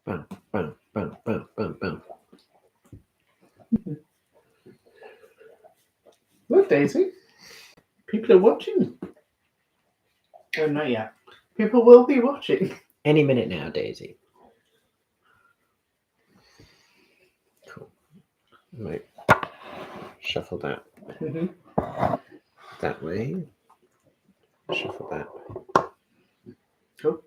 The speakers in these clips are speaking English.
Bam, bam, bam, bam, bam, bam. Look, Daisy. People are watching. Oh, not yet. People will be watching. Any minute now, Daisy. Cool. Right. Shuffle that that way. Shuffle that. Cool.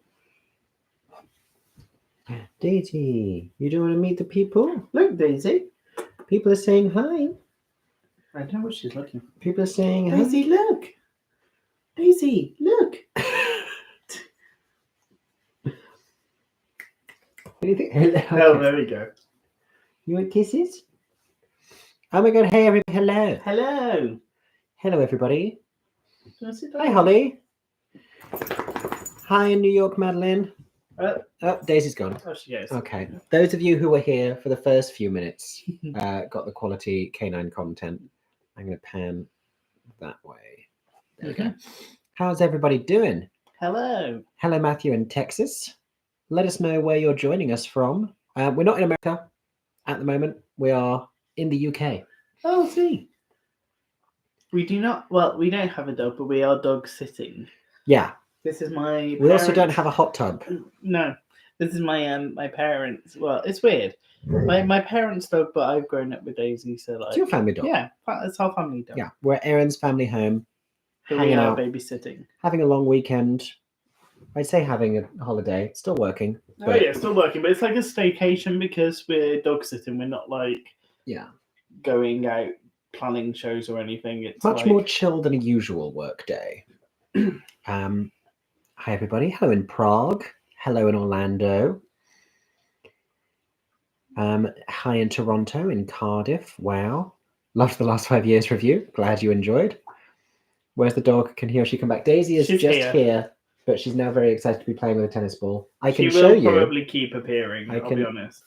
Daisy, you don't want to meet the people? Look, Daisy. People are saying hi. I don't know what she's looking for. People are saying hi. Daisy, look. Daisy, look. Anything? Oh, there we go. You want kisses? Oh my god, hey everybody, hello. Hello. Hello everybody. Sit Hi down. Holly. Hi in New York, Madeline. Oh, Daisy's gone. she goes. Okay. Those of you who were here for the first few minutes got the quality canine content. I'm going to pan that way. There we go. How's everybody doing? Hello. Hello, Matthew in Texas. Let us know where you're joining us from. We're not in America at the moment. We are in the UK. Oh, see. We do not. Well, we don't have a dog, but we are dog sitting. Yeah. This is my. We also don't have a hot tub. No, this is my my parents. Well, it's weird. My parents' dog, but I've grown up with Daisy, so like. It's your family dog. Yeah, it's our family dog. Yeah, we're at Aaron's family home. So hanging we are out, babysitting. having a long weekend. I'd say having a holiday. Still working. Oh yeah, still working, but it's like a staycation because we're dog sitting. We're not like going out planning shows or anything. It's much like... more chill than a usual work day. Hi everybody. Hello in Prague. Hello in Orlando. Hi in Toronto, in Cardiff. Wow. Loved the last 5 years review. Glad you enjoyed. Where's the dog? Can he or she come back? Daisy is just here, but she's now very excited to be playing with a tennis ball. I can show you. She will probably keep appearing, I'll be honest.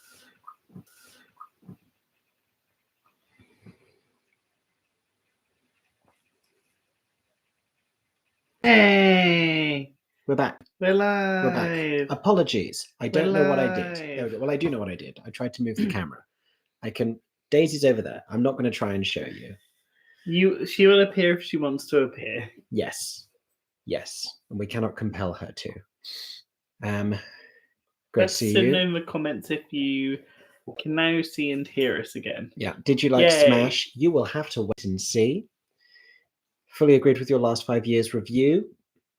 Hey! We're back. We're live. We're back. Apologies. I don't know what I did. There we go. Well, I do know what I did. I tried to move the camera. Daisy's over there. I'm not going to try and show you. She will appear if she wants to appear. Yes. Yes. And we cannot compel her to. Great Let's to see send you. in the comments if you can now see and hear us again. Yeah. Did you like Smash? You will have to wait and see. Fully agreed with your last 5 years review.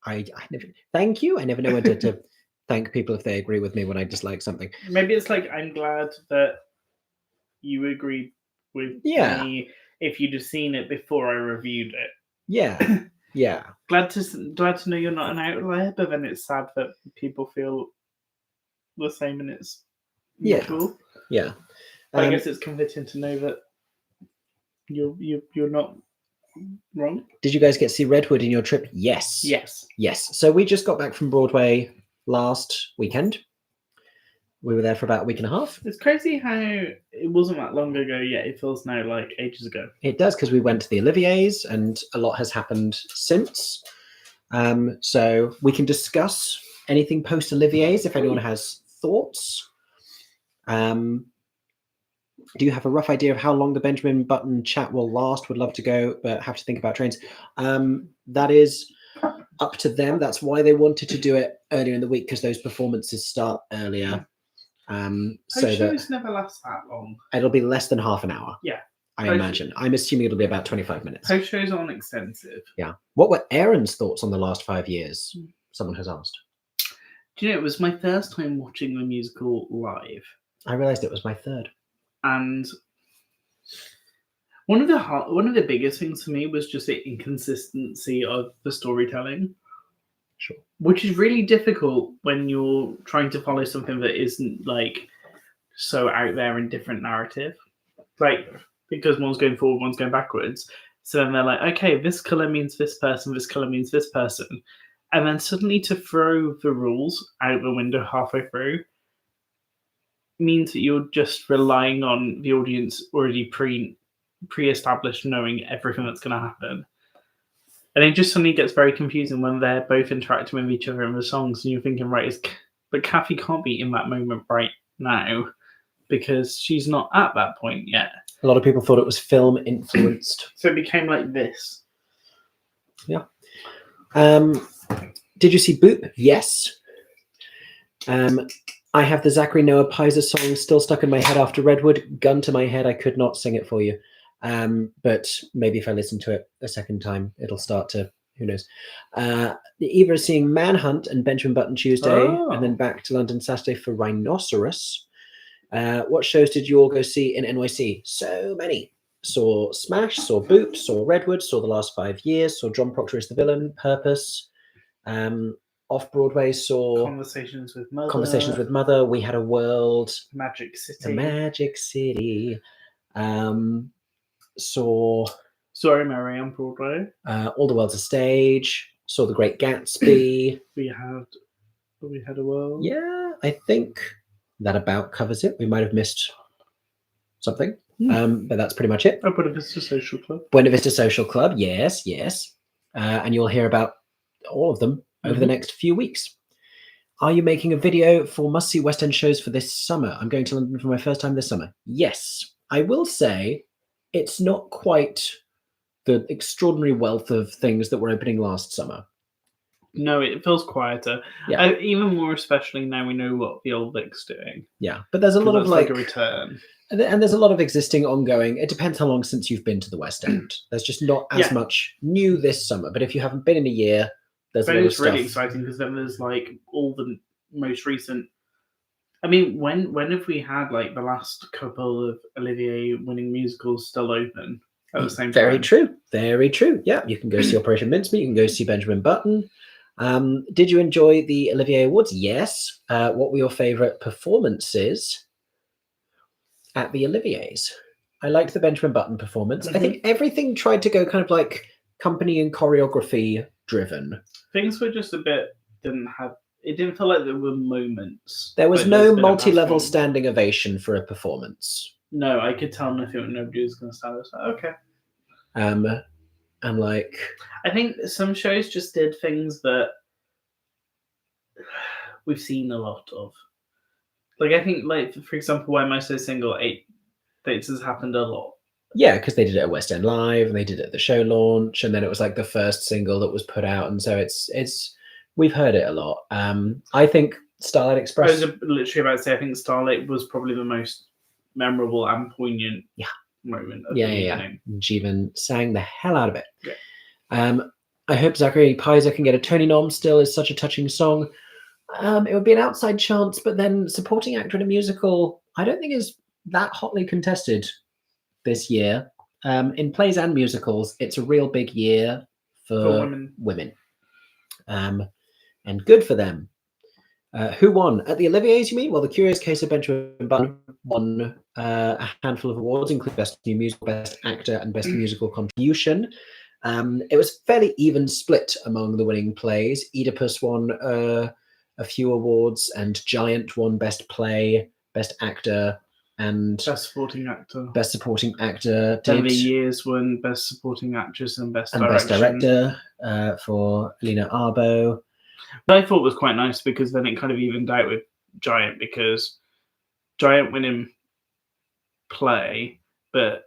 I never thank you. I never know when to thank people if they agree with me when I dislike something. Maybe it's like I'm glad that you agreed with me if you'd have seen it before I reviewed it. Yeah. Yeah. Glad to know you're not an outlier, but then it's sad that people feel the same and it's mutual. Yeah. I guess it's comforting to know that you're not wrong. Did you guys get to see Redwood in your trip? Yes. Yes. So we just got back from Broadway last weekend. We were there for about a week and a half. It's crazy how it wasn't that long ago yet. It feels now like ages ago. It does, because we went to the Oliviers and a lot has happened since. So we can discuss anything post Oliviers if anyone has thoughts. Do you have a rough idea of how long the Benjamin Button chat will last? Would love to go, but have to think about trains. That is up to them. That's why they wanted to do it earlier in the week, because those performances start earlier. So shows never last that long. It'll be less than half an hour. Yeah. I imagine. I'm assuming it'll be about 25 minutes. Post shows aren't extensive. Yeah. What were Aaron's thoughts on the last 5 years? Someone has asked. Do you know, it was my first time watching the musical live. I realised it was my third. And one of the biggest things for me was just the inconsistency of the storytelling. Sure. Which is really difficult when you're trying to follow something that isn't like so out there in different narrative. Like, because one's going forward, one's going backwards. So then they're like, okay, this colour means this person, this colour means this person. And then suddenly to throw the rules out the window halfway through means that you're just relying on the audience already pre-established knowing everything that's going to happen. And it just suddenly gets very confusing when they're both interacting with each other in the songs and you're thinking, right, but Kathy can't be in that moment right now because she's not at that point yet. A lot of people thought it was film influenced. So it became like this. Yeah. Did you see Boop? Yes. I have the Zachary Noah Pizer song still stuck in my head after Redwood. Gun to my head, I could not sing it for you. But maybe if I listen to it a second time, it'll start to, who knows. Eva is seeing Manhunt and Benjamin Button Tuesday, and then back to London Saturday for Rhinoceros. What shows did you all go see in NYC? So many. Saw Smash, saw Boop, saw Redwood, saw The Last 5 Years, saw John Proctor is the Villain, Purpose. Off-Broadway saw Conversations with Mother, We Had a World, Magic City. The Magic City. Saw Sorry Mary on Broadway. All the World's a Stage. Saw The Great Gatsby. We had a world. Yeah, I think that about covers it. We might have missed something, but that's pretty much it. Oh, Buena Vista Social Club. Buena Vista Social Club, yes. And you'll hear about all of them over the next few weeks. Are you making a video for must-see West End shows for this summer? I'm going to London for my first time this summer. Yes. I will say it's not quite the extraordinary wealth of things that were opening last summer. No, it feels quieter. Yeah. Even more especially now we know what the Old Vic's doing. Yeah, but there's a lot of like a return. And there's a lot of existing ongoing. It depends how long since you've been to the West End. There's just not as much new this summer. But if you haven't been in a year, there's a lot of stuff. It's really exciting because then there's like all the most recent. I mean, when have we had like the last couple of Olivier winning musicals still open at the same time? Very true. Very true. Yeah, you can go see Operation Mincemeat. You can go see Benjamin Button. Did you enjoy the Olivier Awards? Yes. What were your favourite performances at the Oliviers? I liked the Benjamin Button performance. I think everything tried to go kind of like company and choreography driven. Things were just a bit, it didn't feel like there were moments. There was no multi-level standing ovation for a performance. No, I could tell nobody was going to stand. I was like, okay. And like, I think some shows just did things that we've seen a lot of. Like, I think, like, for example, Why Am I So Single? 8 Dates has happened a lot. Yeah, because they did it at West End Live, and they did it at the show launch, and then it was like the first single that was put out, and so it's we've heard it a lot. I think Starlight Express. I was literally about to say, I think Starlight was probably the most memorable and poignant moment of the evening. Jeevan sang the hell out of it. Yeah. I hope Zachary Pizer can get a Tony nom. Still is such a touching song. It would be an outside chance, but then supporting actor in a musical, I don't think is that hotly contested this year. In plays and musicals, it's a real big year for women. And good for them. Who won? At the Oliviers, you mean? Well, The Curious Case of Benjamin Button won a handful of awards, including Best New Musical, Best Actor, and Best Musical Contribution. It was fairly even split among the winning plays. Oedipus won a few awards, and Giant won Best Play, Best Actor, and Best Supporting Actor. Best Supporting Actor. The Years won Best Supporting Actress and Best Director for Alina Arbo. What I thought was quite nice because then it kind of evened out with Giant, because Giant winning play, but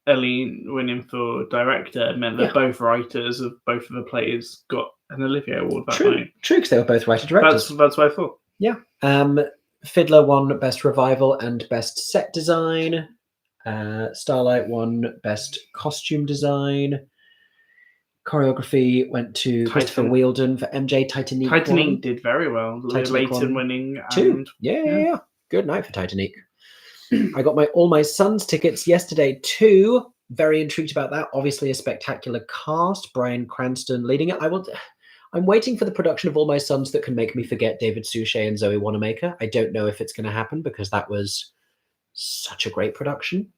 Aline winning for director meant that both writers of both of the plays got an Olivier Award that night. True, because they were both writer-directors. That's what I thought. Yeah. Fiddler won Best Revival and Best Set Design. Starlight won Best Costume Design. Choreography went to Christopher Wheeldon for MJ. Titanic did very well. Leighton winning. Two. Yeah. Good night for Titanic. I got all my sons tickets yesterday too. Very intrigued about that. Obviously a spectacular cast. Bryan Cranston leading it. I'm waiting for the production of All My Sons that can make me forget David Suchet and Zoe Wanamaker. I don't know if it's going to happen because that was such a great production.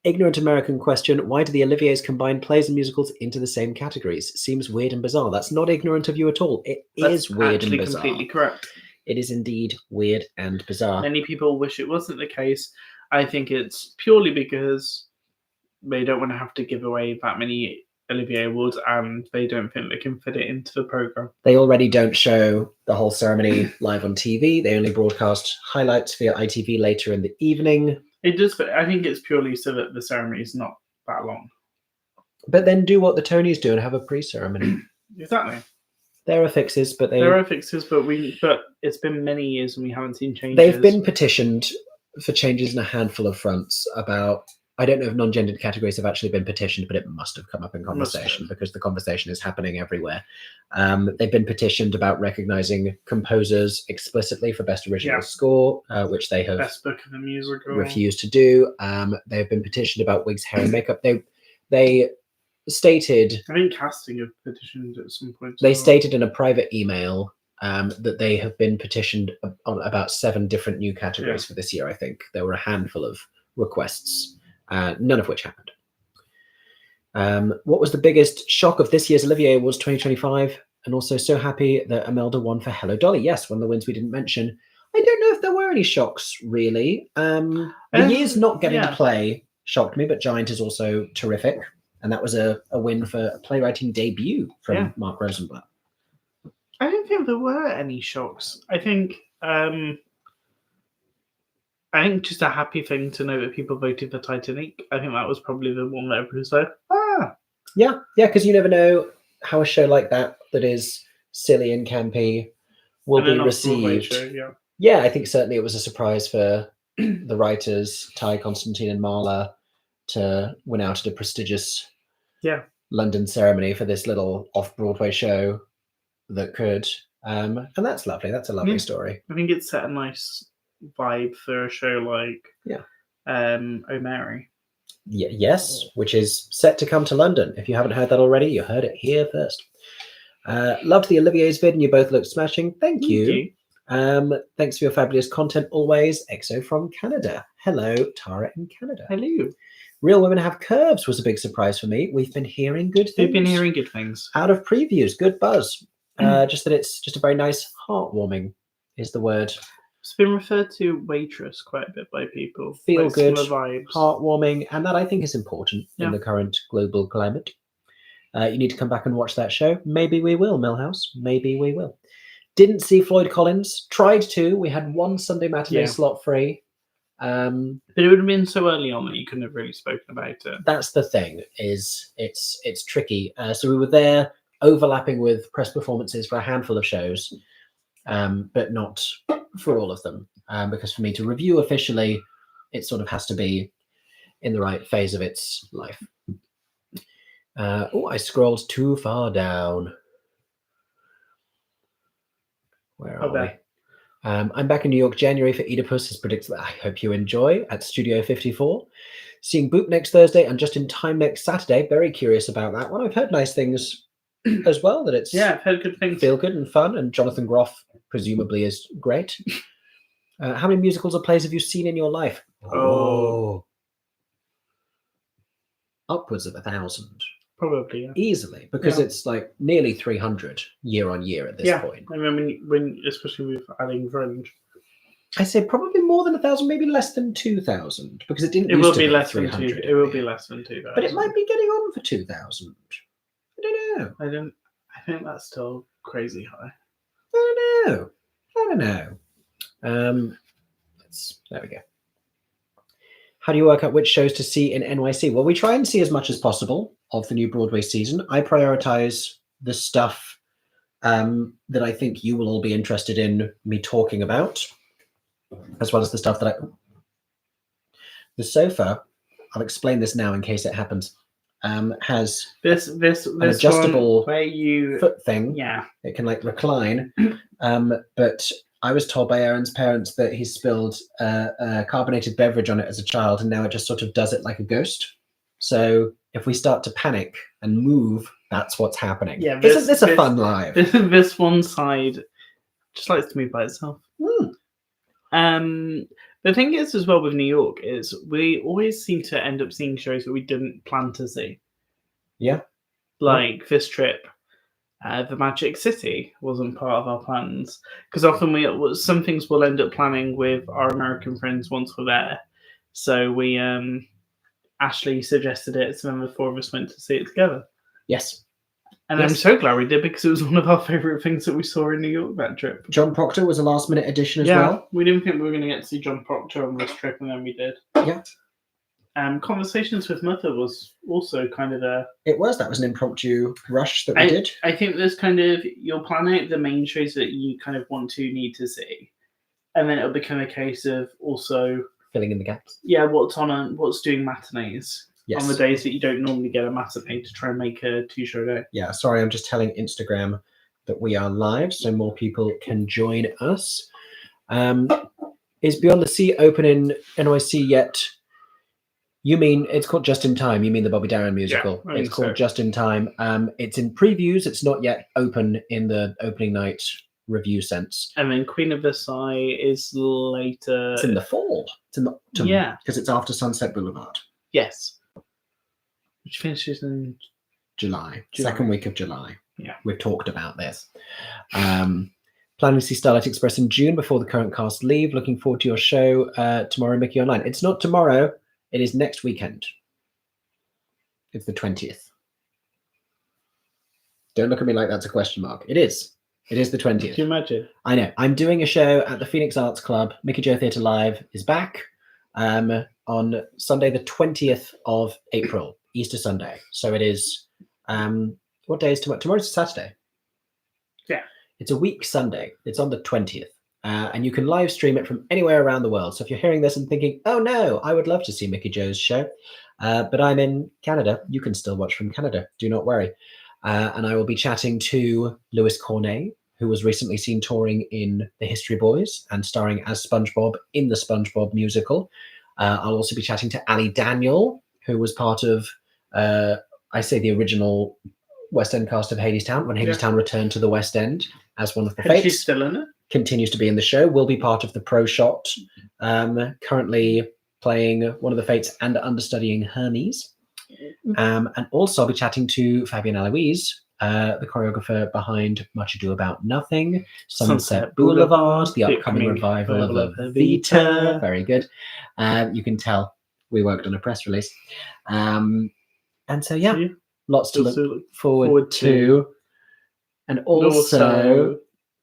Ignorant American question. Why do the Oliviers combine plays and musicals into the same categories? Seems weird and bizarre. That's not ignorant of you at all. That's weird and bizarre. Completely correct. It is indeed weird and bizarre. Many people wish it wasn't the case. I think it's purely because they don't want to have to give away that many Olivier Awards, and they don't think they can fit it into the program. They already don't show the whole ceremony live on TV. They only broadcast highlights via ITV later in the evening. It does, but I think it's purely so that the ceremony is not that long. But then do what the Tonys do and have a pre-ceremony. Exactly. There are fixes, but there are fixes, but it's been many years and we haven't seen changes. They've been petitioned for changes in a handful of fronts. About, I don't know if non-gendered categories have actually been petitioned, but it must have come up in conversation because the conversation is happening everywhere. They've been petitioned about recognizing composers explicitly for best original score, which they have best book of the musical refused to do. They've been petitioned about wigs, hair, and makeup. They stated, I think casting have petitioned at some point. They stated in a private email that they have been petitioned on about 7 different new categories for this year. I think there were a handful of requests, none of which happened. What was the biggest shock of this year's Olivier Awards 2025? And also so happy that Imelda won for Hello Dolly. Yes, one of the wins we didn't mention. I don't know if there were any shocks, really. The year's not getting to play shocked me, but Giant is also terrific. And that was a win for a playwriting debut from Mark Rosenblatt. I don't think there were any shocks. I think just a happy thing to know that people voted for Titanic. I think that was probably the one that everyone was like, Yeah, because you never know how a show like that is silly and campy will be received. Show, I think certainly it was a surprise for the writers, Ty, Constantine, and Marla, to win out at a prestigious London ceremony for this little off-Broadway show that could, and that's lovely. That's a lovely story. I think it set a nice vibe for a show like O'Mary. Yes, which is set to come to London. If you haven't heard that already, you heard it here first. Loved the Olivier's vid, and you both look smashing. Thank you. Thanks for your fabulous content always. EXO from Canada. Hello, Tara in Canada. Hello. Real Women Have Curves was a big surprise for me. We've been hearing good things. We've been hearing good things. Out of previews, good buzz. Just that it's just a very nice, heartwarming is the word. It's been referred to Waitress quite a bit by people. Feel like good, vibes. Heartwarming, and that I think is important in the current global climate. You need to come back and watch that show. Maybe we will, Millhouse. Maybe we will. Didn't see Floyd Collins. Tried to. We had one Sunday matinee slot free. But it would have been so early on that you couldn't have really spoken about it. That's the thing, is it's tricky. So we were there overlapping with press performances for a handful of shows, but not for all of them. Because for me to review officially, it sort of has to be in the right phase of its life. I scrolled too far down. Where are we? I'm back in New York January for Oedipus as predicted. I hope you enjoy at Studio 54. Seeing Boop next Thursday and Just in Time next Saturday. Very curious about that one. I've heard nice things as well. That it's I've heard good things. Feel good and fun. And Jonathan Groff presumably is great. How many musicals or plays have you seen in your life? Upwards of 1,000. Probably, easily, because it's like nearly 300 year on year at this point. I mean, when especially with adding grunge, I say probably more than 1,000, maybe less than 2,000, because it didn't. It used will to be less than 300. It will be less than 2,000, but it might be getting on for 2,000. I don't know. I think that's still crazy high. I don't know. There we go. How do you work out which shows to see in NYC? Well, we try and see as much as possible of the new Broadway season. I prioritize the stuff that I think you will all be interested in me talking about, as well as the stuff that the sofa, I'll explain this now in case it happens, has this an adjustable where you foot thing. Yeah. It can like recline. But I was told by Aaron's parents that he spilled a carbonated beverage on it as a child, and now it just sort of does it like a ghost. So if we start to panic and move, that's what's happening. Yeah, this is a fun live. This one side just likes to move by itself. The thing is, as well with New York, is we always seem to end up seeing shows that we didn't plan to see. Yeah. Like this trip. The Magic City wasn't part of our plans, because often some things we'll end up planning with our American friends once we're there. So we Ashley suggested it, so then the four of us went to see it together. Yes. And Yes. I'm so glad we did, because it was one of our favourite things that we saw in New York that trip. John Proctor was a last-minute addition as well. We didn't think we were going to get to see John Proctor on this trip, and then we did. Yeah. Conversations with Mother was also kind of a... It was. That was an impromptu rush that we did. I think there's kind of... You'll plan out the main shows that you kind of need to see. And then it'll become a case of also... Filling in the gaps. Yeah, what's doing matinees. Yes. On the days that you don't normally get a matinee to try and make a 2-show day. Yeah, sorry, I'm just telling Instagram that we are live so more people can join us. Is Beyond the Sea open in NYC yet? You mean it's called Just in Time? You mean the Bobby Darin musical? Yeah, it's called Just in Time. It's in previews. It's not yet open in the opening night review sense. And then Queen of Versailles is later. It's in the fall. It's in the autumn. Yeah. Because it's after Sunset Boulevard. Yes. Which finishes in July. Second week of July. Yeah. We've talked about this. Planning to see Starlight Express in June before the current cast leave. Looking forward to your show tomorrow, Mickey Online. It's not tomorrow. It is next weekend. It's the 20th. Don't look at me like that's a question mark. It is. It is the 20th. Can you imagine? I know. I'm doing a show at the Phoenix Arts Club. MickeyJoTheatre Live is back on Sunday, the 20th of April, Easter Sunday. So it is, what day is tomorrow? Tomorrow's Saturday. Yeah. It's a week Sunday. It's on the 20th. And you can live stream it from anywhere around the world. So if you're hearing this and thinking, oh no, I would love to see Mickey Jo's show, but I'm in Canada, you can still watch from Canada. Do not worry. And I will be chatting to Louis Cornet, who was recently seen touring in The History Boys and starring as SpongeBob in the SpongeBob musical. I'll also be chatting to Ali Daniel, who was part of, the original West End cast of Hadestown, when Hadestown returned to the West End as one of the fates. She's still in it? Continues to be in the show, will be part of the Pro Shot, currently playing one of the fates and understudying Hermes. And also I'll be chatting to Fabian Aloise, the choreographer behind Much Ado About Nothing, Sunset Boulevard, the upcoming revival of Evita. Very good. You can tell we worked on a press release. And so, yeah, lots to look forward to. And also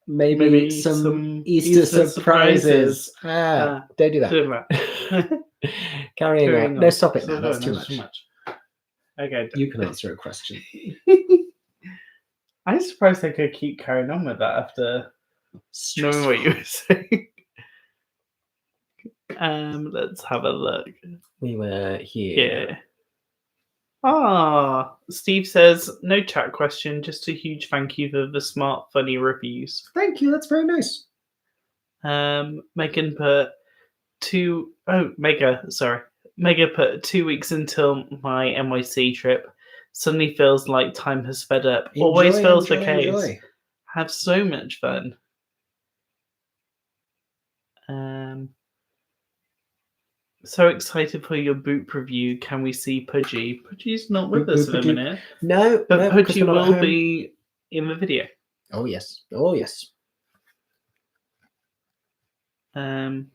maybe some Easter surprises. Don't do that. Carrying on. No, stop it now. That's too much. Okay. You can answer a question. I'm surprised they could keep carrying on with that after knowing what you were saying. Let's have a look. We were here. Yeah. Steve says, no chat question, just a huge thank you for the smart, funny reviews. Thank you, that's very nice. Megan put 2 weeks until my NYC trip. Suddenly feels like time has sped up. Always feels the case. Have so much fun. So excited for your Boop review. Can we see Pudgy? Pudgy's not with us in a minute. No, but Pudgy will be in the video. Oh yes. Oh yes. I'm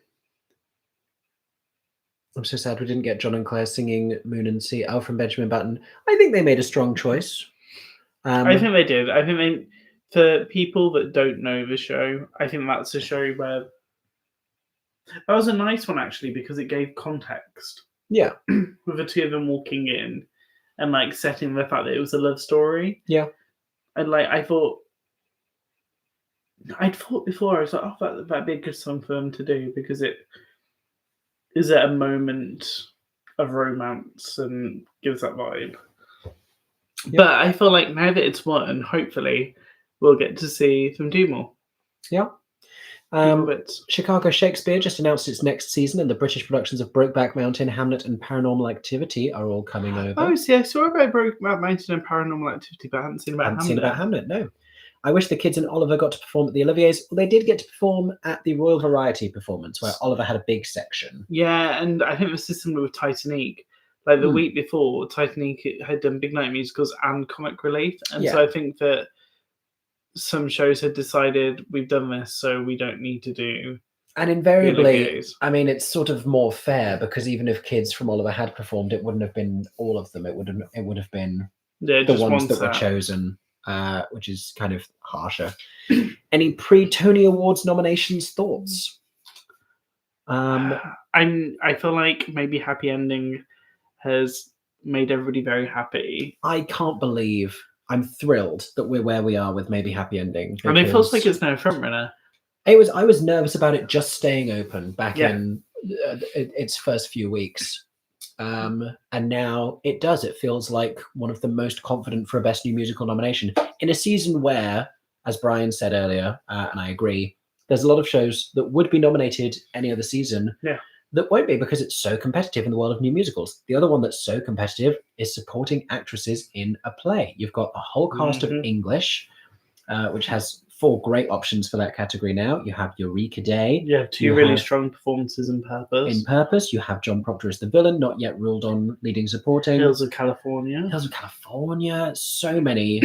so sad we didn't get John and Claire singing Moon and Sea. Oh, from Benjamin Button. I think they made a strong choice. I think they did. I think for people that don't know the show, I think that's a show where that was a nice one actually, because it gave context. Yeah. With the two of them walking in and like setting the fact that it was a love story. Yeah. And like I'd thought before, I was like, oh, that'd be a good song for them to do, because it is at a moment of romance and gives that vibe. Yep. But I feel like now that it's won, hopefully we'll get to see them do more. Yeah. Chicago Shakespeare just announced its next season, and the British productions of Brokeback Mountain, Hamlet, and Paranormal Activity are all coming over. Oh, see, I saw about Brokeback Mountain and Paranormal Activity, but I hadn't seen about Hamlet. No. I wish the kids and Oliver got to perform at the Oliviers. Well, they did get to perform at the Royal Variety performance, where Oliver had a big section. Yeah, and I think this is similar with Titanic. Like the week before, Titanic had done big night musicals and comic relief, and so I think that some shows had decided we've done this, so we don't need to do. And invariably, I mean, it's sort of more fair, because even if kids from Oliver had performed, it wouldn't have been all of them. It would have been Yeah, the just ones one that were set. chosen, which is kind of harsher. Any pre-Tony Awards nominations? Thoughts? I feel like maybe Happy Ending has made everybody very happy. I can't believe I'm thrilled that we're where we are with maybe Happy Ending. And it feels because like it's no front runner. I was nervous about it just staying open back in its first few weeks. And now it does. It feels like one of the most confident for a Best New Musical nomination in a season where, as Brian said earlier, and I agree, there's a lot of shows that would be nominated any other season that won't be because it's so competitive in the world of new musicals. The other one that's so competitive is supporting actresses in a play. You've got a whole cast of English, which has 4 great options for that category now. You have Eureka Day. You have 2 really strong performances in Purpose. In Purpose, you have John Proctor as the villain, not yet ruled on leading supporting. Hills of California. So many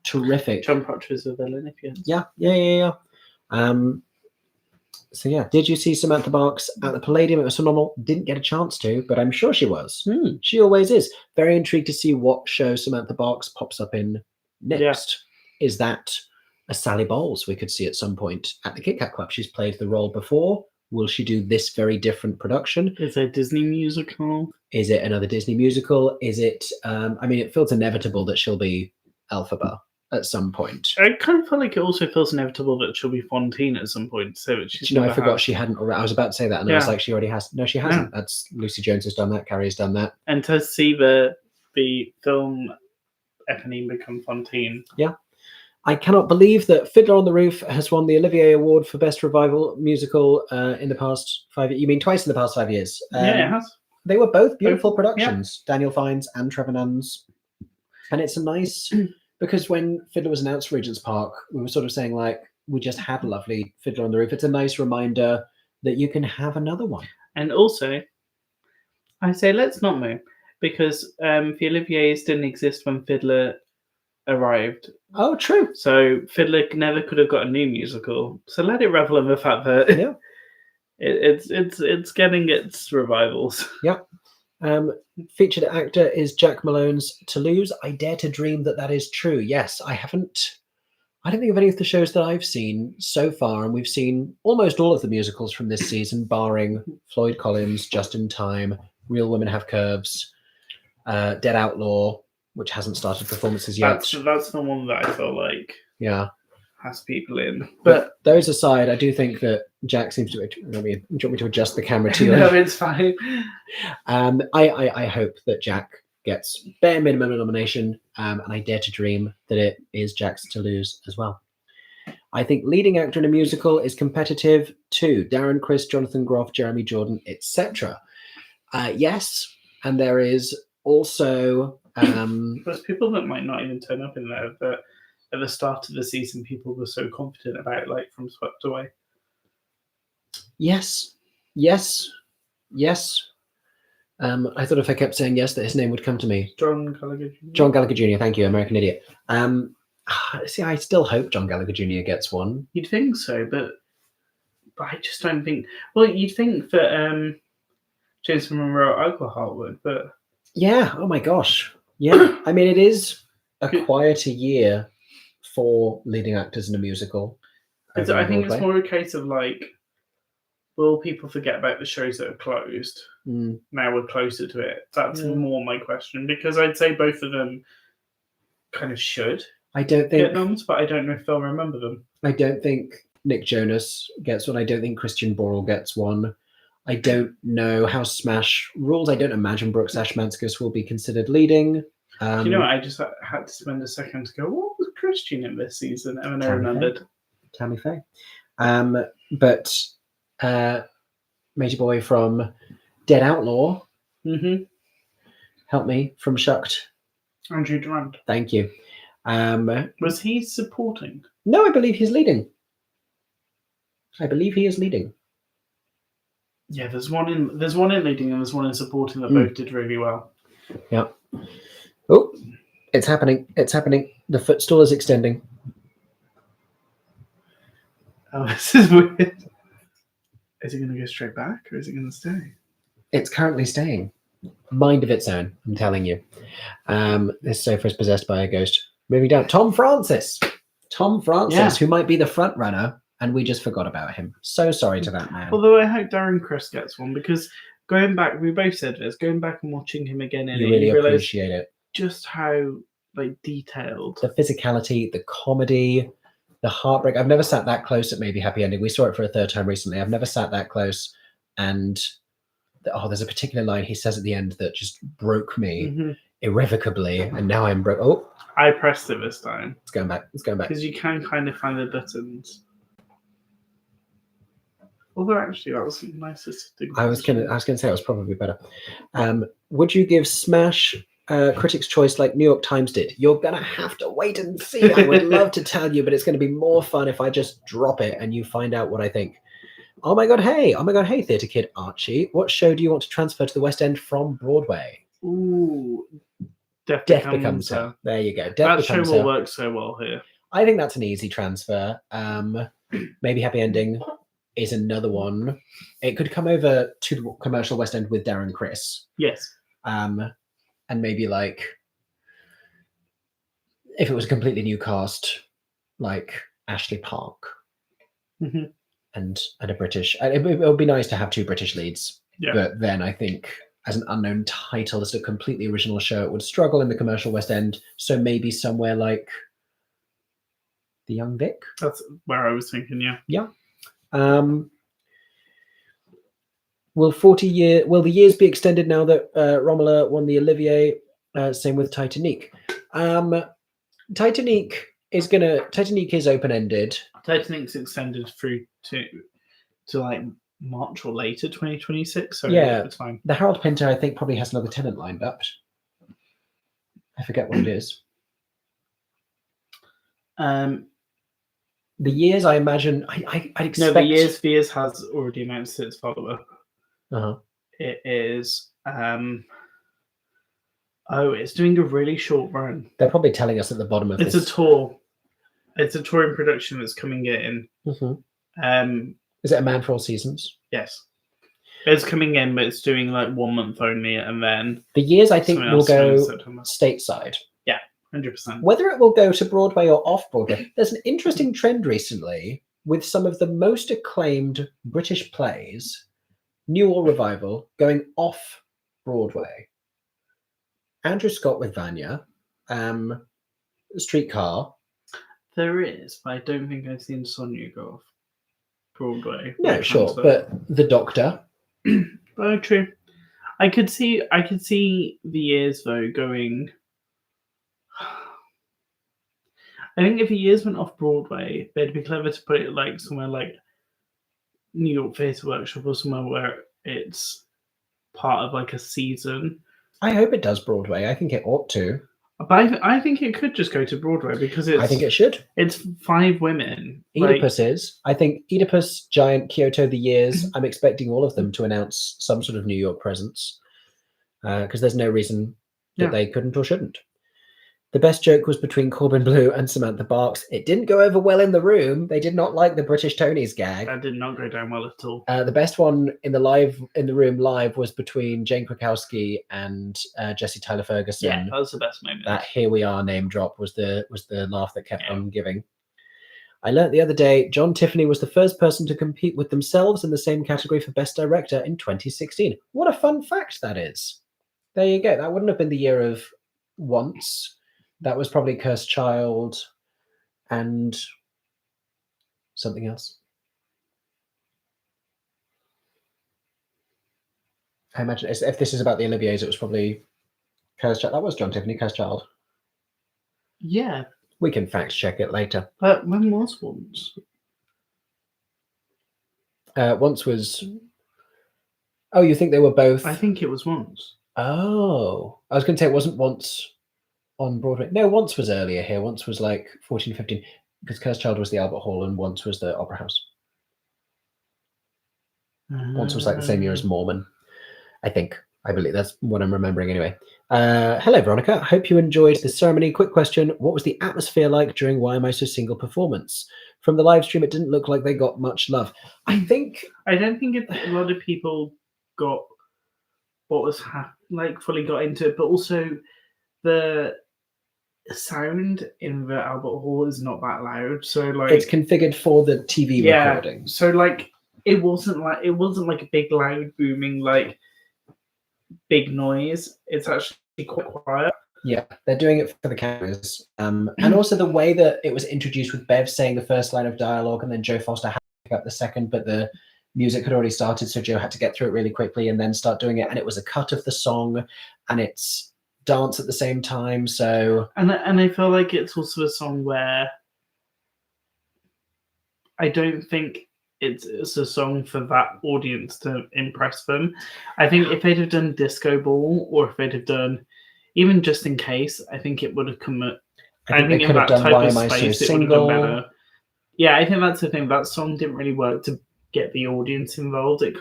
terrific. John Proctor is the villain, if you. Yeah. So yeah, did you see Samantha Barks at the Palladium? It was phenomenal. Didn't get a chance to, but I'm sure she was. She always is. Very intrigued to see what show Samantha Barks pops up in next. Yeah. Is that a Sally Bowles we could see at some point at the Kit Kat Club? She's played the role before. Will she do this very different production? Is it a Disney musical? Is it another Disney musical? Is it, it feels inevitable that she'll be Elphaba at some point. I kind of feel like it also feels inevitable that she'll be Fontaine at some point. So she's I forgot she hadn't already. I was about to say that, and I was like, she already has. No, she hasn't. No. That's Lucy Jones has done that. Carrie has done that. And to see the film Eponine become Fontaine. Yeah. I cannot believe that Fiddler on the Roof has won the Olivier Award for Best Revival Musical in the past 5 years. You mean twice in the past 5 years? Yeah, it has. They were both beautiful productions, Daniel Fiennes and Trevor Nunn's. And it's a nice, because when Fiddler was announced for Regent's Park, we were sort of saying, like, we just had a lovely Fiddler on the Roof. It's a nice reminder that you can have another one. And also, I say let's not move, because the Olivier's didn't exist when Fiddler arrived. Oh, true. So Fiddler never could have got a new musical. So let it revel in the fact that it's getting its revivals. Yeah. Featured actor is Jack Malone's Toulouse. I dare to dream that is true. Yes, I don't think of any of the shows that I've seen so far, and we've seen almost all of the musicals from this season, barring Floyd Collins, Just in Time, Real Women Have Curves, Dead Outlaw, which hasn't started performances yet. That's the one that I feel like has people in. But those aside, I do think that Jack seems to. Do you want me to adjust the camera to you? No, it's fine. I hope that Jack gets bare minimum nomination, and I dare to dream that it is Jack's to lose as well. I think leading actor in a musical is competitive too. Darren Criss, Jonathan Groff, Jeremy Jordan, etc. Yes, and there is also. There's people that might not even turn up in there, but at the start of the season, people were so confident about, like, from Swept Away. Yes. I thought if I kept saying yes, that his name would come to me. John Gallagher Jr. John Gallagher Jr. Thank you, American Idiot. See, I still hope John Gallagher Jr. gets one. You'd think so, but I just don't think. Well, you'd think that James Monroe Alcohol would, but yeah. Oh my gosh. Yeah. I mean, it is a quieter year for leading actors in a musical. I think it's more a case of, like, will people forget about the shows that are closed? Now we're closer to it. That's more my question, because I'd say both of them kind of should. I don't think get noms, but I don't know if they'll remember them. I don't think Nick Jonas gets one. I don't think Christian Borle gets one. I don't know how Smash rules. I don't imagine Brooks Ashmanskas will be considered leading. You know what? I just had to spend a second to go, what was Christian in this season? And then I remembered. Tammy Faye. But Matey Boy from Dead Outlaw. Help me, from Shucked. Andrew Durant. Thank you. Was he supporting? No, I believe he's leading. I believe he is leading. Yeah, there's one in leading and there's one in supporting that both did really well. Yeah. Oh, it's happening. It's happening. The footstool is extending. Oh, this is weird. Is it going to go straight back or is it going to stay? It's currently staying. mind of its own, I'm telling you. This sofa is possessed by a ghost. Moving down, Tom Francis, Yeah. who might be the front runner, and we just forgot about him. So sorry to that man. Although I hope Darren Criss gets one, because going back, we both said this, going back and watching him again, and You really realise appreciate it. just how like detailed. The physicality, the comedy, the heartbreak. I've never sat that close at Maybe Happy Ending. We saw it for a third time recently. I've never sat that close. And there's a particular line he says at the end that just broke me irrevocably. And now I'm broke. Oh, I pressed it this time. It's going back. Because you can kind of find the buttons. Although actually, that was nicest. I was gonna say it was probably better. Would you give Smash Critics' Choice like New York Times did? You're gonna have to wait and see. I would love to tell you, but it's gonna be more fun if I just drop it and you find out what I think. Oh my god, hey, theatre kid Archie. What show do you want to transfer to the West End from Broadway? Ooh, Death Becomes Her. There you go. That show will work so well here. I think that's an easy transfer. Maybe Happy Ending is another one. It could come over to the commercial West End with Darren Criss. Yes. And maybe like if it was a completely new cast, like Ashley Park and a British. It would be nice to have two British leads. Yeah. But then I think as an unknown title, as a completely original show, it would struggle in the commercial West End. So maybe somewhere like The Young Vic. That's where I was thinking. Yeah. Yeah. Will the years be extended now that Romola won the Olivier? Same with Titanic. Titanic is open-ended. Titanic's extended through to like March or later 2026. So yeah, it's fine. The Harold Pinter, I think, probably has another tenant lined up. I forget what it is. The years, I imagine, I'd expect... No, the years has already announced its follow-up. Uh-huh. It is... it's doing a really short run. They're probably telling us at the bottom of this. It's a tour. It's a touring production that's coming in. Is it A Man for All Seasons? Yes. It's coming in, but it's doing like 1 month only, and then... The years, I think, will go stateside. 100%. Whether it will go to Broadway or off Broadway, there's an interesting trend recently with some of the most acclaimed British plays, new or revival, going off Broadway. Andrew Scott with Vanya, Streetcar. There is, but I don't think I've seen Sonia go off Broadway. No, sure, but The Doctor. Oh, true. I could see the years though going. I think if the years went off Broadway, they'd be clever to put it like somewhere like New York Theatre Workshop or somewhere where it's part of like a season. I hope it does Broadway. I think it ought to. But I think it could just go to Broadway because I think it should. It's 5 women. Oedipus is. I think Oedipus, Giant, Kyoto, The Years. I'm expecting all of them to announce some sort of New York presence because there's no reason that they couldn't or shouldn't. The best joke was between Corbin Bleu and Samantha Barks. It didn't go over well in the room. They did not like the British Tonys gag. That did not go down well at all. The best one in the room live was between Jane Krakowski and Jessie Tyler Ferguson. Yeah, that was the best moment. That "Here We Are" name drop was the laugh that kept on giving. I learnt the other day John Tiffany was the first person to compete with themselves in the same category for Best Director in 2016. What a fun fact that is. There you go. That wouldn't have been the year of Once. That was probably Cursed Child and something else. I imagine if this is about the Oliviers, it was probably Cursed Child. That was John Tiffany, Cursed Child. Yeah. We can fact check it later. But when was Once? Once was... Oh, you think they were both? I think it was Once. Oh. I was going to say it wasn't Once on Broadway. No, Once was earlier here. Once was like 14, 15, because Cursed Child was the Albert Hall and Once was the Opera House. Once was like the same year as Mormon, I think. I believe that's what I'm remembering anyway. Hello, Veronica. Hope you enjoyed the ceremony. Quick question. What was the atmosphere like during Why Am I So Single performance? From the live stream, it didn't look like they got much love. I don't think a lot of people got what was like fully got into it, but also the sound in the Albert Hall is not that loud, so like It's configured for the TV recording. So like it wasn't like a big loud booming like big noise. It's actually quite quiet. Yeah, they're doing it for the cameras. And also the way that it was introduced with Bev saying the first line of dialogue and then Joe Foster had to pick up the second, but the music had already started, so Joe had to get through it really quickly and then start doing it. And it was a cut of the song and it's dance at the same time. So and I feel like it's also a song where I don't think it's a song for that audience to impress them. I think if they'd have done Disco Ball or if they'd have done even Just in Case, I think it would have come up. I think in that type of space it would have done better. Yeah, I think that's the thing. That song didn't really work to get the audience involved. It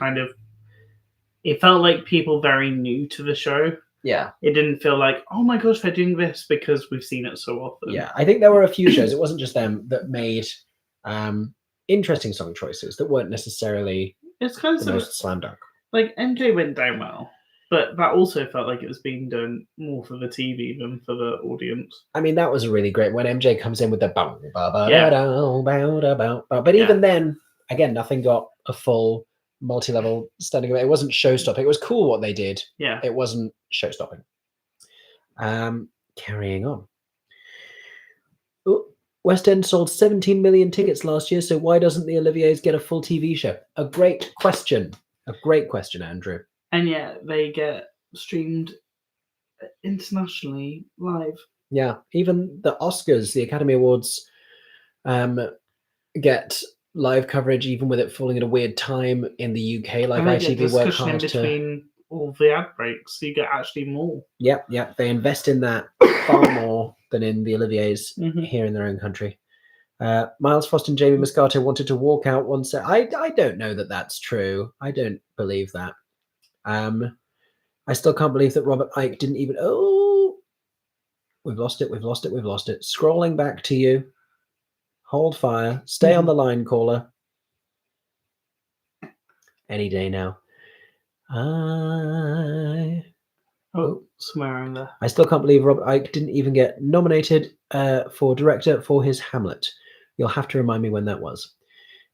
felt like people very new to the show. Yeah. It didn't feel like, oh my gosh, they're doing this because we've seen it so often. Yeah, I think there were a few shows, it wasn't just them, that made interesting song choices that weren't necessarily it's kind of the most slam dunk. Like MJ went down well, but that also felt like it was being done more for the TV than for the audience. I mean, that was really great when MJ comes in with the bow, bow, bow, bow, bow, bow, bow, bow. But even then, again, nothing got a full multi-level standing ovation. It wasn't show-stopping. It was cool what they did. Yeah. It wasn't show-stopping. Carrying on. Ooh, West End sold 17 million tickets last year, so why doesn't the Oliviers get a full TV show? A great question. A great question, Andrew. And yet they get streamed internationally live. Yeah, even the Oscars, the Academy Awards, get live coverage, even with it falling at a weird time in the UK. Like ITV work hard between all the ad breaks, so you get actually more. Yep, they invest in that far more than in the Oliviers here in their own country. Miles Frost and Jamie Moscato wanted to walk out one set. I don't know that that's true. I don't believe that. I still can't believe that Robert Icke didn't even. Oh, we've lost it. Scrolling back to you. Hold fire. Stay on the line, caller. Any day now. Somewhere around there. I still can't believe Robert Icke didn't even get nominated for director for his Hamlet. You'll have to remind me when that was.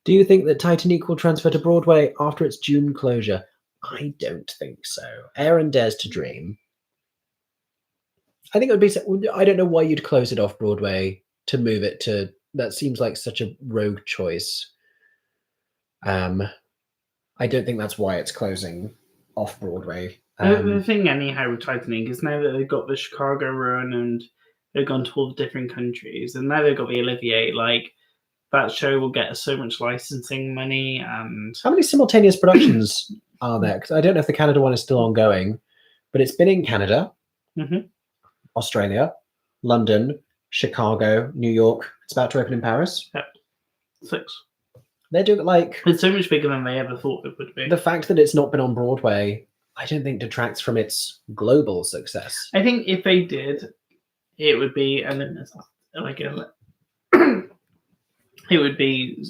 Do you think that Titanic will transfer to Broadway after its June closure? I don't think so. Aaron dares to dream. I think it would be. I don't know why you'd close it off Broadway to move it to. That seems like such a rogue choice. I don't think that's why it's closing off Broadway. The thing, anyhow, with Titanic is now that they've got the Chicago run and they've gone to all the different countries, and now they've got the Olivier. Like that show will get so much licensing money. And how many simultaneous productions are there? Because I don't know if the Canada one is still ongoing, but it's been in Canada, Australia, London, Chicago, New York. It's about to open in Paris. Yep. 6. They're doing like it's so much bigger than they ever thought it would be. The fact that it's not been on Broadway, I don't think detracts from its global success. I think if they did, it would be it would be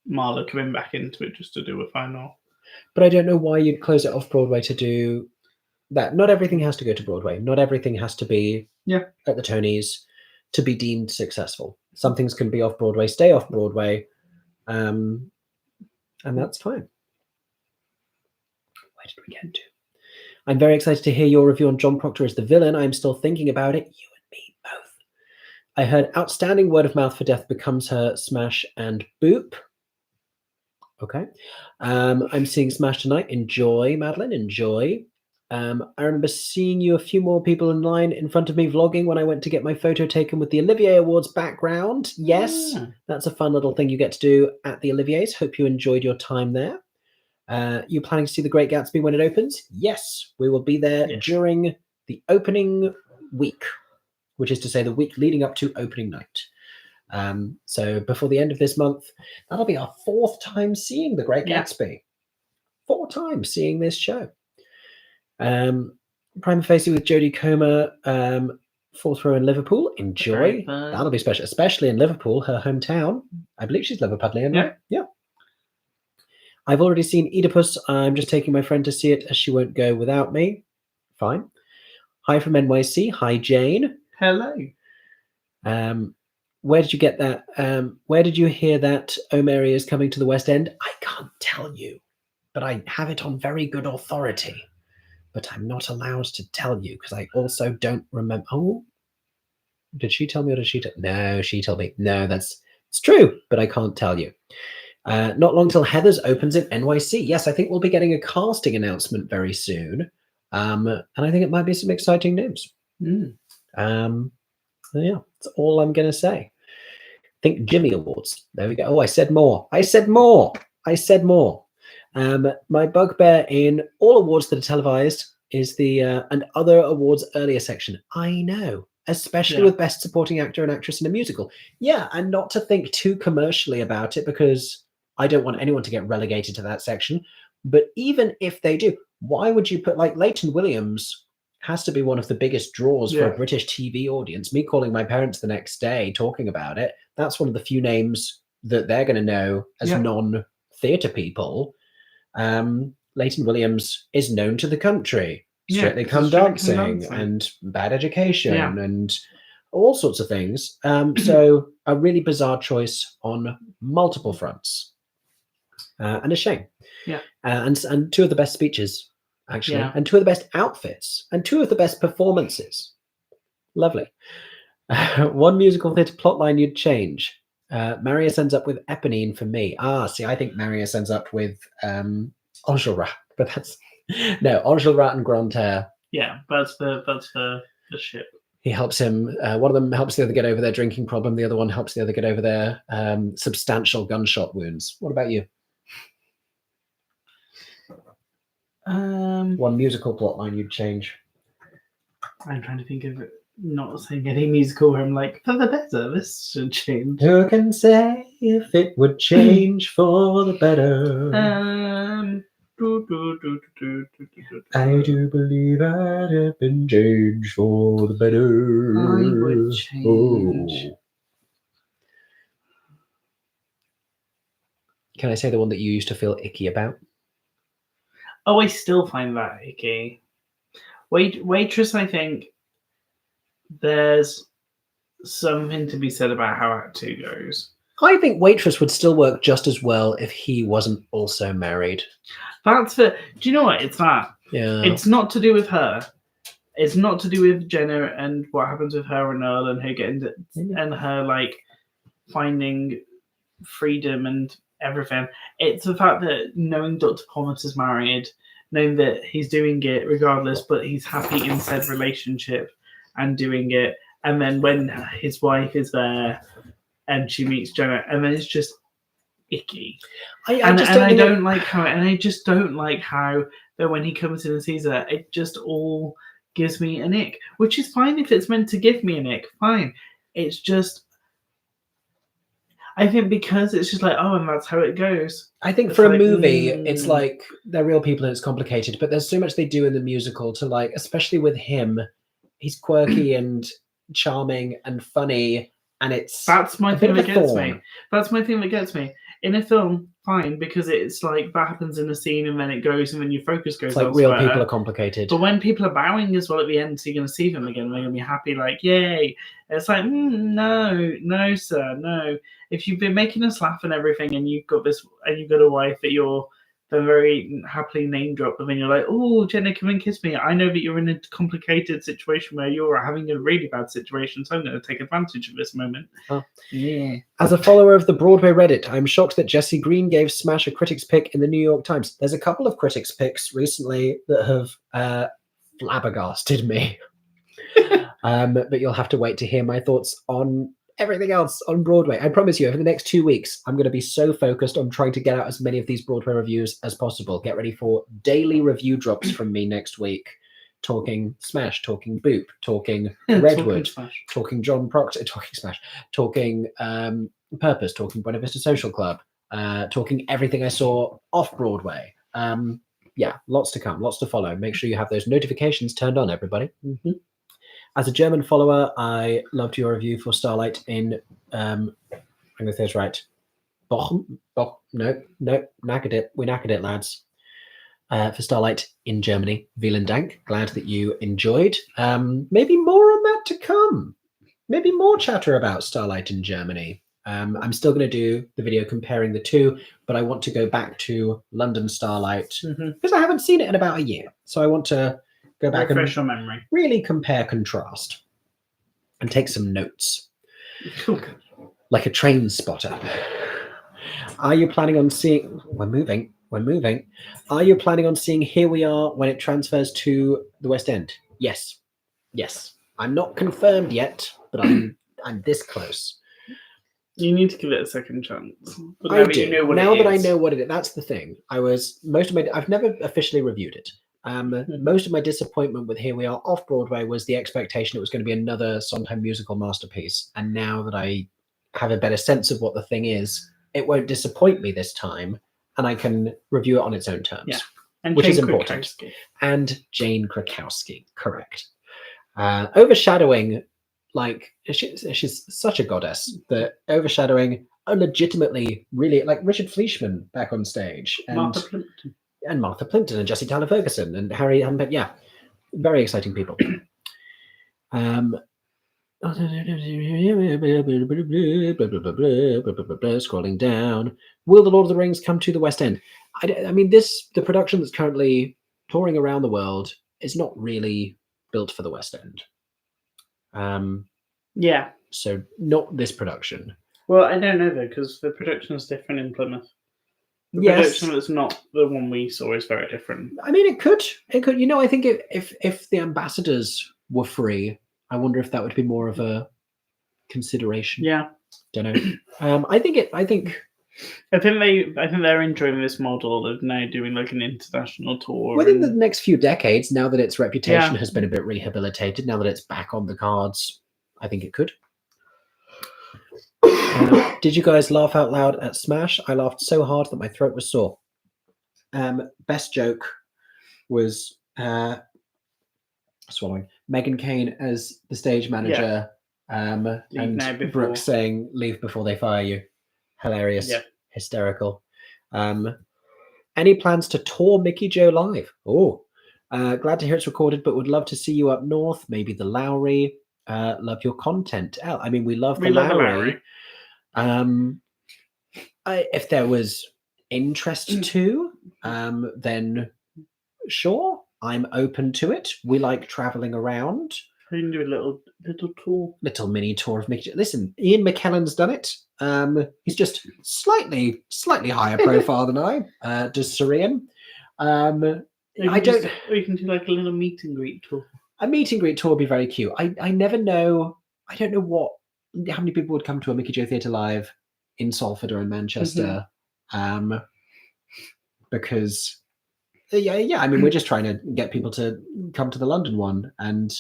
Marla coming back into it just to do a final. But I don't know why you'd close it off Broadway to do that. Not everything has to go to Broadway. Not everything has to be at the Tonys to be deemed successful. Some things can be off Broadway, stay off Broadway, and that's fine. Where did we get to? I'm very excited to hear your review on John Proctor as the villain. I'm still thinking about it. You and me both. I heard outstanding word of mouth for Death Becomes Her, Smash, and Boop. Okay. I'm seeing Smash tonight. Enjoy, Madeline. Enjoy. I remember seeing you a few more people in line in front of me vlogging when I went to get my photo taken with the Olivier Awards background. Yes, that's a fun little thing you get to do at the Oliviers. Hope you enjoyed your time there. You planning to see The Great Gatsby when it opens? Yes, we will be there during the opening week, which is to say the week leading up to opening night. So before the end of this month, that'll be our 4th time seeing The Great Gatsby. 4 times seeing this show. Prima Facie with Jodie Comer, 4th row in Liverpool. Enjoy. That'll be special, especially in Liverpool, her hometown. I believe she's Liverpudlian, right? Yeah. I've already seen Oedipus. I'm just taking my friend to see it as she won't go without me. Fine. Hi from NYC. Hi, Jane. Hello. Where did you get that? Where did you hear that O'Mary is coming to the West End? I can't tell you, but I have it on very good authority. But I'm not allowed to tell you because I also don't remember. Oh, did she tell me or did she tell? No, she told me. No, it's true, but I can't tell you. Not long till Heather's opens in NYC. Yes, I think we'll be getting a casting announcement very soon. And I think it might be some exciting news. So yeah, that's all I'm going to say. Think Jimmy Awards. There we go. Oh, I said more. I said more. My bugbear in all awards that are televised is the and other awards earlier section. I know, especially with Best Supporting Actor and Actress in a Musical. Yeah, and not to think too commercially about it because I don't want anyone to get relegated to that section. But even if they do, why would you put like Leighton Williams has to be one of the biggest draws for a British TV audience. Me calling my parents the next day talking about it, that's one of the few names that they're going to know as non-theatre people. Leighton Williams is known to the country. Strictly Come Dancing and Bad Education and all sorts of things. So a really bizarre choice on multiple fronts. And a shame. And two of the best speeches, actually, and two of the best outfits, and two of the best performances. Lovely. One musical theatre plotline you'd change. Marius ends up with Eponine for me. See, I think Marius ends up with Enjolras, but that's no Enjolras and Grantaire. Yeah, that's the ship. He helps him. One of them helps the other get over their drinking problem. The other one helps the other get over their substantial gunshot wounds. What about you? One musical plotline you'd change. I'm trying to think of it. Not saying any musical where I'm like, for the better, this should change. Who can say if it would change for the better? I do believe I'd have been changed for the better. I would change. Oh. Can I say the one that you used to feel icky about? Oh, I still find that icky. Waitress, I think there's something to be said about how Act 2 goes. I think Waitress would still work just as well if he wasn't also married. That's the. Do you know what? It's that. Yeah. It's not to do with her. It's not to do with Jenna and what happens with her and Earl and her getting and her like finding freedom and everything. It's the fact that knowing Dr. Pommet is married, knowing that he's doing it regardless, but he's happy in said relationship and doing it. And then when his wife is there and she meets Jenna, and then it's just icky. I don't like how that when he comes in and sees her, it just all gives me an ick, which is fine if it's meant to give me an ick. Fine. It's just, I think because it's just like, oh, and that's how it goes. I think it's for a movie, it's like they're real people and it's complicated, but there's so much they do in the musical to like, especially with him, he's quirky and charming and funny, and that's my thing that gets me. That's my thing that gets me. In a film, fine, because it's like that happens in a scene and then it goes and then your focus goes like elsewhere. Real people are complicated. But when people are bowing as well at the end, so you're going to see them again, they're going to be happy, like, yay. It's like, no, sir, no. If you've been making us laugh and everything and you've got a wife that you're then very happily name drop, but then you're like, oh, Jenna, come and kiss me. I know that you're in a complicated situation where you're having a really bad situation, so I'm going to take advantage of this moment. Oh. Yeah. As a follower of the Broadway Reddit, I'm shocked that Jesse Green gave Smash a critics pick in the New York Times. There's a couple of critics picks recently that have flabbergasted me. But you'll have to wait to hear my thoughts on everything else on Broadway. I promise you, over the next 2 weeks, I'm going to be so focused on trying to get out as many of these Broadway reviews as possible. Get ready for daily review drops from me next week. Talking Smash, talking Boop, talking Redwood, talking John Proctor, talking Smash, talking Purpose, talking Buena Vista Social Club, talking everything I saw off Broadway. Yeah, lots to come, lots to follow. Make sure you have those notifications turned on, everybody. Mm-hmm. As a German follower, I loved your review for Starlight in, I'm going to say it's right, knackered it. We knackered it, lads. For Starlight in Germany, vielen Dank. Glad that you enjoyed. Maybe more on that to come. Maybe more chatter about Starlight in Germany. I'm still going to do the video comparing the two, but I want to go back to London Starlight because I haven't seen it in about a year. So I want to go back refresh and your memory. really compare, contrast, and take some notes. Like a train spotter. Are you planning on seeing... We're moving. Are you planning on seeing Here We Are when it transfers to the West End? Yes. I'm not confirmed yet, but I'm this close. You need to give it a second chance. But I do. You know what now it that is. I know what it is, that's the thing. I've never officially reviewed it. Most of my disappointment with Here We Are off Broadway was the expectation it was going to be another Sondheim musical masterpiece. And now that I have a better sense of what the thing is, it won't disappoint me this time, and I can review it on its own terms. Yeah. And which Jane is important. Krakowski. And Jane Krakowski, correct. Overshadowing, like, she's such a goddess that overshadowing a legitimately really, like, Richard Fleischman back on stage. Martha Plimpton. And Martha Plimpton and Jessie Tyler Ferguson and Harry Humphrey. Yeah, very exciting people. Scrolling down. Will the Lord of the Rings come to the West End? I mean, the production that's currently touring around the world is not really built for the West End. Yeah. So not this production. Well, I don't know though, because the production is different in Plymouth. The production that's not the one we saw is very different. I mean, it could. You know, I think if the ambassadors were free, I wonder if that would be more of a consideration. Yeah. Don't know. I think they're enjoying this model of now doing like an international tour. Within the next few decades, now that its reputation has been a bit rehabilitated, now that it's back on the cards, I think it could. Did you guys laugh out loud at Smash? I laughed so hard that my throat was sore. Best joke was swallowing. Meghan Kane as the stage manager, and Brooke saying, "Leave before they fire you." Hilarious, hysterical. Any plans to tour Mickey Jo live? Oh, glad to hear it's recorded, but would love to see you up north. Maybe the Lowry. Love your content. I mean, we love the Lowry. If there was interest to, then sure, I'm open to it. We like traveling around. We can do a little tour, little mini tour of Mickey. Listen, Ian McKellen's done it. He's just slightly higher profile than I. Does Syrian? We can do like a little meet and greet tour. A meet and greet tour would be very cute. I never know. I don't know how many people would come to a MickeyJoTheatre live in Salford or in Manchester, because I mean, we're just trying to get people to come to the London one, and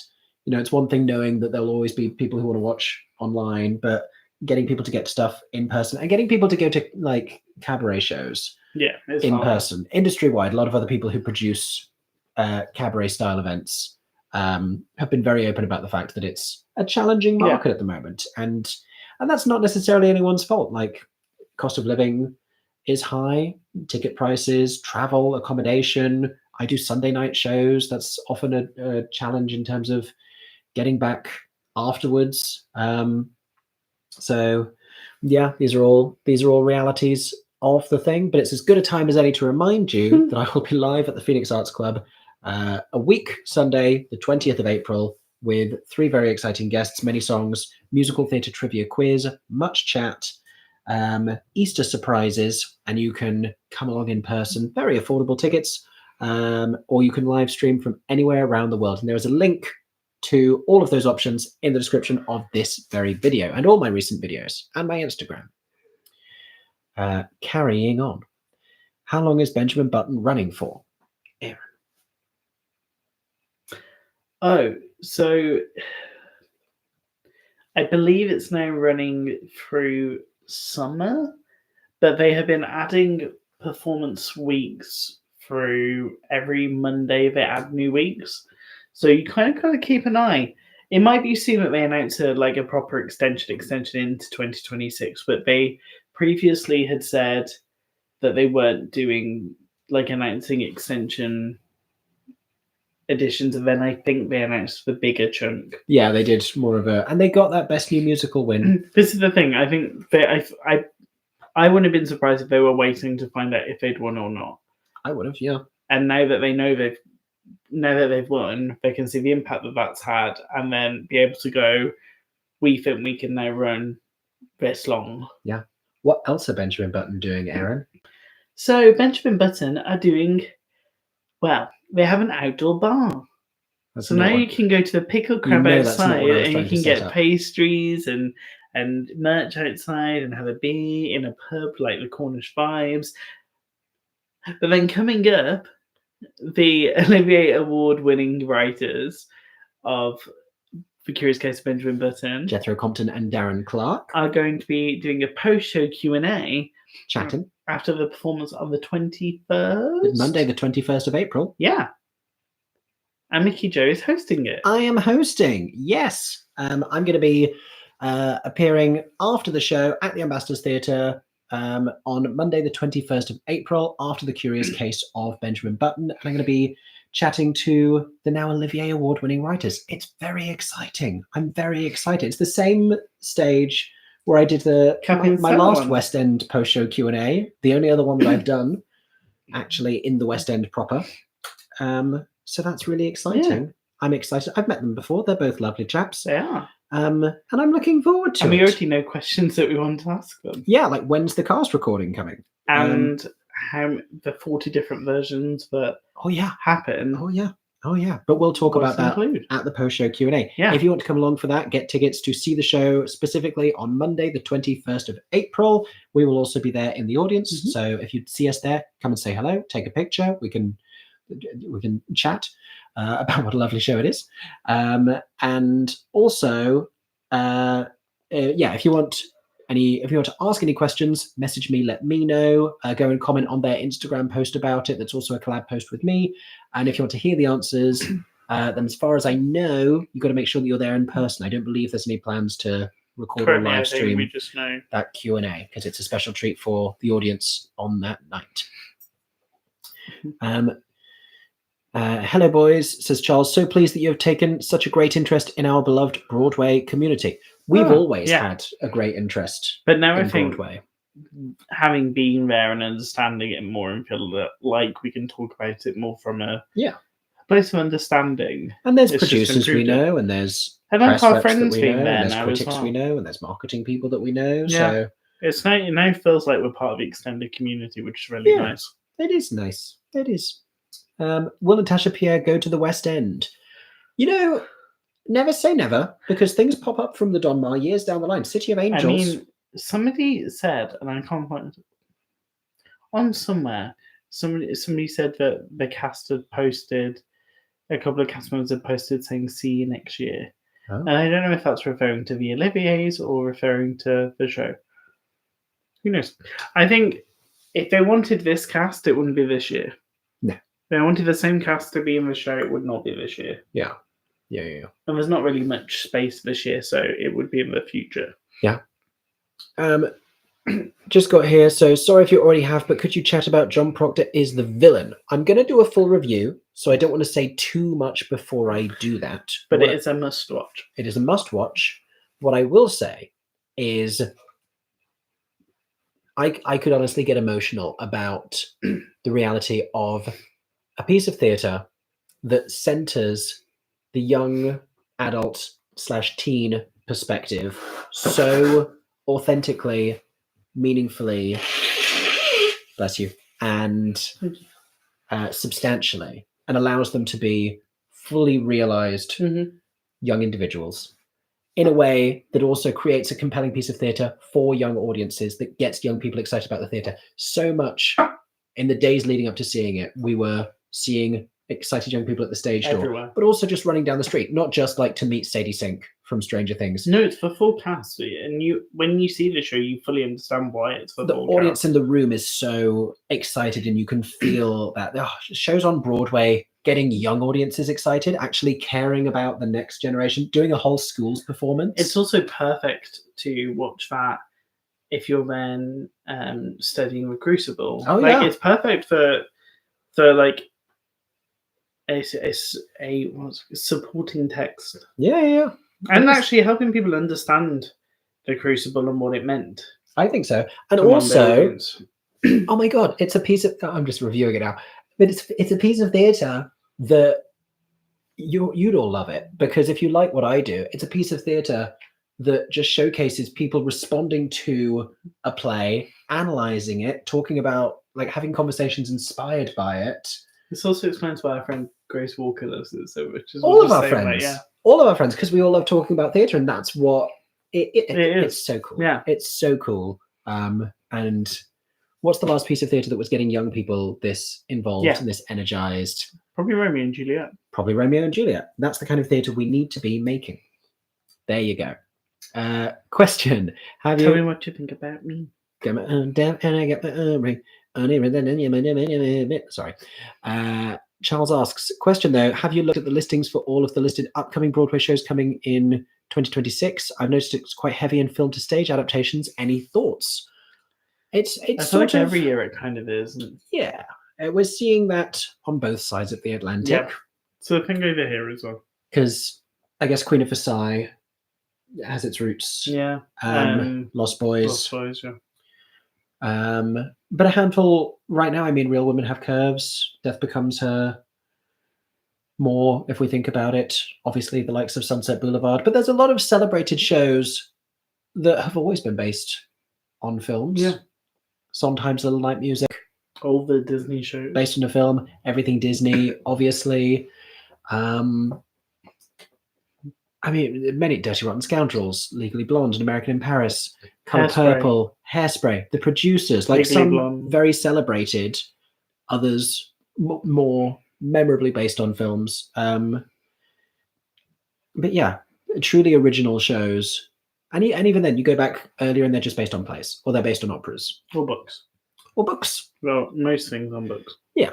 you know, it's one thing knowing that there'll always be people who want to watch online, but getting people to get stuff in person and getting people to go to like cabaret shows in person, industry wide. A lot of other people who produce cabaret style events have been very open about the fact that it's a challenging market at the moment, and that's not necessarily anyone's fault. Like, cost of living is high, ticket prices, travel, accommodation. I do Sunday night shows. That's often a challenge in terms of getting back afterwards. So yeah, these are all realities of the thing, but it's as good a time as any to remind you that I will be live at the Phoenix Arts Club a week Sunday, the 20th of April, with 3 very exciting guests, many songs, musical theatre trivia quiz, much chat, Easter surprises, and you can come along in person, very affordable tickets, or you can live stream from anywhere around the world. And there's a link to all of those options in the description of this very video and all my recent videos and my Instagram. Carrying on. How long is Benjamin Button running for? Aaron. Oh, so I believe it's now running through summer, but they have been adding performance weeks through every Monday. They add new weeks, so you kind of keep an eye. It might be soon that they announce a proper extension into 2026, but they previously had said that they weren't doing like announcing extension editions, and then I think they announced the bigger chunk. Yeah, they did more of a, and they got that best new musical win. This is the thing. I think I wouldn't have been surprised if they were waiting to find out if they'd won or not. I would have, yeah. And now that they know they've won, they can see the impact that that's had, and then be able to go, we think we can now run this long. Yeah. What else are Benjamin Button doing, Aaron? So Benjamin Button are doing, well, they have an outdoor bar. That's So now not you can go to the Pickle Crab that's not outside, what I was and you trying to can set get up. pastries and merch outside and have a beer in a pub like the Cornish Vibes. But then coming up, the Olivier Award-winning writers of The Curious Case of Benjamin Button, Jethro Compton and Darren Clark, are going to be doing a post-show Q&A chatting. after the performance on the 21st? Monday, the 21st of April. Yeah. And Mickey Jo is hosting it. I am hosting, yes. I'm going to be appearing after the show at the Ambassadors Theatre on Monday, the 21st of April, after The Curious Case of Benjamin Button. And I'm going to be chatting to the now Olivier Award-winning writers. It's very exciting. I'm very excited. It's the same stage where I did my last West End post-show Q&A, the only other one that I've done, actually in the West End proper. So that's really exciting. Yeah. I'm excited. I've met them before. They're both lovely chaps. They are. And I'm looking forward to it. And we already know questions that we want to ask them. Yeah, like when's the cast recording coming? And how the 40 different versions that happen. Oh yeah. But we'll talk about that at the post-show Q&A. Yeah. If you want to come along for that, get tickets to see the show specifically on Monday, the 21st of April. We will also be there in the audience. Mm-hmm. So if you see us there, come and say hello, take a picture. We can chat about what a lovely show it is. And also, if you want to ask any questions, message me, let me know. Go and comment on their Instagram post about it. That's also a collab post with me. And if you want to hear the answers, then as far as I know, you've got to make sure that you're there in person. I don't believe there's any plans to record or live stream we just know that Q&A because it's a special treat for the audience on that night. Hello, boys, says Charles. So pleased that you have taken such a great interest in our beloved Broadway community. We've always had a great interest but now in I think Broadway. Having been there and understanding it more and feel that like we can talk about it more from a place of understanding. And there's producers we know, and there's press our reps friends that we know, being there and there's now critics as well. we know, and there's marketing people that we know. Yeah. So it now feels like we're part of the extended community, which is really nice. It is nice. It is. Will Natasha Pierre go to the West End? Never say never, because things pop up from the Donmar years down the line. City of Angels. I mean, somebody said, and I can't find it on somewhere. Somebody said that the cast had posted, a couple of cast members had posted saying "see you next year," and I don't know if that's referring to the Oliviers or referring to the show. Who knows? I think if they wanted this cast, it wouldn't be this year. No. If they wanted the same cast to be in the show, it would not be this year. Yeah. And there's not really much space this year, so it would be in the future. Yeah. Just got here, so sorry if you already have, but could you chat about John Proctor is the villain? I'm going to do a full review, so I don't want to say too much before I do that. But it is a must-watch. It is a must-watch. What I will say is I could honestly get emotional about the reality of a piece of theatre that centers the young adult / teen perspective so authentically, meaningfully, bless you, and substantially, and allows them to be fully realized young individuals in a way that also creates a compelling piece of theatre for young audiences that gets young people excited about the theatre. So much in the days leading up to seeing it, we were seeing excited young people at the stage door, but also just running down the street, not just like to meet Sadie Sink from Stranger Things. No, it's for full cast, and when you see the show, you fully understand why it's for the full audience cast. In the room is so excited, and you can feel that shows on Broadway getting young audiences excited, actually caring about the next generation, doing a whole school's performance. It's also perfect to watch that if you're then studying with Crucible. Oh, like yeah. it's perfect for like it's a supporting text Yeah. and Yes. actually helping people understand the Crucible and what it meant. I think so. And to one also, audience. oh my God, it's a piece of, I'm just reviewing it now, but it's a piece of theatre that you'd all love it, because if you like what I do, it's a piece of theatre that just showcases people responding to a play, analysing it, talking about, like, having conversations inspired by it. This also explains why our friend Grace Walker loves it so much. All of our friends, because we all love talking about theatre, and that's what It is. it's so cool. Yeah. It's so cool. And what's the last piece of theatre that was getting young people this involved and this energized? Probably Romeo and Juliet. Probably Romeo and Juliet. That's the kind of theatre we need to be making. There you go. Question: Tell me what you think about me. Get my down and I get my ring. Sorry. Charles asks, question though, have you looked at the listings for all of the listed upcoming Broadway shows coming in 2026? I've noticed it's quite heavy in film to stage adaptations. Any thoughts? It's I feel sort like of, every year it kind of is. yeah. We're seeing that on both sides of the Atlantic. Yeah. So the thing over here as well. Because I guess Queen of Versailles has its roots. Yeah. Lost Boys. Lost Boys, yeah. But a handful right now. I mean, Real Women Have Curves. Death Becomes Her. More, if we think about it. Obviously, the likes of Sunset Boulevard. But there's a lot of celebrated shows that have always been based on films. Yeah. Sometimes Little Night Music. All the Disney shows. Based on a film. Everything Disney, obviously. I mean, many Dirty Rotten Scoundrels, Legally Blonde, An American in Paris, Color Purple, Hairspray, The Producers, like Legally some Blonde. very celebrated, others more memorably based on films. But yeah, truly original shows. And even then, you go back earlier and they're just based on plays, or they're based on operas. Or books. Or books. Well, most things on books. Yeah.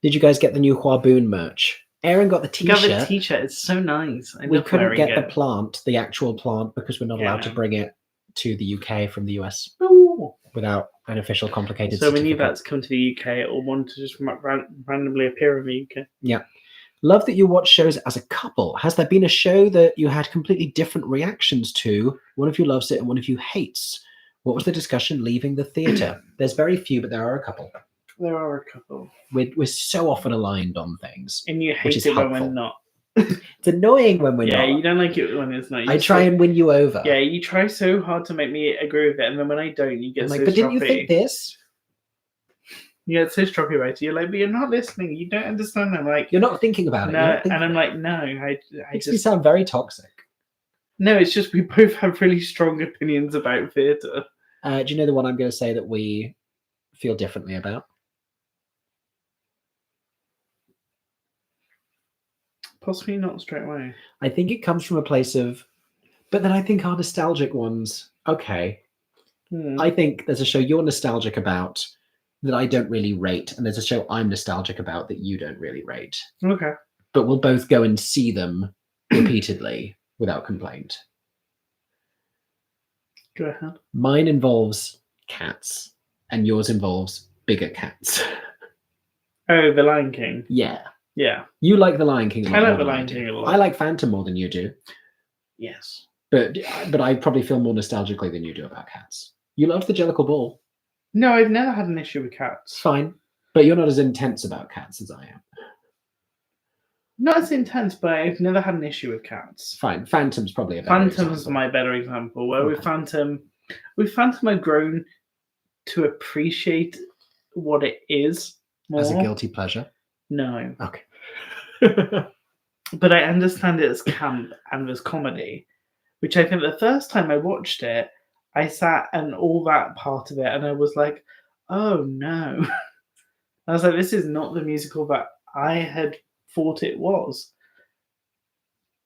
Did you guys get the new Huaboon merch? Aaron got the t-shirt. You got the t-shirt. It's so nice. We couldn't get the plant, the actual plant, because we're not allowed to bring it to the UK from the US without an official complicated So when you certificate. that's come to the UK, it'll want to just randomly appear in the UK. Yeah. Love that you watch shows as a couple. Has there been a show that you had completely different reactions to? One of you loves it and one of you hates. What was the discussion leaving the theatre? There's very few, but there are a couple. There are a couple. We're so often aligned on things. And you hate is it when helpful. we're not. It's annoying when we're not. Yeah, you don't like it when it's not. I try and win you over. Yeah, you try so hard to make me agree with it, and then when I don't, you get I'm so like, but didn't you stroppy. think this? You get so stroppy about it. You're like, but you're not listening. You don't understand. I'm like, You're not thinking about it. no, You're not thinking and I'm about like, no, I Makes me just sound very toxic. no. It's just we both have really strong opinions about theatre. Do you know the one I'm going to say that we feel differently about? Possibly not straight away. I think it comes from a place of, but then I think our nostalgic ones, okay. I think there's a show you're nostalgic about that I don't really rate, and there's a show I'm nostalgic about that you don't really rate. Okay. But we'll both go and see them repeatedly without complaint. Go ahead. Mine involves cats, and yours involves bigger cats. Oh, The Lion King. Yeah. Yeah. You like The Lion King a lot. I like more The than Lion do. King a lot. I like Phantom more than you do. Yes. But I probably feel more nostalgically than you do about cats. You loved the Jellicle Ball. No, I've never had an issue with cats. It's fine. But you're not as intense about cats as I am. Not as intense, but I've never had an issue with cats. Fine. Phantom's probably a better Phantom's example. my better example. Where Okay. with Phantom, I've grown to appreciate what it is more. As a guilty pleasure? No. Okay. But I understand it as camp and as comedy, which I think the first time I watched it, I sat and all that part of it, and I was like, oh no. I was like, this is not the musical that I had thought it was.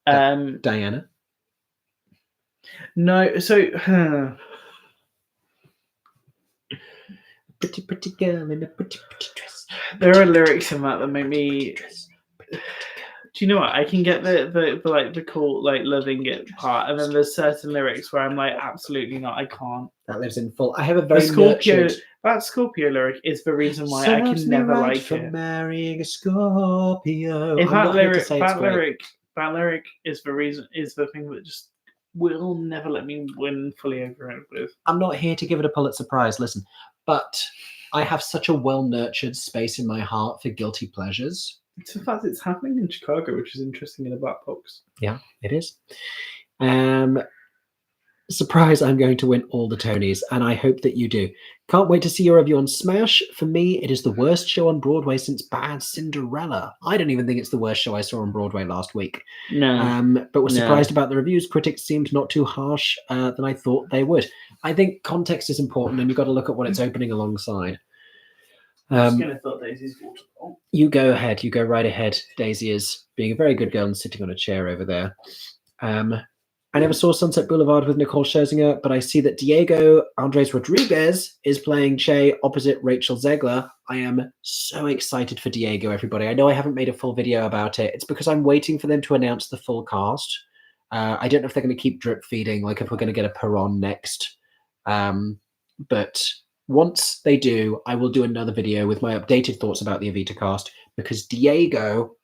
Diana? No, so Pretty girl in a pretty dress. there are lyrics in that make me Do you know what? I can get the like the cool like loving it part, and then there's certain lyrics where I'm like, absolutely not, I can't. That lives in full. I have a The very Scorpio, nurtured. that Scorpio lyric is the reason why I can Serves me never right like for it. marrying a Scorpio. If I'm that not here to lyric, say it's great. that lyric is the reason, is the thing that just will never let me win fully over it with. I'm not here to give it a Pulitzer Prize. Listen, but I have such a well-nurtured space in my heart for guilty pleasures. It's the fact it's happening in Chicago, which is interesting in a black box. Yeah, it is. Surprise, I'm going to win all the Tonys, and I hope that you do. Can't wait to see your review on Smash. For me, it is the worst show on Broadway since Bad Cinderella. I don't even think it's the worst show I saw on Broadway last week. No. But was No. surprised about the reviews. Critics seemed not too harsh than I thought they would. I think context is important, and you've got to look at what it's opening alongside. I'm just going to fill Daisy's water bottle. You go ahead. You go right ahead. Daisy is being a very good girl and sitting on a chair over there. I never saw Sunset Boulevard with Nicole Scherzinger, but I see that Diego Andres Rodriguez is playing Che opposite Rachel Zegler. I am so excited for Diego, everybody. I know I haven't made a full video about it. It's because I'm waiting for them to announce the full cast. I don't know if they're going to keep drip feeding, like if we're going to get a Perron next. But once they do, I will do another video with my updated thoughts about the Evita cast, because Diego,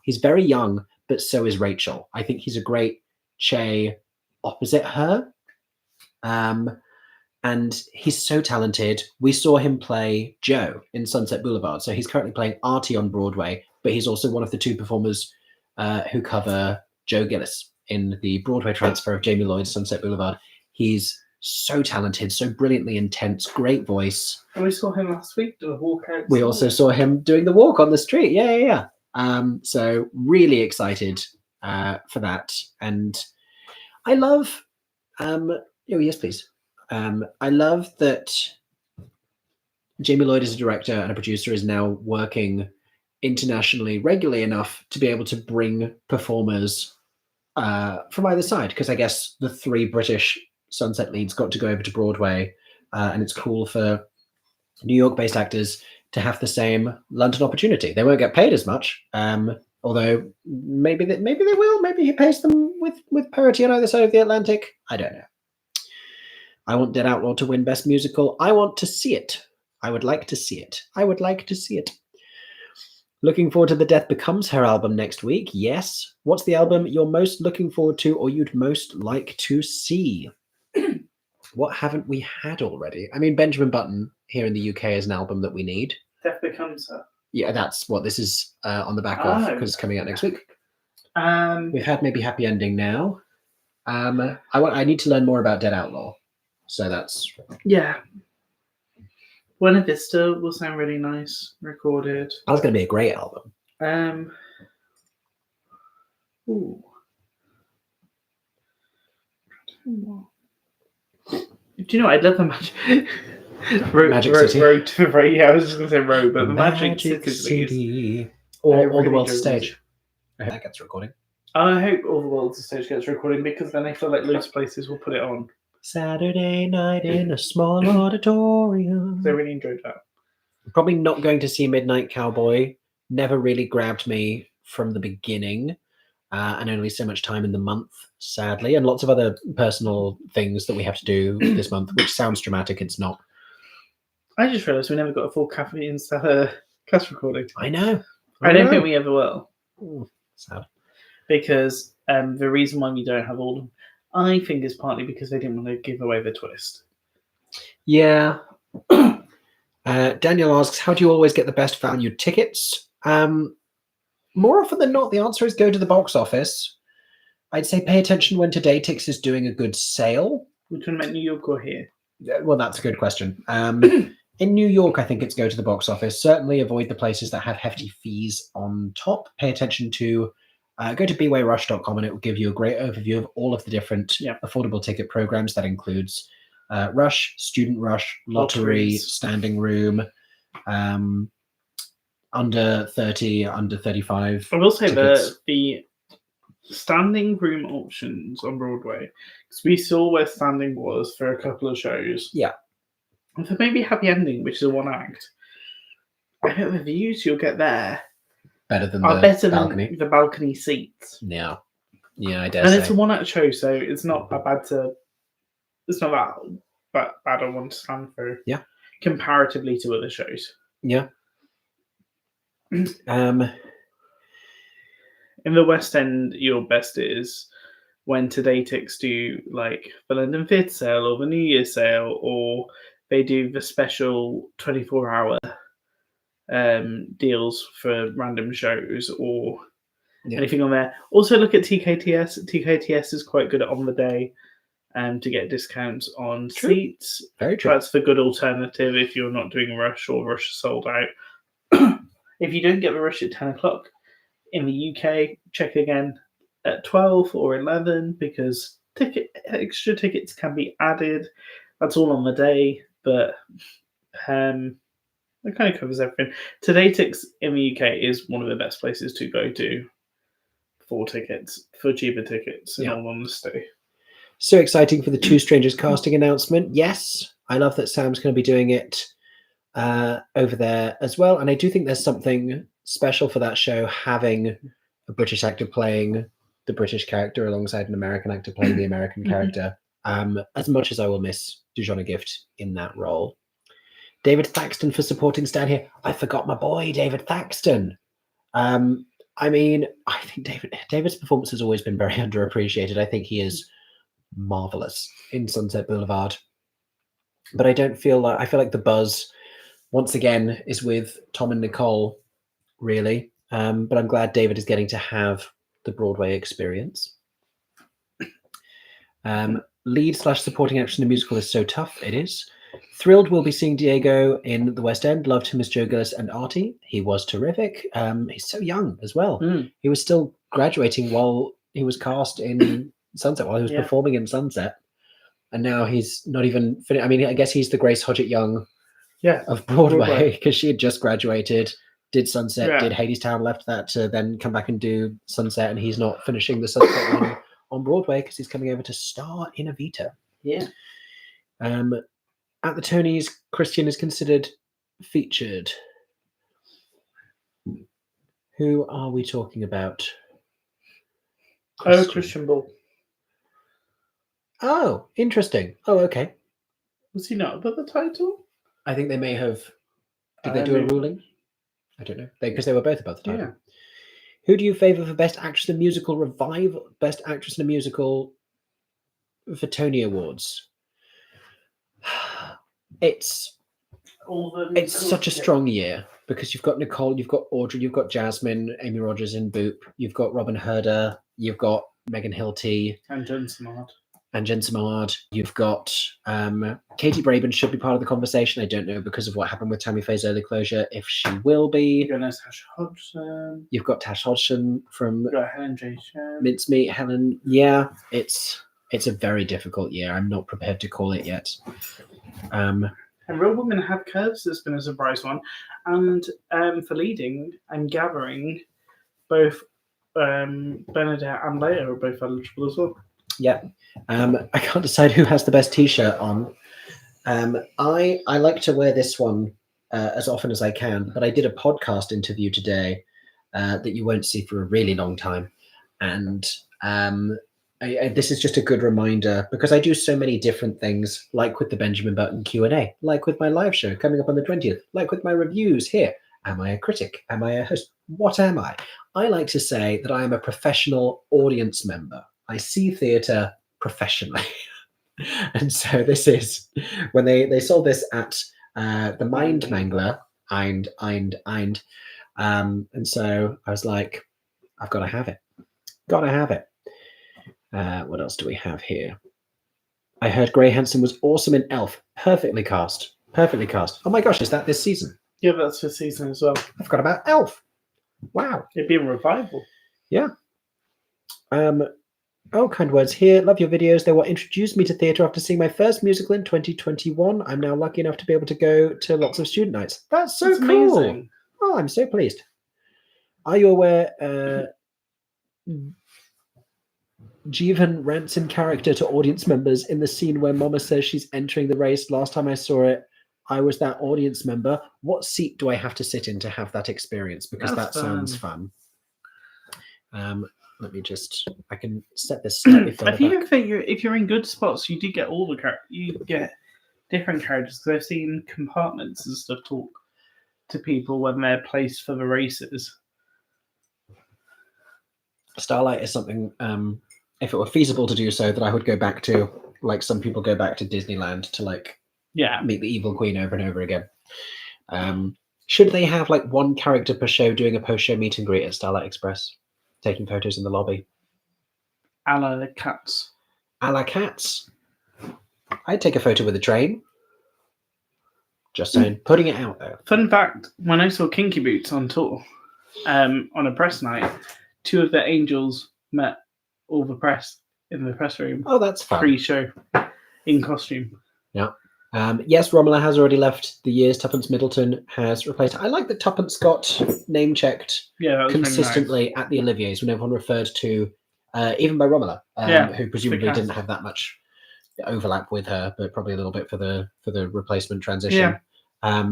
he's very young, but so is Rachel. I think he's a great Che opposite her. And he's so talented. We saw him play Joe in Sunset Boulevard. So he's currently playing Artie on Broadway, but he's also one of the two performers who cover Joe Gillis in the Broadway transfer of Jamie Lloyd's Sunset Boulevard. He's so talented, so brilliantly intense, great voice. And we saw him last week do a walk out. We also saw him doing the walk on the street. Yeah. So really excited for that. And I love, yes, please. I love that Jamie Lloyd as a director and a producer is now working internationally regularly enough to be able to bring performers from either side, because I guess the three British Sunset leads got to go over to Broadway, and it's cool for New York-based actors to have the same London opportunity. They won't get paid as much, although maybe they will. Maybe he pays them with parity on either side of the Atlantic. I don't know. I want Dead Outlaw to win Best Musical. I want to see it. I would like to see it. Looking forward to the Death Becomes Her album next week. Yes. What's the album you're most looking forward to or you'd most like to see? What haven't we had already? I mean, Benjamin Button here in the UK is an album that we need. Death Becomes Her. Yeah, that's what this is on the back of, because it's coming out next week. We've had maybe Happy Ending now. I need to learn more about Dead Outlaw. So that's... Yeah. Buena Vista will sound really nice, recorded. That's going to be a great album. Ooh. Do you know what? I'd love the Magic City. Yeah, I was just going to say Road, but the Magic City. Or All the World's a Stage. I hope that gets recording. I hope All the World's a Stage gets recording, because then I feel like loads of places will put it on. Saturday night in a small auditorium. I really enjoyed that. Probably not going to see Midnight Cowboy. Never really grabbed me from the beginning. And only so much time in the month, sadly. And lots of other personal things that we have to do this month, which sounds dramatic. It's not. I just realised we never got a full Cafe and Stella cast recording. I know. I don't think we ever will. Ooh, sad. Because the reason why we don't have all of them, I think, is partly because they didn't want to give away the twist. Yeah. Daniel asks, how do you always get the best valued tickets? More often than not, the answer is go to the box office. I'd say pay attention when Todaytix is doing a good sale. We're talking about New York or here? Well, that's a good question. In New York, I think it's go to the box office. Certainly avoid the places that have hefty fees on top. Pay attention to, go to bwayrush.com and it will give you a great overview of all of the different affordable ticket programs. That includes Rush, Student Rush, Lottery, Standing Room, under 30, under 35. I will say tickets. the standing room options on Broadway, because we saw where standing was for a couple of shows. Yeah. And for maybe Happy Ending, which is a one act, I bet the views you'll get there better than are the better balcony. than the balcony seats. Yeah, I dare And say. it's a one-act show, so it's not that bad to. It's not that bad a one to stand through. Yeah. Comparatively to other shows. Yeah. In the West End, your best is when Today Ticks do like the London Theatre sale or the New Year sale, or they do the special 24-hour deals for random shows or anything on there. Also look at TKTS. TKTS is quite good on the day to get discounts on seats. Very true. That's the good alternative if you're not doing a rush or rush is sold out. If you don't get the rush at 10 o'clock in the UK, check again at 12 or 11 because extra tickets can be added. That's all on the day, but it kind of covers everything. Today Ticks in the UK is one of the best places to go to for cheaper tickets, in all honesty. So exciting for the Two Strangers casting announcement. Yes, I love that Sam's going to be doing it over there as well. And I do think there's something special for that show, having a British actor playing the British character alongside an American actor playing the American character. As much as I will miss Dujonna Gift in that role. David Thaxton for supporting Stan here. I forgot my boy, David Thaxton. I mean, I think David's performance has always been very underappreciated. I think he is marvelous in Sunset Boulevard. But I feel like the buzz once again is with Tom and Nicole, really. But I'm glad David is getting to have the Broadway experience. Lead/supporting action in the musical is so tough. It is. Thrilled we'll be seeing Diego in the West End. Loved him as Joe Gillis and Artie. He was terrific. He's so young as well. He was still graduating while he was cast in Sunset, while he was performing in Sunset. And now he's not even finished. I mean, I guess he's the Grace Hodgett Young of Broadway because she had just graduated, did Sunset, did Hadestown, left that to then come back and do Sunset, and he's not finishing the Sunset one on Broadway because he's coming over to star in Evita. Yeah. At the Tonys, Christian is considered featured. Who are we talking about? Christian Ball. Oh, interesting. Oh, okay. Was he not above the title? I think they may have. Did they do a ruling? I don't know. Because they were both above the title. Yeah. Who do you favour for Best Actress in a Musical Revival? Best Actress in a Musical for Tony Awards? It's such a strong year because you've got Nicole, you've got Audrey, you've got Jasmine, Amy Rogers in Boop, you've got Robin Herder, you've got Megan Hilty and Jen Simard. You've got Katie Braben should be part of the conversation. I don't know because of what happened with Tammy Faye's early closure if she will be. You've got Tasha Hodgson. You've got Tash Hodgson from You've got Helen J. Mincemeat. Helen, yeah, it's a very difficult year. I'm not prepared to call it yet. And Real Women Have Curves has been a surprise one. And for leading, I'm gathering both Bernadette and Leia are both eligible as well. Yeah. I can't decide who has the best t-shirt on. I like to wear this one as often as I can, but I did a podcast interview today that you won't see for a really long time. And this is just a good reminder because I do so many different things, like with the Benjamin Button Q&A, like with my live show coming up on the 20th, like with my reviews here. Am I a critic? Am I a host? What am I? I like to say that I am a professional audience member. I see theatre professionally. And so this is, when they sold this at the Mind Mangler, and so I was like, I've got to have it. Got to have it. What else do we have here? I heard Gray Hansen was awesome in Elf. Perfectly cast. Perfectly cast. Oh my gosh, is that this season? Yeah, that's this season as well. I forgot about Elf. Wow. It'd be a revival. Yeah. Oh, kind words here. Love your videos. They what introduced me to theatre after seeing my first musical in 2021. I'm now lucky enough to be able to go to lots of student nights. That's so cool. Amazing. Oh, I'm so pleased. Are you aware Jeevan rants in character to audience members in the scene where Mama says she's entering the race? Last time I saw it, I was that audience member, what seat do I have to sit in to have that experience? Because That's that sounds fun. Let me just, I can set this slightly I further think back. if you're in good spots, you do get all the you get different characters. Because I've seen compartments and stuff talk to people when they're placed for the races. Starlight is something, if it were feasible to do so, that I would go back to, like some people go back to Disneyland to like meet the evil queen over and over again. Should they have like one character per show doing a post-show meet and greet at Starlight Express, taking photos in the lobby? A la the Cats. A la Cats. I'd take a photo with a train. Just saying, putting it out there. Fun fact, when I saw Kinky Boots on tour, on a press night, 2 of the angels met all the press in the press room. Oh, that's fun. Pre-show, in costume. Yeah. Yes, Romola has already left the years. Tuppence Middleton has replaced. I like that Tuppence got name-checked consistently really nice. At the Oliviers when everyone referred to, even by Romola, who presumably didn't have that much overlap with her, but probably a little bit for the replacement transition. Yeah. I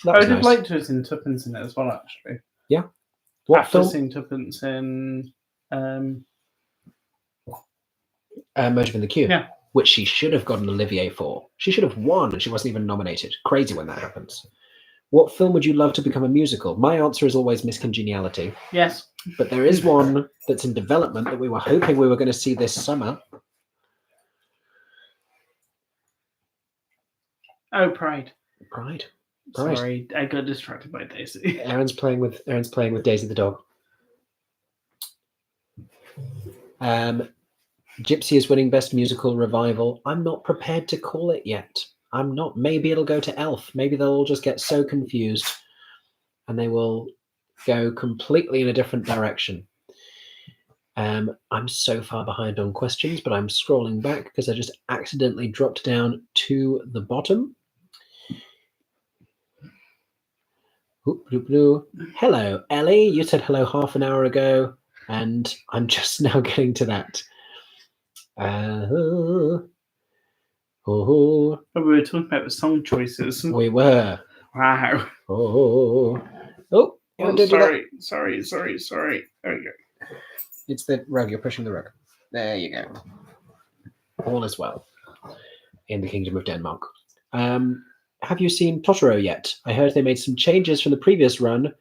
would have liked to have seen Tuppence in it as well, actually. Yeah. What After film? seeing Tuppence in Motive in the Queue. Yeah. Which she should have got an Olivier for. She should have won, and she wasn't even nominated. Crazy when that happens. What film would you love to become a musical? My answer is always Miss Congeniality. Yes. But there is one that's in development that we were hoping we were going to see this summer. Oh, Pride. Pride. Sorry, I got distracted by Daisy. Aaron's playing with Daisy the dog. Gypsy is winning Best Musical Revival. I'm not prepared to call it yet. I'm not. Maybe it'll go to Elf. Maybe they'll all just get so confused and they will go completely in a different direction. I'm so far behind on questions, but I'm scrolling back because I just accidentally dropped down to the bottom. Hello, Ellie. You said hello half an hour ago, and I'm just now getting to that. We were talking about the song choices. We were. Wow. Sorry. There you go. It's the rug. You're pushing the rug. There you go. All is well in the Kingdom of Denmark. Have you seen Totoro yet? I heard they made some changes from the previous run.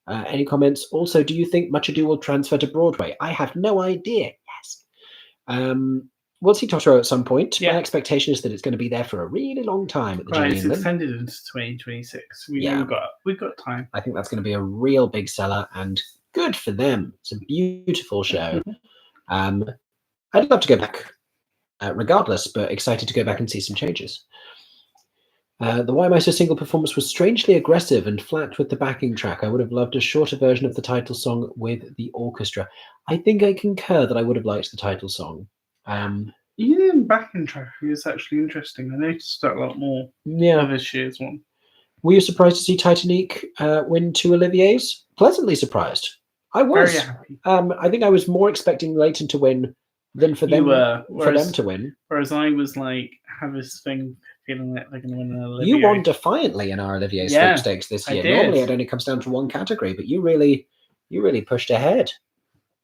Any comments? Also, do you think Much Ado will transfer to Broadway? I have no idea. Yes. We'll see Totoro at some point. Yeah. My expectation is that it's going to be there for a really long time at the Right, it's extended into 2026. We've got time. I think that's going to be a real big seller, and good for them. It's a beautiful show. I'd love to go back, regardless, but excited to go back and see some changes. The Why Am I So Single performance was strangely aggressive and flat with the backing track. I would have loved a shorter version of the title song with the orchestra. I think I concur that I would have liked the title song. The backing track is actually interesting. I noticed that a lot more of this year's one. Were you surprised to see Titanic win 2 Oliviers? Pleasantly surprised. I was. Very happy. I think I was more expecting Leighton to win than for them to win. Whereas I was like, have this thing feeling like they're going to win an Olivier. You won defiantly in our Olivier sweepstakes this year. Normally it only comes down to one category, but you really pushed ahead.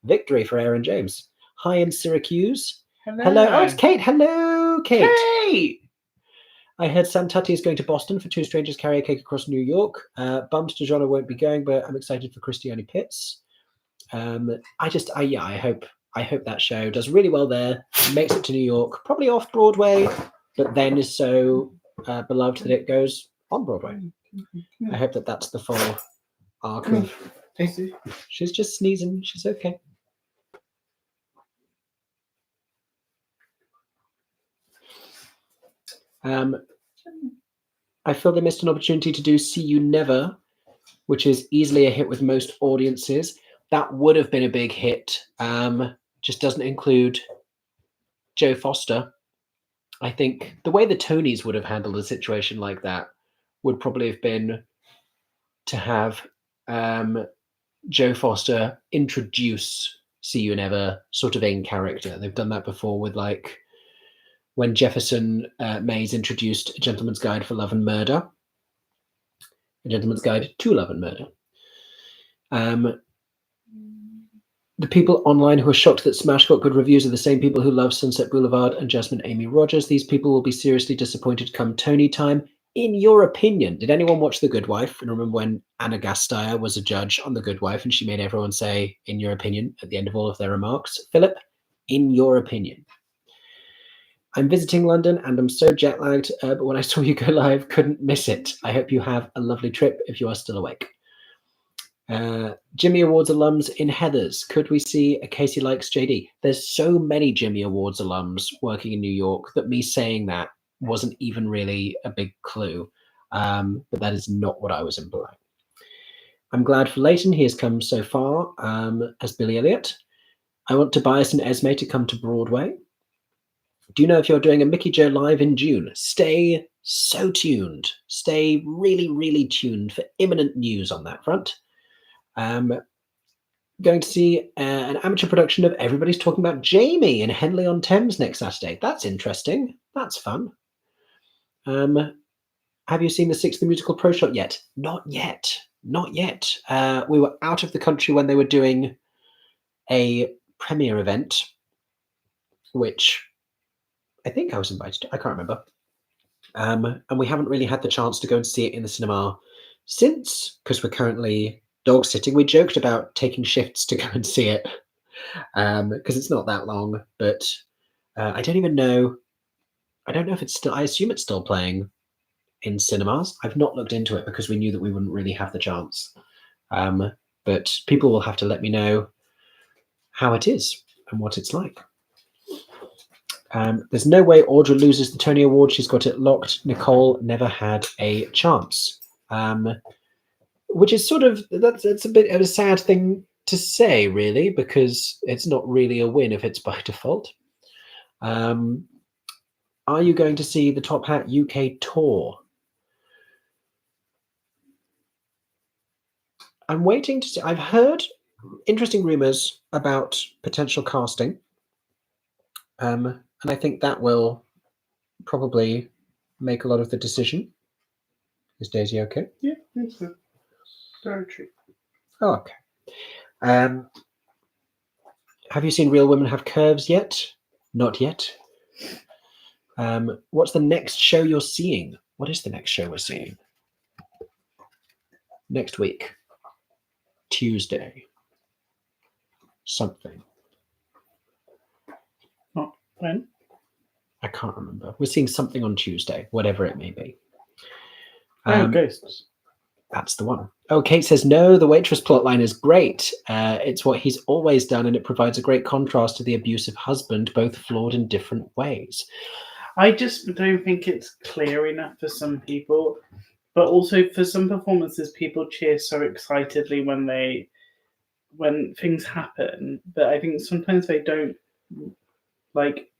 Victory for Aaron James. Hi in Syracuse. Hello. Oh, it's Kate. Hello, Kate. Kate! I heard Sam Tutty is going to Boston for Two Strangers Karaoke Across New York. Bummed DeJohn won't be going, but I'm excited for Christiane Pitts. I hope that show does really well there, makes it to New York, probably off Broadway, but then is so beloved that it goes on Broadway. I hope that that's the full arc of... She's just sneezing. She's okay. I feel they missed an opportunity to do See You Never, which is easily a hit with most audiences. That would have been a big hit. Just doesn't include Joe Foster. I think the way the Tonys would have handled a situation like that would probably have been to have Joe Foster introduce See You Never sort of in character. They've done that before with when Jefferson Mays introduced A Gentleman's Guide for Love and Murder. A Gentleman's Guide to Love and Murder. The people online who are shocked that Smash got good reviews are the same people who love Sunset Boulevard and Jasmine Amy Rogers. These people will be seriously disappointed come Tony time. In your opinion, did anyone watch The Good Wife? And remember when Anna Gasteyer was a judge on The Good Wife and she made everyone say, in your opinion, at the end of all of their remarks? Philip, in your opinion. I'm visiting London and I'm so jet lagged, but when I saw you go live, couldn't miss it. I hope you have a lovely trip if you are still awake. Jimmy Awards alums in Heathers. Could we see a Casey Likes JD? There's so many Jimmy Awards alums working in New York that me saying that wasn't even really a big clue. But that is not what I was implying. I'm glad for Leighton. He has come so far as Billy Elliot. I want Tobias and Esme to come to Broadway. Do you know if you're doing a Mickey Jo live in June? Stay so tuned. Stay really, really tuned for imminent news on that front. Going to see an amateur production of Everybody's Talking About Jamie in Henley-on-Thames next Saturday. That's interesting. That's fun. Have you seen the 6th The Musical Pro Shot yet? Not yet. Not yet. We were out of the country when they were doing a premiere event, which I think I was invited to. I can't remember. And we haven't really had the chance to go and see it in the cinema since, because we're currently dog sitting. We joked about taking shifts to go and see it because it's not that long, but I don't even know. I don't know if it's still, I assume it's still playing in cinemas. I've not looked into it because we knew that we wouldn't really have the chance. But people will have to let me know how it is and what it's like. There's no way Audra loses the Tony Award. She's got it locked. Nicole never had a chance. Which is sort of, that's a bit of a sad thing to say, really, because it's not really a win if it's by default. Are you going to see the Top Hat UK tour? I'm waiting to see. I've heard interesting rumors about potential casting. And I think that will probably make a lot of the decision. Is Daisy okay? Yeah, I think so. Very true. Oh, okay. Have you seen Real Women Have Curves yet? Not yet. What's the next show you're seeing? What is the next show we're seeing? Next week. Tuesday. Something. When? I can't remember. We're seeing something on Tuesday, whatever it may be. Ghosts. That's the one. Oh, Kate says, no, the waitress plotline is great. It's what he's always done, and it provides a great contrast to the abusive husband, both flawed in different ways. I just don't think it's clear enough for some people, but also for some performances, people cheer so excitedly when things happen, but I think sometimes they don't, like,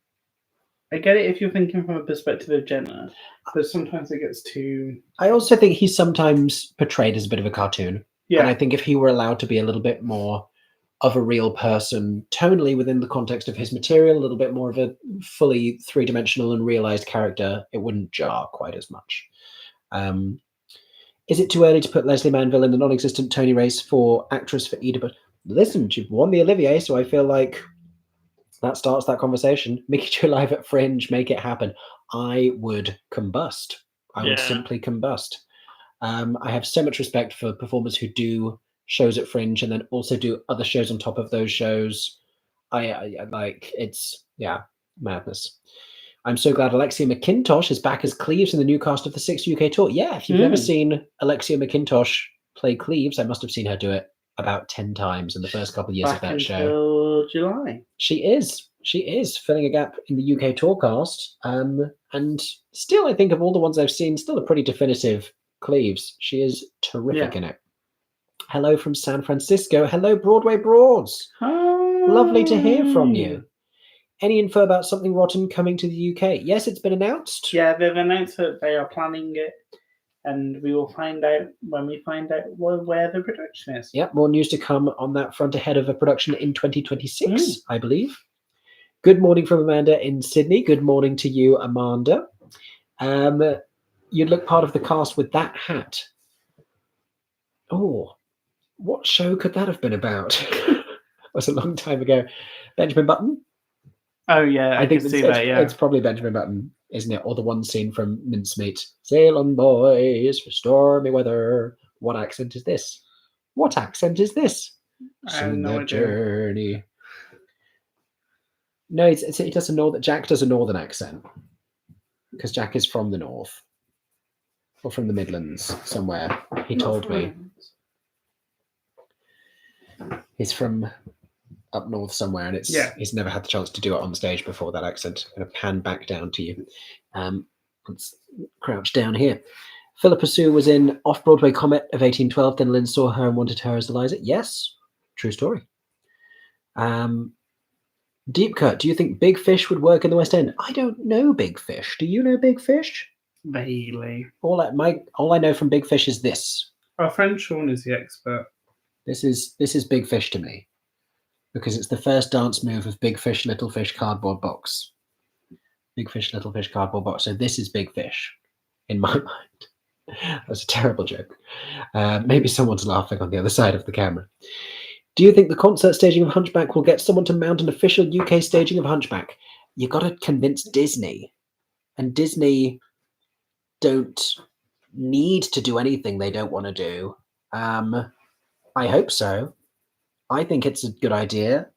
I get it if you're thinking from a perspective of Jenna, but sometimes it gets too... I also think he's sometimes portrayed as a bit of a cartoon. Yeah. And I think if he were allowed to be a little bit more of a real person, tonally within the context of his material, a little bit more of a fully three-dimensional and realized character, it wouldn't jar quite as much. Is it too early to put Leslie Manville in the non-existent Tony race for actress for Eda? But listen, you've won the Olivier, so I feel like that starts that conversation. Mickey Jo live at Fringe, make it happen. I would combust. I would simply combust. I have so much respect for performers who do shows at Fringe and then also do other shows on top of those shows. I like, it's, madness. I'm so glad Alexia McIntosh is back as Cleves in the new cast of the 6th UK tour. Yeah, if you've never seen Alexia McIntosh play Cleves, I must have seen her do it about 10 times in the first couple of years of that show. July. She is filling a gap in the UK tour cast. And still, I think of all the ones I've seen, still a pretty definitive Cleves. She is terrific in it. Hello from San Francisco. Hello, Broadway Broads. Hi. Lovely to hear from you. Any info about Something Rotten coming to the UK? Yes, it's been announced. Yeah, they've announced that they are planning it, and we will find out when we find out where the production is. Yep, more news to come on that front ahead of a production in 2026, I believe. Good morning from Amanda in Sydney. Good morning to you, Amanda. You'd look part of the cast with that hat. Oh, what show could that have been about? It was a long time ago. Benjamin Button? Oh yeah, I think can see that. Yeah. it's probably Benjamin Button, isn't it? Or the one scene from Mincemeat. Sail on, boys, for stormy weather. What accent is this? What accent is this? I have Soon no that idea. journey. No, he does Jack does a northern accent because Jack is from the north or from the Midlands somewhere. He told me he's from up north somewhere, and he's never had the chance to do it on stage before. That accent. I'm going to pan back down to you. Let's crouch down here. Philippa Sue was in Off-Broadway Comet of 1812. Then Lynn saw her and wanted her as Eliza. Yes, true story. Deep Cut, do you think Big Fish would work in the West End? I don't know Big Fish. Do you know Big Fish? Vaguely. All I know from Big Fish is this. Our friend Sean is the expert. This is Big Fish to me, because it's the first dance move of Big Fish, Little Fish, Cardboard Box. Big Fish, Little Fish, Cardboard Box. So this is Big Fish, in my mind. That's a terrible joke. Maybe someone's laughing on the other side of the camera. Do you think the concert staging of Hunchback will get someone to mount an official UK staging of Hunchback? You got to convince Disney, and Disney don't need to do anything they don't want to do. I hope so. I think it's a good idea.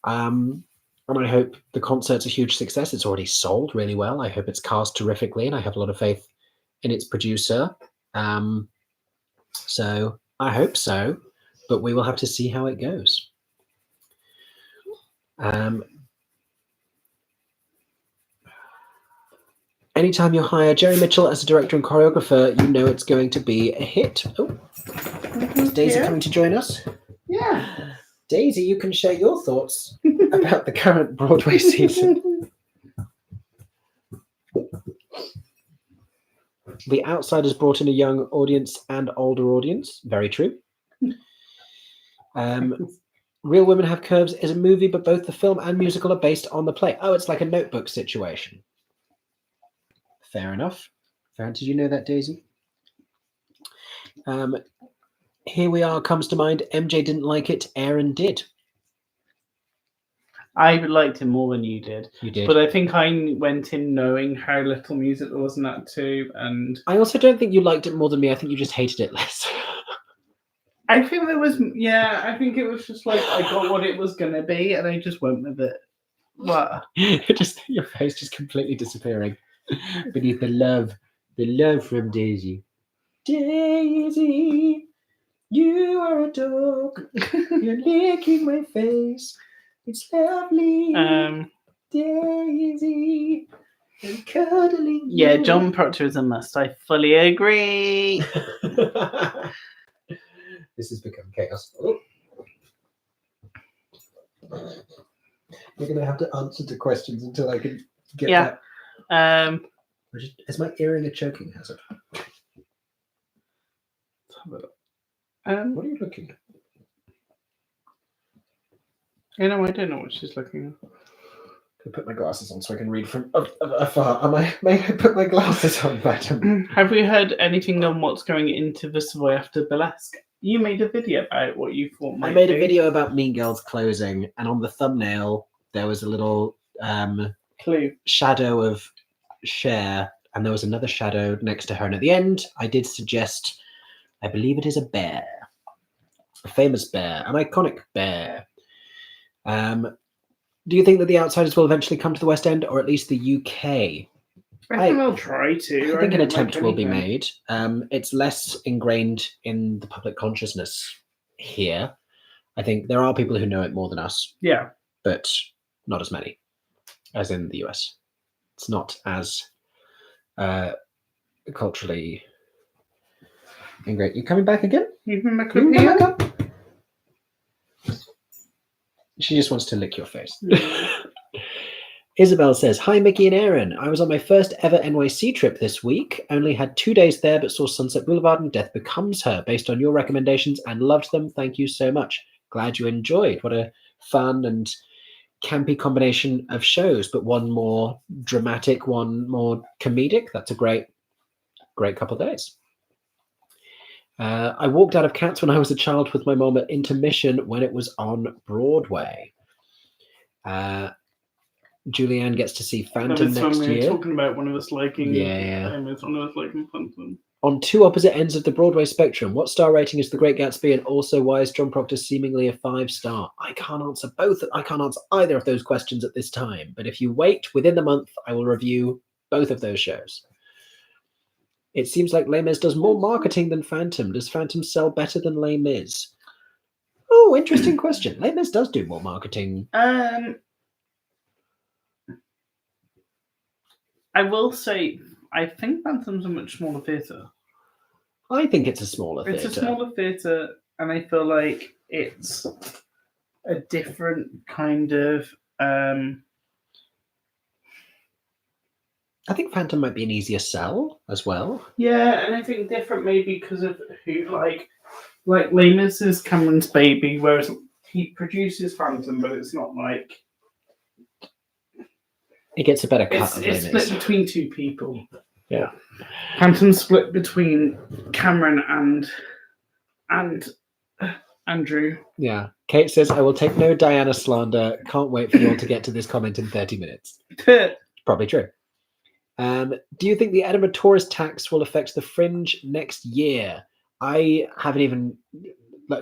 And I hope the concert's a huge success. It's already sold really well. I hope it's cast terrifically, and I have a lot of faith in its producer. So I hope so, but we will have to see how it goes. Anytime you hire Jerry Mitchell as a director and choreographer, you know it's going to be a hit. Oh, is Daisy coming to join us? Yeah. Daisy, you can share your thoughts about the current Broadway season. The Outsiders brought in a young audience and older audience. Very true. Real Women Have Curves is a movie, but both the film and musical are based on the play. Oh, it's like a Notebook situation. Fair enough. Did you know that, Daisy? Here we are comes to mind. MJ didn't like it. Aaron did. I liked it more than you did. You did. But I think I went in knowing how little music there was in that too. And I also don't think you liked it more than me. I think you just hated it less. I think there was, I think it was just like I got what it was going to be and I just went with it. What? Your face just completely disappearing beneath the love from Daisy. Daisy, you are a dog. You're licking my face. It's lovely. Daisy, I'm cuddling you. Yeah, John Proctor is a must. I fully agree. This has become chaos. Oh. You're going to have to answer to questions until I can get that. Is my earring a choking hazard? What are you looking at? I don't know what she's looking at. I put my glasses on so I can read from afar. May I put my glasses on, madam? Have we heard anything on what's going into the Savoy after Burlesque? You made a video about what you thought might be. I made a video about Mean Girls closing, and on the thumbnail there was a little clue shadow of Cher, and there was another shadow next to her. And at the end, I did suggest, I believe it is a bear, a famous bear, an iconic bear. Do you think that The Outsiders will eventually come to the West End, or at least the UK? I think they'll try to. I think an attempt will be made. It's less ingrained in the public consciousness here. I think there are people who know it more than us. Yeah. But not as many as in the US. It's not as culturally ingrained. You coming back again? You can back up. She just wants to lick your face. Isabel says, hi, Mickey and Aaron. I was on my first ever NYC trip this week. Only had 2 days there, but saw Sunset Boulevard and Death Becomes Her based on your recommendations and loved them. Thank you so much. Glad you enjoyed. What a fun and campy combination of shows, but one more dramatic, one more comedic. That's a great couple of days. I walked out of Cats when I was a child with my mom at intermission when it was on Broadway. Julianne gets to see Phantom next when we were year. talking about one of us liking Yeah. it's one of us liking Phantom. On two opposite ends of the Broadway spectrum, what star rating is The Great Gatsby, and also why is John Proctor seemingly a 5-star? I can't answer both. I can't answer either of those questions at this time. But if you wait within the month, I will review both of those shows. It seems like Les Mis does more marketing than Phantom. Does Phantom sell better than Les Mis? Oh, interesting question. Les Mis does do more marketing. I will say, I think Phantom's a much smaller theatre. I think it's a smaller theatre. It's a smaller theatre, and I feel like it's a different kind of. I think Phantom might be an easier sell as well. Yeah, and I think different maybe because of who like Les Mis is Cameron's baby, whereas he produces Phantom, but it's not like it gets a better cut. It's split between two people. Yeah, Phantom's split between Cameron and Andrew. Yeah. Kate says, I will take no Diana slander. Can't wait for you all to get to this comment in 30 minutes. Probably true. Do you think the Edinburgh tourist tax will affect the Fringe next year? I haven't even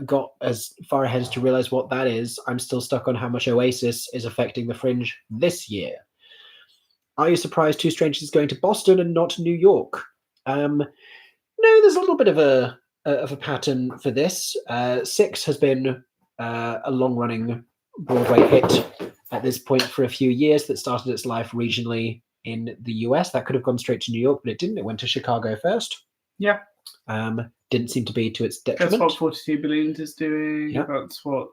got as far ahead as to realize what that is. I'm still stuck on how much Oasis is affecting the Fringe this year. Are you surprised Two Strangers is going to Boston and not New York? No, there's a little bit of a pattern for this. Six has been a long-running Broadway hit at this point for a few years that started its life regionally in the US. That could have gone straight to New York, but it didn't. It went to Chicago first. Yeah. Didn't seem to be to its detriment. That's what 42 Billion is doing. Yeah. That's what...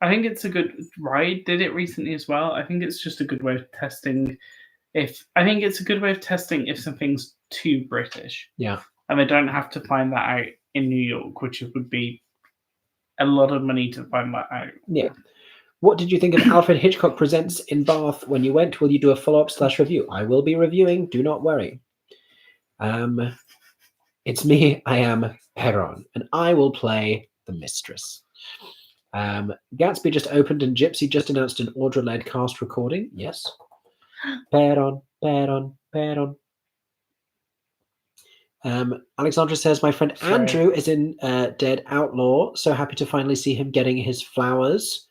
I think it's a good... Ride did it recently as well. I think it's just a good way of testing if something's too British. Yeah. And they don't have to find that out in New York, which would be a lot of money to find that out. Yeah. What did you think of Alfred Hitchcock Presents in Bath when you went? Will you do a follow-up/review? I will be reviewing. Do not worry. It's me. I am Perron, and I will play the mistress. Gatsby just opened, and Gypsy just announced an Audra-led cast recording. Yes. Perron, Perron, Perron. Alexandra says, my friend Andrew is in Dead Outlaw. So happy to finally see him getting his flowers.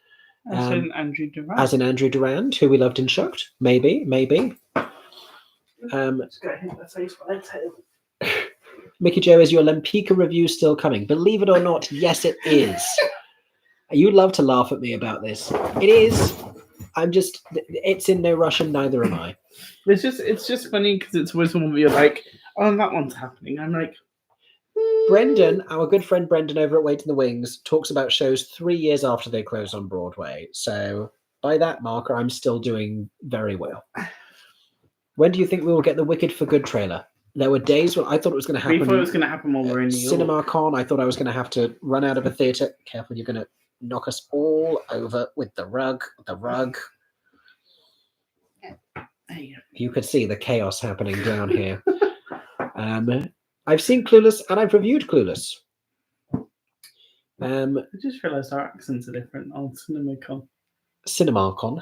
As in Andrew Durand. As in Andrew Durand, who we loved in Shocked. Maybe. Just got hit in the face by a tail. Mickey Jo, is your Lempicka review still coming? Believe it or not, yes, it is. You'd love to laugh at me about this. It is. It's in no rush, and neither am I. It's just funny because it's always one where you're like, oh, that one's happening. I'm like, Brendan, our good friend Brendan over at Wait in the Wings, talks about shows 3 years after they close on Broadway. So by that marker, I'm still doing very well. When do you think we will get the Wicked for Good trailer? There were days when I thought it was going to happen. We thought it was going to happen when we're in New York. CinemaCon, I thought I was going to have to run out of a theatre. Careful, you're going to knock us all over with the rug. The rug. You could see the chaos happening down here. I've seen Clueless and I've reviewed Clueless. I just realised our accents are different on CinemaCon. CinemaCon.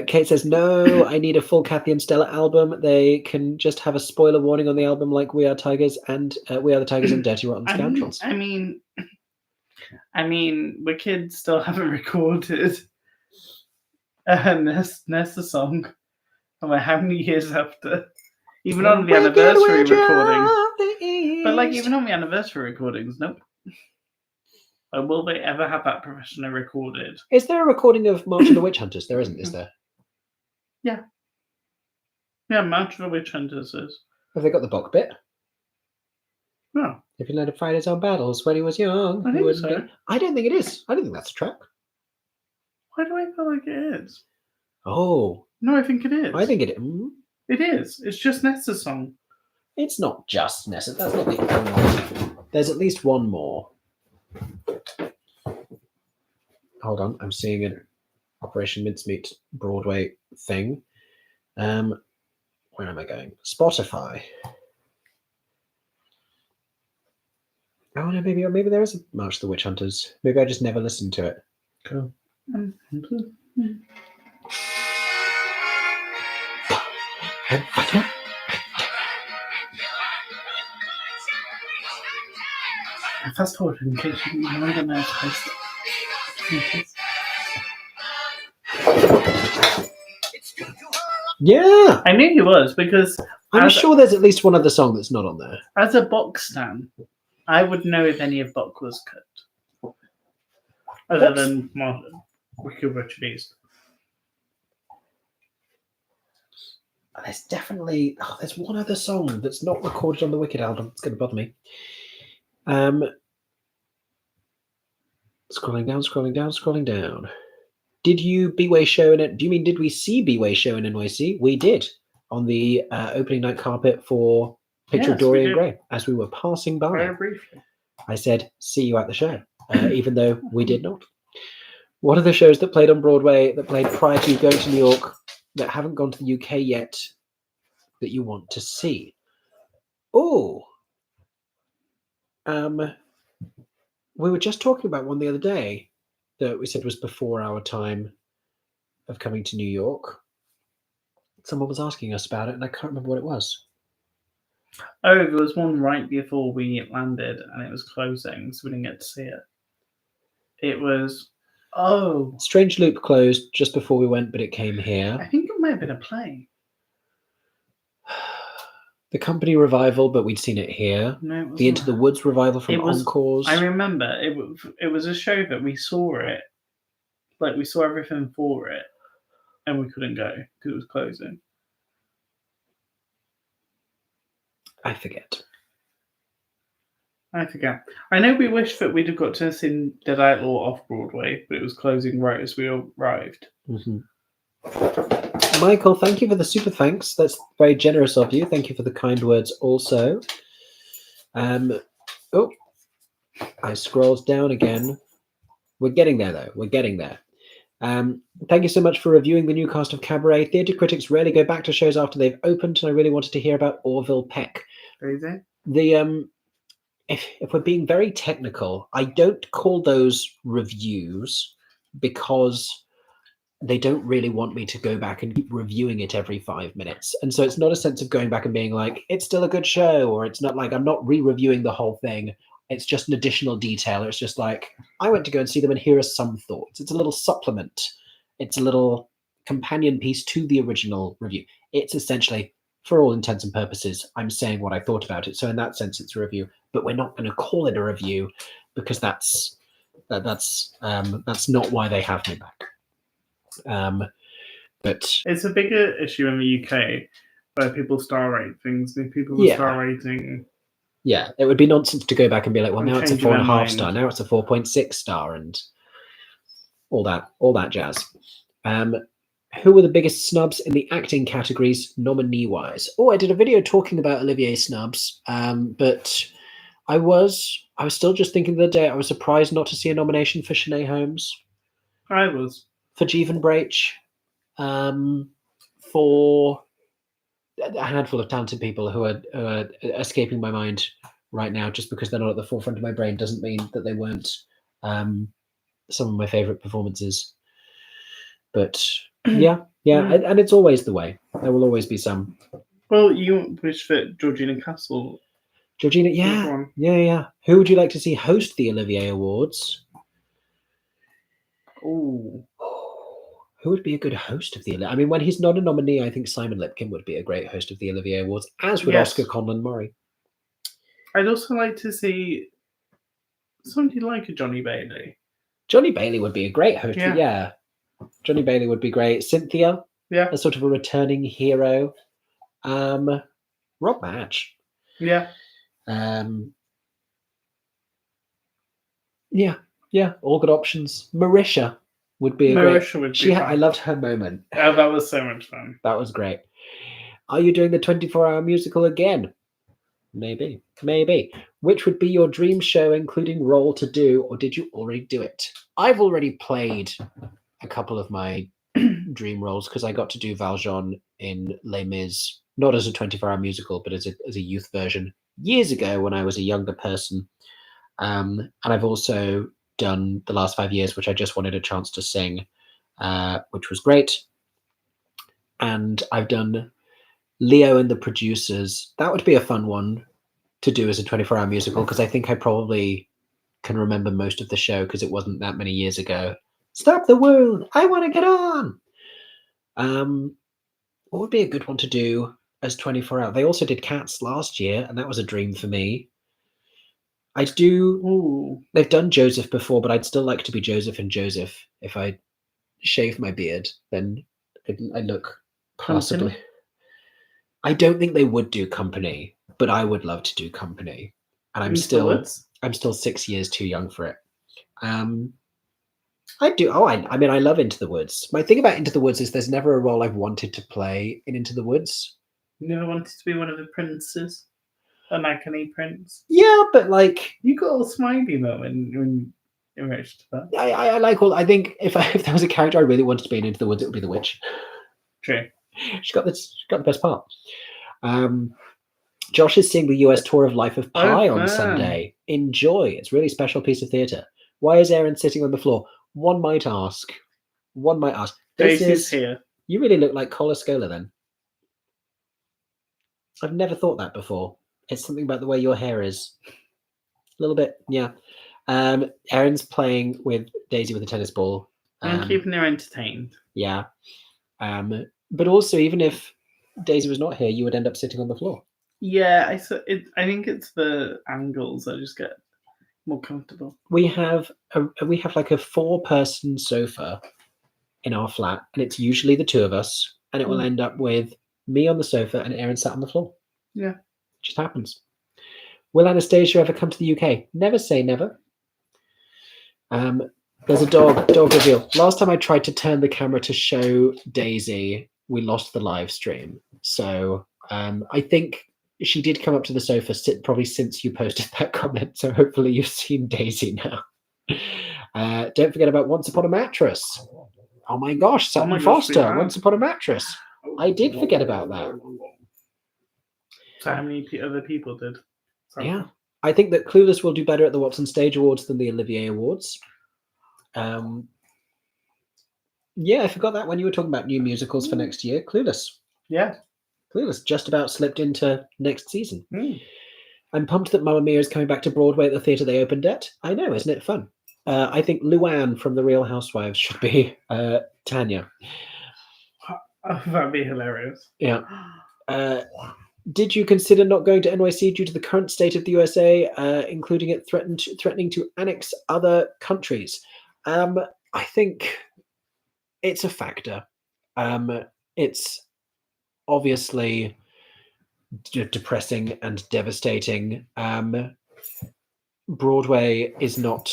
Kate says, no, I need a full Kathy and Stella album. They can just have a spoiler warning on the album like We Are Tigers and We Are the Tigers and Dirty Rotten Scoundrels. I mean, Wicked still haven't recorded Nesta song. I'm like, how many years after? Even on the anniversary recording. But like, even on the anniversary recordings, nope. Or will they ever have that professionally recorded? Is there a recording of March of the Witch Hunters? There isn't, is there? Yeah. Yeah, March of the Witch Hunters is. Have they got the Bach bit? No. If he learned to fight his own battles when he was young. I think so. I don't think it is. I don't think that's a track. Why do I feel like it is? Oh. No, I think it is. I think it is. It is. It's just Nesta's song. It's not just Nesta. That's not the only one. There's at least one more. Hold on, I'm seeing it. Operation Mincemeat Broadway thing. Where am I going? Spotify. Oh no, maybe there is a March of the Witch Hunters. Maybe I just never listened to it. Cool. Fast forward in case you don't know. Yeah, I knew he was because I'm sure there's at least one other song that's not on there. as a box stan, I would know if any of Bok was cut. Other What's- than Wicked Witch Beast. There's definitely there's one other song that's not recorded on the Wicked album. It's going to bother me. Scrolling down. Did you B-Way show in it? Do you mean did we see B-Way show in NYC? We did on the opening night carpet for Picture of Yes, we Dorian did. Gray as we were passing by. Very briefly. I said, "See you at the show," even though we did not. What are the shows that played on Broadway that played prior to you going to New York that haven't gone to the UK yet that you want to see? Oh, we were just talking about one the other day that we said was before our time of coming to New York. Someone was asking us about it, and I can't remember what it was. Oh, there was one right before we landed and it was closing, so we didn't get to see it. It was Strange Loop closed just before we went, but it came I here. think it might have been a play. The Company revival, but we'd seen it here. No, it wasn't. The Into the Woods revival from It was- Encores. I remember it was a show that we saw it, like we saw everything for it, and we couldn't go because it was closing. I forget. I forget. I know we wished that we'd have got to see Dead Outlaw off Broadway, but it was closing right as we arrived. Mm-hmm. Michael, thank you for the super thanks. That's very generous of you. Thank you for the kind words also. I scrolled down again. We're getting there, though. We're getting there. Thank you so much for reviewing the new cast of Cabaret. Theatre critics rarely go back to shows after they've opened, and I really wanted to hear about Orville Peck. Crazy. The if we're being very technical, I don't call those reviews because they don't really want me to go back and keep reviewing it every 5 minutes. And so it's not a sense of going back and being like, it's still a good show, or it's not like I'm not re-reviewing the whole thing. It's just an additional detail. It's just like, I went to go and see them and here are some thoughts. It's a little supplement. It's a little companion piece to the original review. It's essentially, for all intents and purposes, I'm saying what I thought about it. So in that sense, it's a review, but we're not going to call it a review because that's not why they have me back. But It's a bigger issue in the UK where people star rate things. If people were star rating, yeah, it would be nonsense to go back and be like, well, I'm now it's a changing my 4.5 mind. star, now it's a 4.6 star, and all that jazz. Who were the biggest snubs in the acting categories, nominee wise? Oh, I did a video talking about Olivier snubs, but I was still just thinking the other day, I was surprised not to see a nomination for Shanae Holmes, I was. for Jeevan Brach, for a handful of talented people who are escaping my mind right now. Just because they're not at the forefront of my brain doesn't mean that they weren't some of my favorite performances. But yeah, and it's always the way. There will always be some. Well, you wish that Georgina Castle. Georgina, yeah. Who would you like to see host the Olivier Awards? Oh, who would be a good host of the? I mean, when he's not a nominee, I think Simon Lipkin would be a great host of the Olivier Awards, as would Oscar Conlon Murray. I'd also like to see somebody like a Johnny Bailey. Johnny Bailey would be a great host. Yeah. Johnny Bailey would be great. Cynthia, a sort of a returning hero. Rob Match. Yeah. All good options. Marisha would be a Marisha would be fun. I loved her moment. Oh, that was so much fun. That was great. Are you doing the 24-hour musical again? Maybe. Which would be your dream show, including role to do, or did you already do it? I've already played a couple of my dream roles because I got to do Valjean in Les Mis, not as a 24-hour musical, but as a youth version years ago when I was a younger person. And I've also done the last 5 years, which I just wanted a chance to sing, which was great. And I've done Leo and the Producers. That would be a fun one to do as a 24-hour musical because I think I probably can remember most of the show because it wasn't that many years ago. Stop the world! I want to get on! What would be a good one to do as 24-hour? They also did Cats last year, and that was a dream for me. They've done Joseph before, but I'd still like to be Joseph and Joseph. If I shave my beard, then I look passably. Company? I don't think they would do Company, but I would love to do Company. And I'm still 6 years too young for it. I do. Oh, I mean, I love Into the Woods. My thing about Into the Woods is there's never a role I've wanted to play in Into the Woods. You never wanted to be one of the princes? An agony prince? Yeah, but like you got all smiley though when you reached that. I like all. I think if there was a character I really wanted to be in Into the Woods, it would be the witch. True. She got the best part. Josh is seeing the US tour of Life of Pi on Sunday. Enjoy. It's a really special piece of theatre. Why is Aaron sitting on the floor? One might ask. Daisy's here. You really look like Cola Scola then. I've never thought that before. It's something about the way your hair is. A little bit, yeah. Aaron's playing with Daisy with a tennis ball. I'm keeping her entertained. Yeah. But also, even if Daisy was not here, you would end up sitting on the floor. Yeah, I think it's the angles I just get more comfortable. We have like a 4-person sofa in our flat, and it's usually the two of us, and it will end up with me on the sofa and Aaron sat on the floor. Yeah. It just happens. Will Anastasia ever come to the UK? Never say never. There's a dog reveal. Last time I tried to turn the camera to show Daisy, we lost the live stream. So I think she did come up to the sofa probably since you posted that comment. So hopefully you've seen Daisy now. Don't forget about Once Upon a Mattress. Oh my gosh, Sutton Foster, Once Upon a Mattress. I did forget about that. So how many other people did? Yeah. I think that Clueless will do better at the Watson Stage Awards than the Olivier Awards. Yeah, I forgot that when you were talking about new musicals for next year. Clueless. Yeah. Clueless just about slipped into next season. Mm. I'm pumped that Mamma Mia is coming back to Broadway at the theatre they opened at. I know, isn't it fun? I think Luann from The Real Housewives should be Tanya. Oh, that'd be hilarious. Yeah. Did you consider not going to NYC due to the current state of the USA, including it threatening to annex other countries? I think it's a factor. It's obviously depressing and devastating. Broadway is not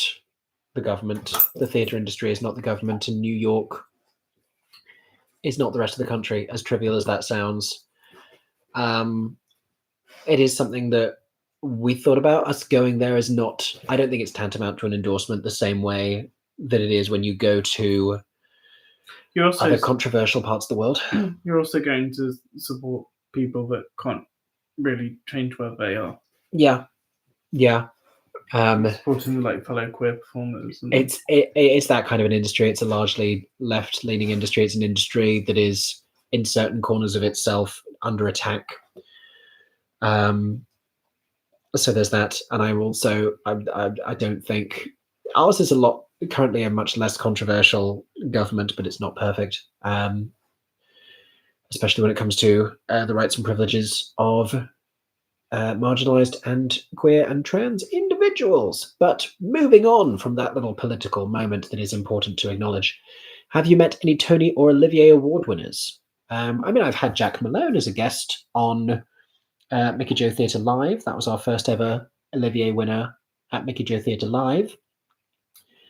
the government. The theatre industry is not the government, and New York is not the rest of the country, as trivial as that sounds. It is something that we thought about. Us going there is not, I don't think it's tantamount to an endorsement the same way that it is when you go to other controversial parts of the world. You're also going to support people that can't really change where they are. Yeah. Supporting like fellow queer performers. It's that kind of an industry. It's a largely left-leaning industry. It's an industry that is in certain corners of itself under attack. So there's that, and I don't think ours is currently a much less controversial government, but it's not perfect, especially when it comes to the rights and privileges of marginalized and queer and trans individuals. But moving on from that little political moment that is important to acknowledge, have you met any Tony or Olivier Award winners? I've had Jack Malone as a guest on MickeyJoTheatre Live. That was our first ever Olivier winner at MickeyJoTheatre Live.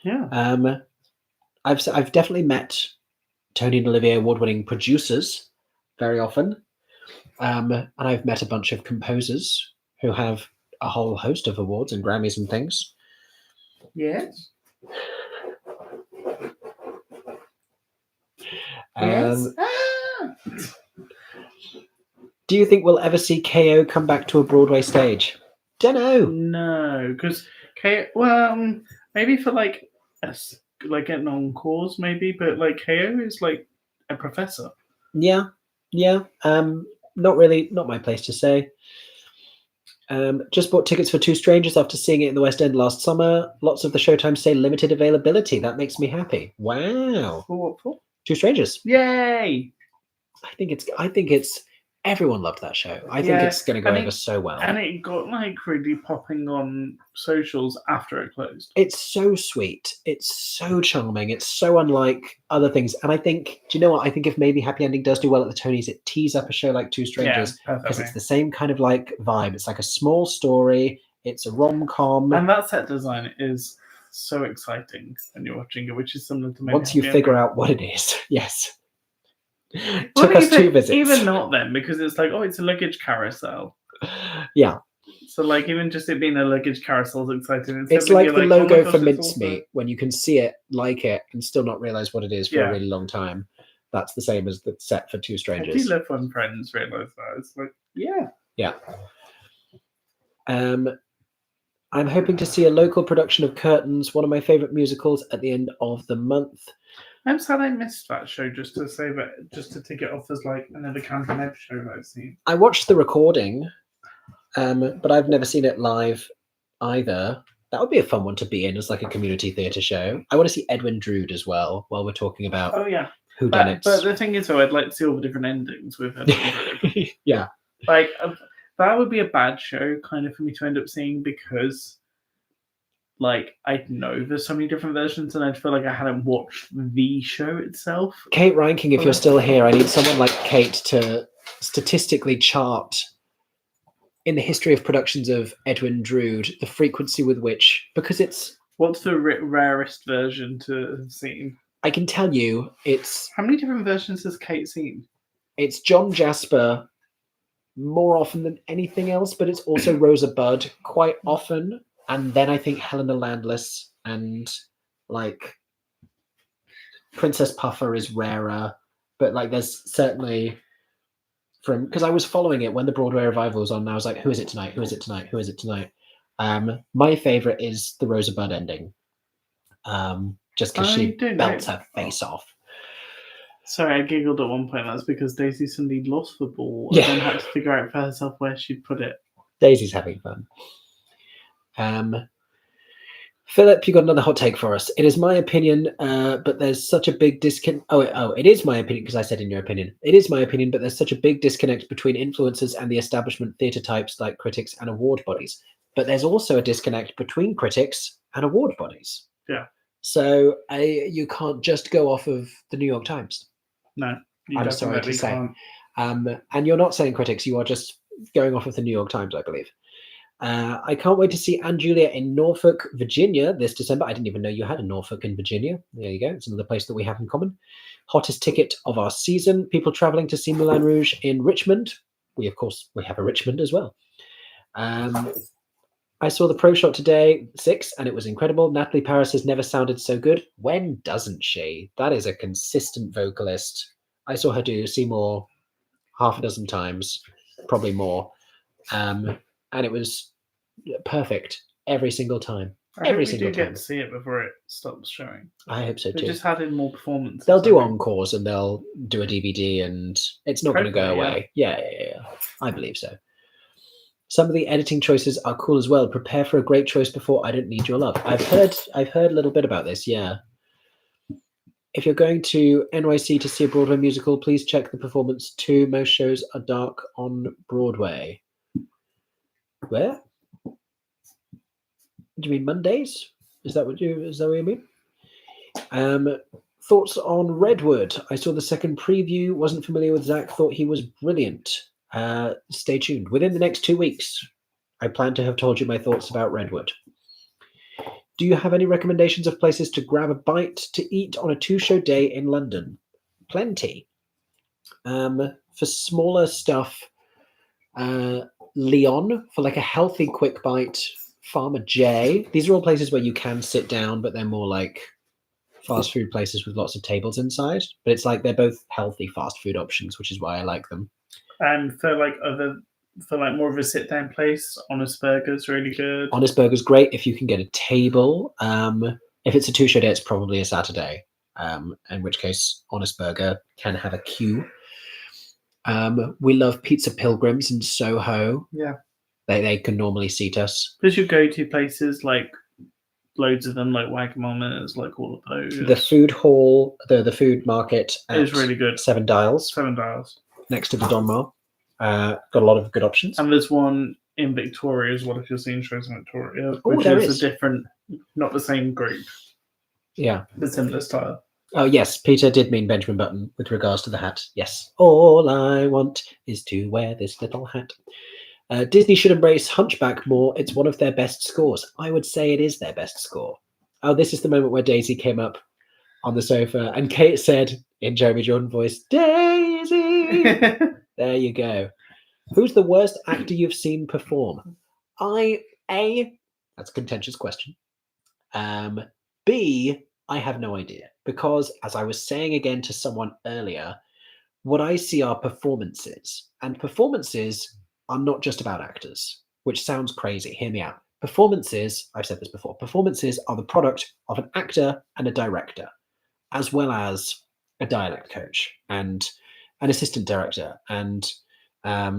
Yeah. I've definitely met Tony and Olivier award-winning producers very often. And I've met a bunch of composers who have a whole host of awards and Grammys and things. Yes. Yes. Do you think we'll ever see KO come back to a Broadway stage? Don't know. No, because well, maybe for like like an encores, maybe, but like KO is like a professor. Yeah. Not really. Not my place to say. Just bought tickets for Two Strangers after seeing it in the West End last summer. Lots of the showtimes say limited availability. That makes me happy. Wow. For what for? Two Strangers. Yay! I think it's everyone loved that show. I think Yeah, it's going to go and over so well. And it got like really popping on socials after it closed. It's so sweet. It's so charming. It's so unlike other things. And I think, do you know what? I think if maybe Happy Ending does do well at the Tonys, it tees up a show like Two Strangers because it's the same kind of like vibe. It's like a small story. It's a rom-com. And that set design is so exciting when you're watching it, which is similar to maybe once you Happy figure Ending. out what it is. Yes. Well, Took us 2 visits. Even not then, because it's like, oh, it's a luggage carousel. Yeah. So like even just it being a luggage carousel is exciting. It's like the logo for Mincemeat, when you can see it, like it, and still not realize what it is for a really long time. That's the same as the set for Two Strangers. I do love when friends realise that. It's like, yeah. Yeah. I'm hoping to see a local production of Curtains, one of my favourite musicals, at the end of the month. I'm sad I missed that show, just to tick it off as like another Camden Ebb show that I've seen. I watched the recording, but I've never seen it live either. That would be a fun one to be in as like a community theatre show. I want to see Edwin Drood as well, while we're talking about whodunits. But the thing is, though, I'd like to see all the different endings with Edwin Drood. Yeah. Like, that would be a bad show kind of for me to end up seeing because... like, I know there's so many different versions and I'd feel like I hadn't watched the show itself. Kate Ranking, if you're still here, I need someone like Kate to statistically chart in the history of productions of Edwin Drood the frequency with which, because it's... What's the rarest version to have seen? I can tell you it's... How many different versions has Kate seen? It's John Jasper more often than anything else, but it's also Rosa Budd quite often. And then I think Helena Landless and like Princess Puffer is rarer, but like there's certainly from, because I was following it when the Broadway revival was on, and I was like, who is it tonight? Who is it tonight? Who is it tonight? My favorite is the Rosa Budd ending, just because she belts her face off. Sorry, I giggled at one point. That's because Daisy Sunday lost the ball and then had to figure out for herself where she'd put it. Daisy's having fun. Philip, you got another hot take for us. It is my opinion, but there's such a big disconnect. It is my opinion because I said in your opinion. It is my opinion, but there's such a big disconnect between influencers and the establishment theatre types like critics and award bodies. But there's also a disconnect between critics and award bodies. Yeah. So you can't just go off of the New York Times. No, I'm sorry to say. And you're not saying critics, you are just going off of the New York Times, I believe. I can't wait to see Anne Julia in Norfolk, Virginia this December. I didn't even know you had a Norfolk in Virginia. There you go. It's another place that we have in common. Hottest ticket of our season. People traveling to see Moulin Rouge in Richmond. We have a Richmond as well. I saw the pro shot today, 6, and it was incredible. Natalie Paris has never sounded so good. When doesn't she? That is a consistent vocalist. I saw her do Seymour half a dozen times, probably more. And it was perfect every single time. I hope we do get to see it before it stops showing. I hope so too. They just had in more performances. They'll do encores and they'll do a DVD, and it's not going to go away. Yeah. I believe so. Some of the editing choices are cool as well. Prepare for a great choice before I Don't Need Your Love. I've heard a little bit about this. Yeah. If you're going to NYC to see a Broadway musical, please check the performance too. Most shows are dark on Broadway. Where? Do you mean Mondays? Is that what you mean? Thoughts on Redwood? I saw the second preview. Wasn't familiar with Zach. Thought he was brilliant. Stay tuned. Within the next 2 weeks, I plan to have told you my thoughts about Redwood. Do you have any recommendations of places to grab a bite to eat on a 2-show day in London? Plenty. For smaller stuff, Leon for like a healthy quick bite. Farmer J. These are all places where you can sit down, but they're more like fast food places with lots of tables inside, but it's like they're both healthy fast food options, which is why I like them. And for like more of a sit down place, Honest Burger's really good. Honest Burger's great if you can get a table. If it's a 2-show day, it's probably a Saturday. In which case Honest Burger can have a queue. We love Pizza Pilgrims in Soho. Yeah. They can normally seat us. There's your go-to places, like loads of them, like Wagamama's, like all of those. The food hall, the food market is really good. 7 Dials. 7 Dials. Next to the Donmar. Got a lot of good options. And there's one in Victoria as well, if you're seeing shows in Victoria, which there is a different, not the same group. Yeah. The similar style. Oh, yes. Peter did mean Benjamin Button with regards to the hat. Yes. All I want is to wear this little hat. Disney should embrace Hunchback more. It's one of their best scores. I would say it is their best score. Oh, this is the moment where Daisy came up on the sofa and Kate said in Jeremy Jordan voice, Daisy! There you go. Who's the worst actor you've seen perform? That's a contentious question. B, I have no idea. Because, as I was saying again to someone earlier, what I see are performances. And performances are not just about actors, which sounds crazy. Hear me out. Performances, I've said this before, performances are the product of an actor and a director, as well as a dialect coach and an assistant director and a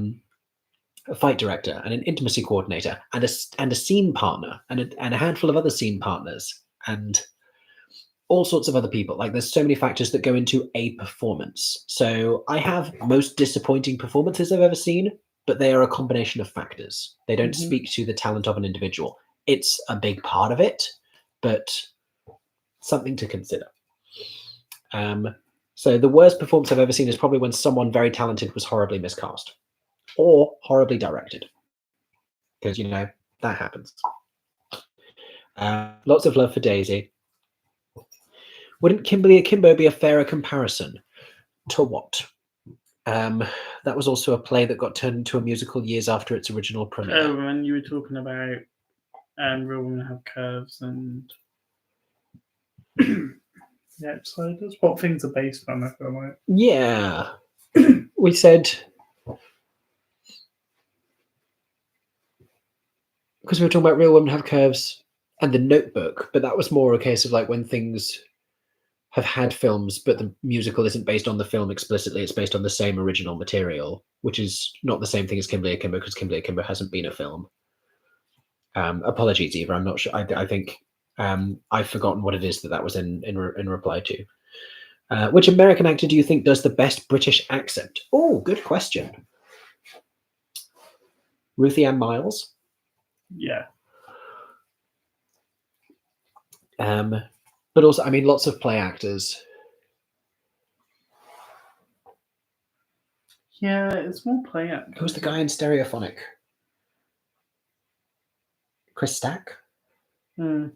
fight director and an intimacy coordinator and a scene partner and a handful of other scene partners and all sorts of other people. Like there's so many factors that go into a performance. So I have most disappointing performances I've ever seen, but they are a combination of factors. They don't speak to the talent of an individual. It's a big part of it, but something to consider. So the worst performance I've ever seen is probably when someone very talented was horribly miscast or horribly directed. Because, you know, that happens. Lots of love for Daisy. Wouldn't Kimberly Akimbo be a fairer comparison? To what? That was also a play that got turned into a musical years after its original premiere. Oh, and you were talking about Real Women Have Curves and The Outsiders. What things are based on, I feel like. Yeah. We said... Because we were talking about Real Women Have Curves and The Notebook, but that was more a case of like when things have had films, but the musical isn't based on the film explicitly. It's based on the same original material, which is not the same thing as Kimberly Akimbo because Kimberly Akimbo hasn't been a film. Apologies, Eva. I'm not sure. I think I've forgotten what it is that was in reply to. Which American actor do you think does the best British accent? Oh, good question. Ruthie Ann Miles. Yeah. But also, I mean, lots of play actors. Yeah, it's more play actors. Who's the guy in Stereophonic? Chris Stack? Mm.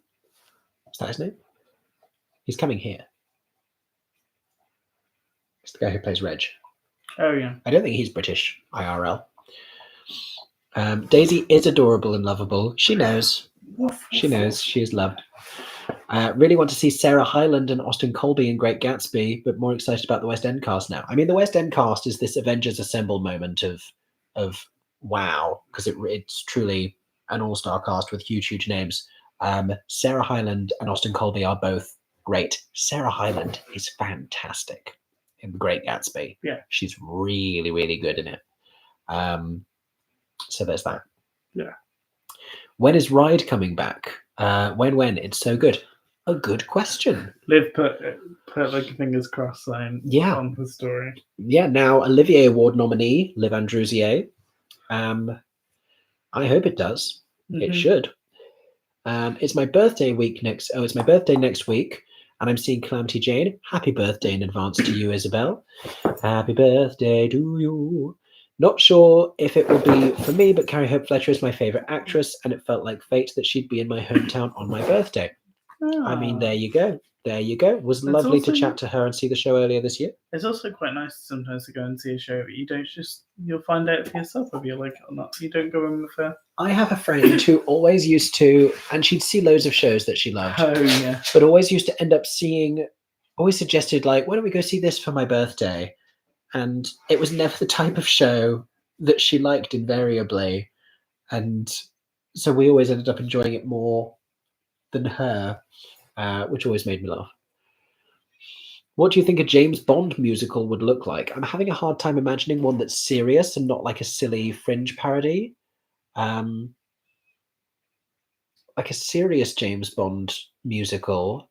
Is that his name? He's coming here. It's the guy who plays Reg. Oh, yeah. I don't think he's British, IRL. Daisy is adorable and lovable. She knows. She knows. She is loved. Really want to see Sarah Hyland and Austin Colby in Great Gatsby, but more excited about the West End cast now. I mean, the West End cast is this Avengers Assemble moment of wow, because it's truly an all-star cast with huge names. Sarah Hyland and Austin Colby are both great. Sarah Hyland is fantastic in The Great Gatsby. Yeah. She's really good in it. So there's that. Yeah. When is Ride coming back? When? It's so good. A good question. Liv put like fingers crossed on the story. Yeah, now Olivier Award nominee, Liv Androusier. I hope it does. Mm-hmm. It should. It's my birthday it's my birthday next week, and I'm seeing Calamity Jane. Happy birthday in advance to you, Isabel. Happy birthday to you. Not sure if it will be for me, but Carrie Hope Fletcher is my favourite actress, and it felt like fate that she'd be in my hometown on my birthday. I mean, there you go. There you go. It was lovely to chat to her and see the show earlier this year. It's also quite nice sometimes to go and see a show, but you'll find out for yourself if you like it or not. You don't go in with her. I have a friend who always used to, and she'd see loads of shows that she loved. Oh, yeah. But always used to end up always suggested, like, why don't we go see this for my birthday? And it was never the type of show that she liked invariably. And so we always ended up enjoying it more than her, which always made me laugh. What do you think a James Bond musical would look like? I'm having a hard time imagining one that's serious and not like a silly fringe parody. Like a serious James Bond musical.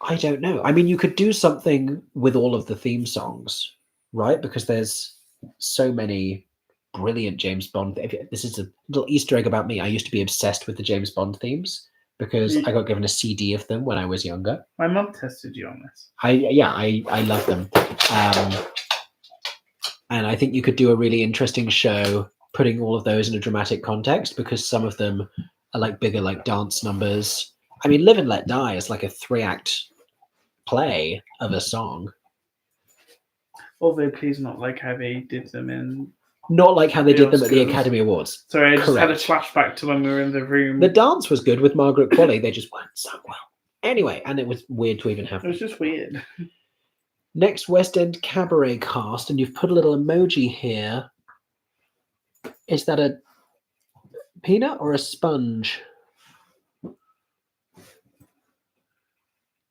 I don't know. I mean, you could do something with all of the theme songs, right? Because there's so many brilliant James Bond. This is a little Easter egg about me. I used to be obsessed with the James Bond themes because I got given a CD of them when I was younger. My mum tested you on this. I love them. And I think you could do a really interesting show putting all of those in a dramatic context, because some of them are like bigger, like dance numbers. I mean, Live and Let Die is like a 3-act play of a song. Although, please not like how they did them in... Not like how they did them at the Academy Awards. Sorry, I just had a flashback to when we were in the room. The dance was good with Margaret Qualley. They just weren't so well. Anyway, and it was weird to even have. It was just weird. Next West End cabaret cast, and you've put a little emoji here. Is that a peanut or a sponge?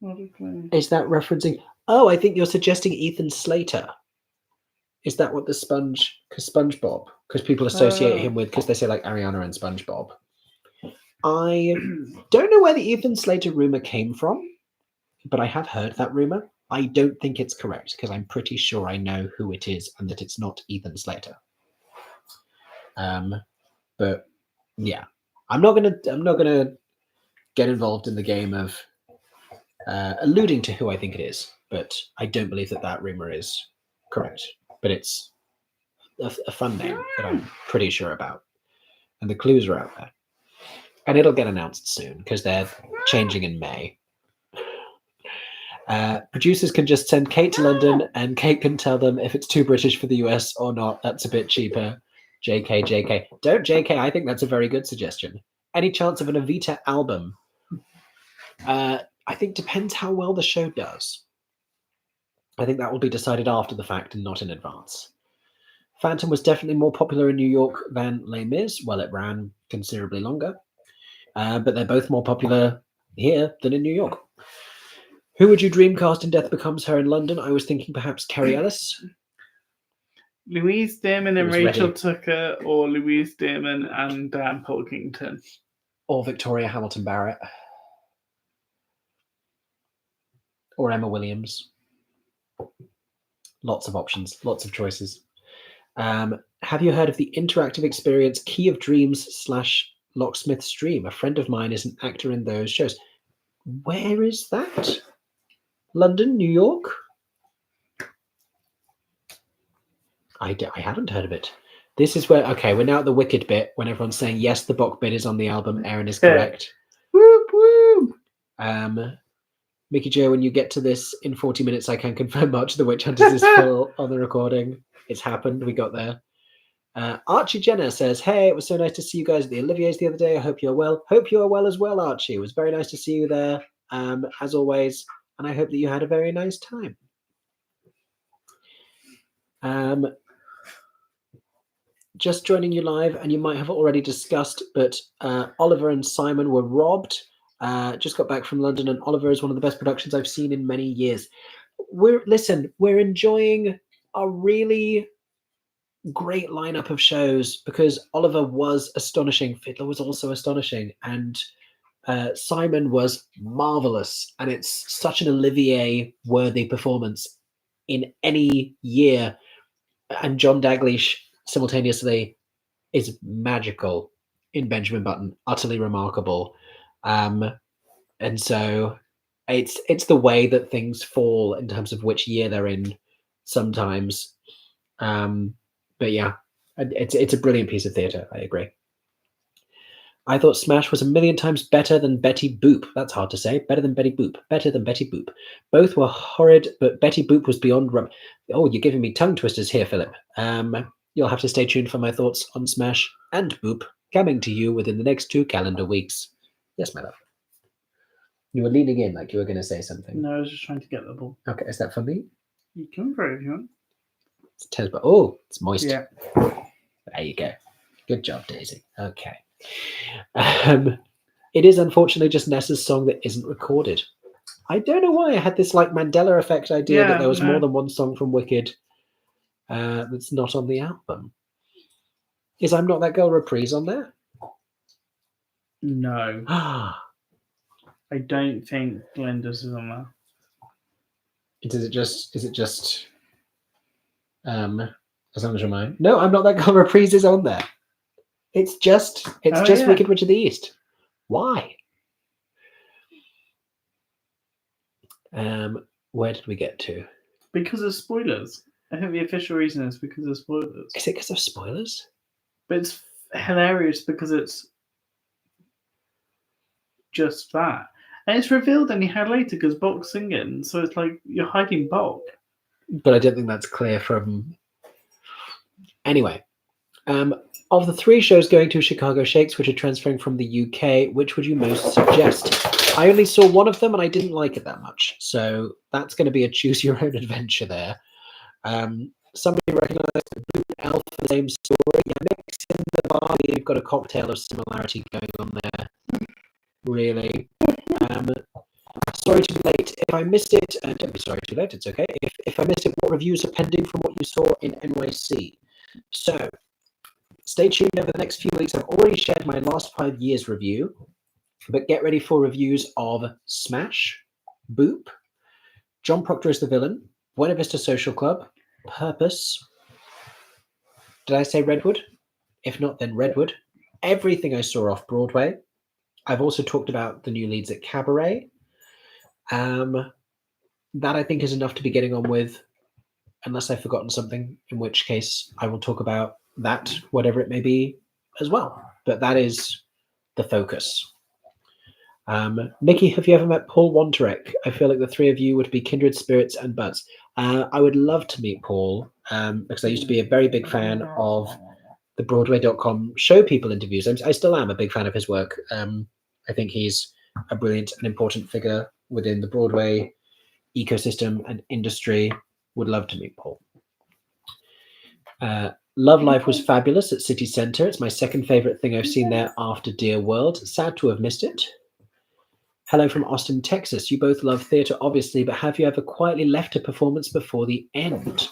Is that referencing? Oh, I think you're suggesting Ethan Slater. Is that what the sponge? Because SpongeBob, because people associate him with, because they say like Ariana and SpongeBob. I don't know where the Ethan Slater rumor came from, but I have heard that rumor. I don't think it's correct, because I'm pretty sure I know who it is and that it's not Ethan Slater. But yeah, I'm not gonna get involved in the game of alluding to who I think it is, but I don't believe that rumor is correct. But it's a fun name that I'm pretty sure about, and the clues are out there, and it'll get announced soon because they're changing in May. Producers can just send Kate to London, and Kate can tell them if it's too British for the US or not. That's a bit cheaper. JK. Don't JK. I think that's a very good suggestion. Any chance of an Evita album? I think depends how well the show does. I think that will be decided after the fact and not in advance. Phantom was definitely more popular in New York than Les Mis. Well, it ran considerably longer. But they're both more popular here than in New York. Who would you dream cast in Death Becomes Her in London? I was thinking perhaps Carrie Ellis. Louise Damon and Rachel Tucker, or Louise Damon and Dan Pilkington. Or Victoria Hamilton Barrett. Or Emma Williams. Lots of options, lots of choices. Have you heard of the interactive experience Key of Dreams / Locksmith's Dream? A friend of mine is an actor in those shows. Where is that? London, New York? I haven't heard of it. This is where, okay, we're now at the Wicked bit when everyone's saying, yes, the Bok bit is on the album. Aaron is correct. Whoop, whoop. Mickey Jo, when you get to this in 40 minutes, I can confirm March of the Witch Hunters is full on the recording. It's happened. We got there. Archie Jenner says, hey, it was so nice to see you guys at the Olivier's the other day. I hope you're well. Hope you are well as well, Archie. It was very nice to see you there, as always. And I hope that you had a very nice time. Just joining you live, and you might have already discussed, but Oliver and Simon were robbed. Just got back from London, and Oliver is one of the best productions I've seen in many years. We're enjoying a really great lineup of shows because Oliver was astonishing. Fiddler was also astonishing, and Simon was marvelous. And it's such an Olivier-worthy performance in any year. And John Daglish simultaneously is magical in Benjamin Button, utterly remarkable. And so it's the way that things fall in terms of which year they're in sometimes. But yeah, it's a brilliant piece of theatre. I agree. I thought Smash was a million times better than Betty Boop. That's hard to say. Better than Betty Boop. Better than Betty Boop. Both were horrid, but Betty Boop was beyond Oh, you're giving me tongue twisters here, Philip. You'll have to stay tuned for my thoughts on Smash and Boop coming to you within the next 2 calendar weeks. Yes, my love. You were leaning in like you were going to say something. No, I was just trying to get the ball. Okay, is that for me? You can for it if you want. It's tennis, but oh, it's moist. Yeah. There you go. Good job, Daisy. Okay. It is unfortunately just Nessa's song that isn't recorded. I don't know why I had this like Mandela effect idea that there was more than one song from Wicked that's not on the album. Is I'm Not That Girl reprise on there? No. I don't think Glenda's is on there. Is it just As Long as You're Mine? No, I'm Not That Girl reprise is on there. It's just Wicked Witch of the East. Why? Where did we get to? Because of spoilers. I think the official reason is because of spoilers. Is it because of spoilers? But it's hilarious because it's just that. And it's revealed any how later because Bok's singing, so it's like you're hiding Bok. But I don't think that's clear from... Anyway, of the 3 shows going to Chicago Shakes, which are transferring from the UK, which would you most suggest? I only saw one of them and I didn't like it that much. So that's going to be a choose your own adventure there. Somebody recognised Boot Elf, the same story. Yeah, mix in the bar. You've got a cocktail of similarity going on there. Really. Sorry to be late. If I missed it, don't be sorry too late. It's okay. If I missed it, what reviews are pending from what you saw in NYC? So, stay tuned over the next few weeks. I've already shared my last 5 years review, but get ready for reviews of Smash, Boop, John Proctor is the Villain, Buena Vista Social Club, Purpose. Did I say Redwood? If not, then Redwood. Everything I saw off Broadway. I've also talked about the new leads at Cabaret. That I think is enough to be getting on with, unless I've forgotten something, in which case I will talk about that, whatever it may be, as well. But that is the focus. Mickey, have you ever met Paul Wonterek? I feel like the 3 of you would be kindred spirits and buds. I would love to meet Paul because I used to be a very big fan of the Broadway.com show people interviews. I still am a big fan of his work. I think he's a brilliant and important figure within the Broadway ecosystem and industry. Would love to meet Paul. Love Life was fabulous at City Centre. It's my second favourite thing I've seen there after Dear World. Sad to have missed it. Hello from Austin, Texas. You both love theatre, obviously, but have you ever quietly left a performance before the end?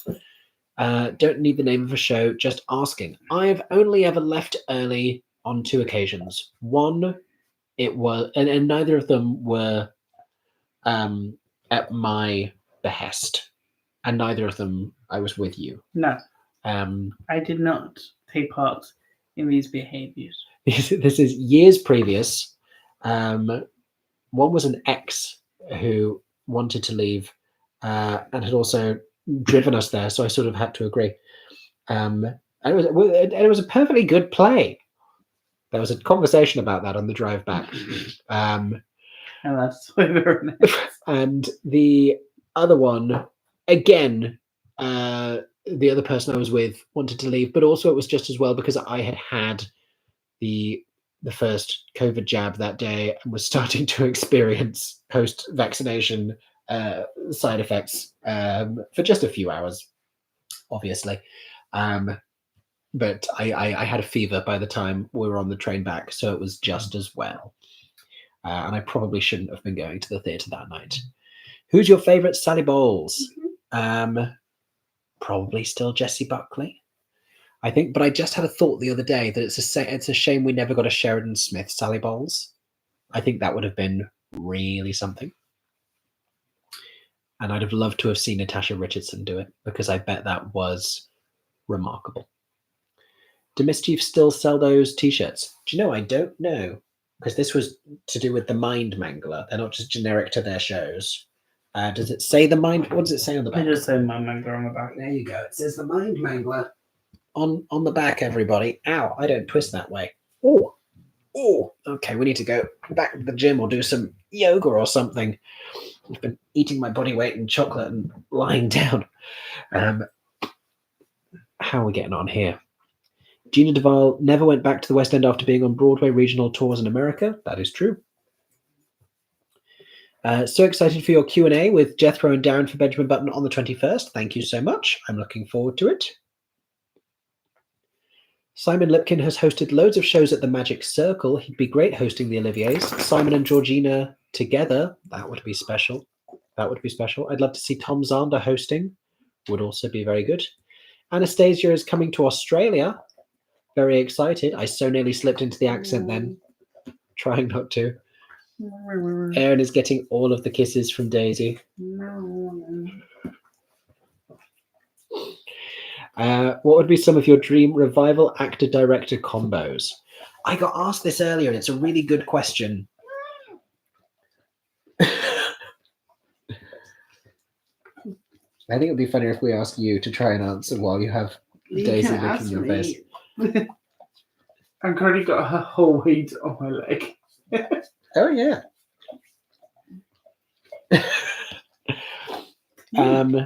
Don't need the name of a show, just asking. I've only ever left early on 2 occasions. One, it was, and neither of them were at my behest, and neither of them I was with you. No. I did not take part in these behaviours. This is years previous. One was an ex who wanted to leave and had also driven us there, so I sort of had to agree. And it was a perfectly good play. There was a conversation about that on the drive back. And that's very nice. And the other one, again, the other person I was with wanted to leave, but also it was just as well because I had the first COVID jab that day and was starting to experience post-vaccination side effects for just a few hours, obviously. But I had a fever by the time we were on the train back, so it was just as well. And I probably shouldn't have been going to the theatre that night. Who's your favourite Sally Bowles? Probably still Jessie Buckley, I think. But I just had a thought the other day that it's a shame we never got a Sheridan Smith Sally Bowles. I think that would have been really something. And I'd have loved to have seen Natasha Richardson do it because I bet that was remarkable. Do Mischief still sell those T-shirts? Do you know? I don't know, because this was to do with the Mind Mangler. They're not just generic to their shows. Does it say the Mind? What does it say on the back? It does say Mind Mangler on the back. There you go. It says the Mind Mangler on the back, everybody. Ow, I don't twist that way. Oh, Oh, okay, we need to go back to the gym or do some yoga or something. I've been eating my body weight in chocolate and lying down. How are we getting on here? Gina Duvall never went back to the West End after being on Broadway regional tours in America. That is true. So excited for your Q&A with Jethro and Darren for Benjamin Button on the 21st. Thank you so much. I'm looking forward to it. Simon Lipkin has hosted loads of shows at the Magic Circle. He'd be great hosting the Oliviers. Simon and Georgina together. That would be special. That would be special. I'd love to see Tom Zander hosting. Would also be very good. Anastasia is coming to Australia. Very excited. I so nearly slipped into the accent then. Trying not to. Aaron is getting all of the kisses from Daisy. What would be some of your dream revival actor-director combos? I got asked this earlier, and it's a really good question. I think it would be funnier if we ask you to try and answer while you have Daisy licking your face. I've already got her whole weight on my leg. Oh, yeah.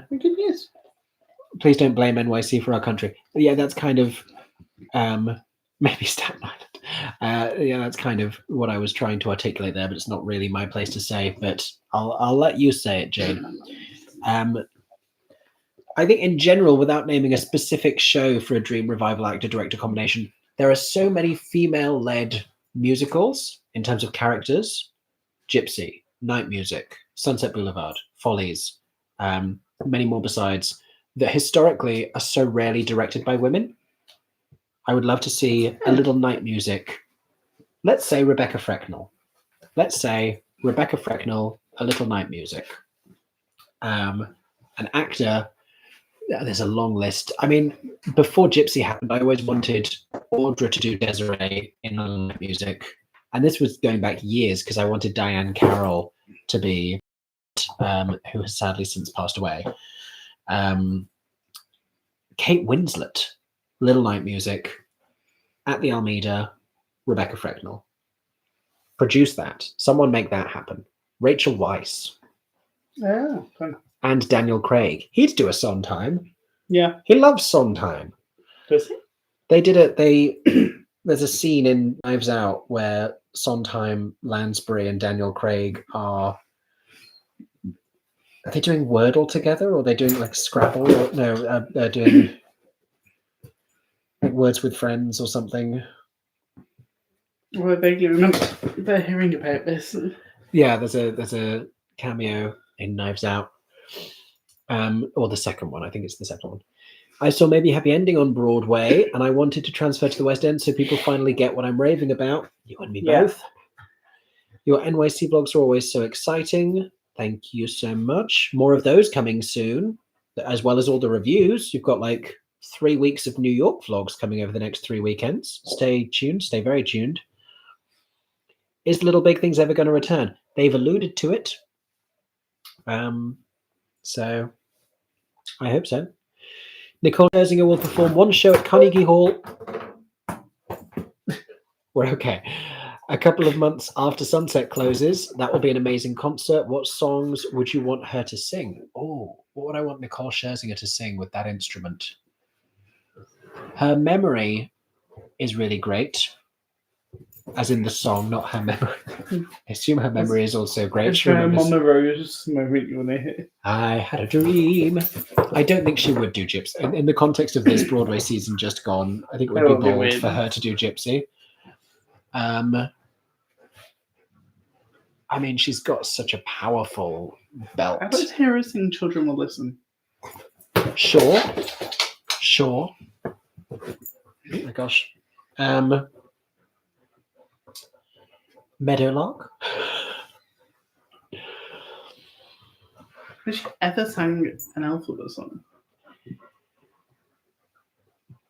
Goodness. Please don't blame NYC for our country. Yeah, that's kind of maybe Staten Island. Yeah, that's kind of what I was trying to articulate there, but it's not really my place to say. But I'll let you say it, Jane. I think in general, without naming a specific show for a dream revival actor-director combination, there are so many female-led musicals in terms of characters. Gypsy, Night Music, Sunset Boulevard, Follies, many more besides, that historically are so rarely directed by women. I would love to see a little Night Music. Let's say Rebecca Frecknell. Let's say Rebecca Frecknell, a little Night Music. An actor, there's a long list. I mean, before Gypsy happened, I always wanted Audra to do Desiree in Night Music. And this was going back years because I wanted Diane Carroll to be, who has sadly since passed away. Kate Winslet, Little Night Music, at the Almeida, Rebecca Frecknell. Produce that. Someone make that happen. Rachel Weisz. Yeah. Fun. And Daniel Craig. He'd do a Sondheim. Yeah. He loves Sondheim. Does he? They did it. There's a scene in Knives Out where Sondheim, Lansbury, and Daniel Craig are they doing Wordle together, or are they doing like Scrabble? Or, no, they're doing like Words with Friends or something. Well, I vaguely remember hearing about this. Yeah, there's a cameo in Knives Out, or the second one. I think it's the second one. I saw Maybe Happy Ending on Broadway, and I wanted to transfer to the West End so people finally get what I'm raving about. You and me both. Your NYC vlogs are always so exciting. Thank you so much. More of those coming soon, as well as all the reviews. You've got like 3 weeks of New York vlogs coming over the next 3 weekends. Stay tuned. Stay very tuned. Is Little Big Things ever going to return? They've alluded to it. So I hope so. Nicole Scherzinger will perform one show at Carnegie Hall. We're okay. A couple of months after Sunset closes. That will be an amazing concert. What songs would you want her to sing? Oh, what would I want Nicole Scherzinger to sing with that instrument? Her memory is really great. As in the song, not her memory. I assume her memory is also great. It's Mama Rose moment you want to hit. I had a dream. I don't think she would do Gypsy. In the context of this Broadway season just gone, I think it would be bold for her to do Gypsy. I mean, she's got such a powerful belt. How about Hera sing Children Will Listen? Sure. Oh my gosh. Meadowlark? Has she ever sang an alphabet song?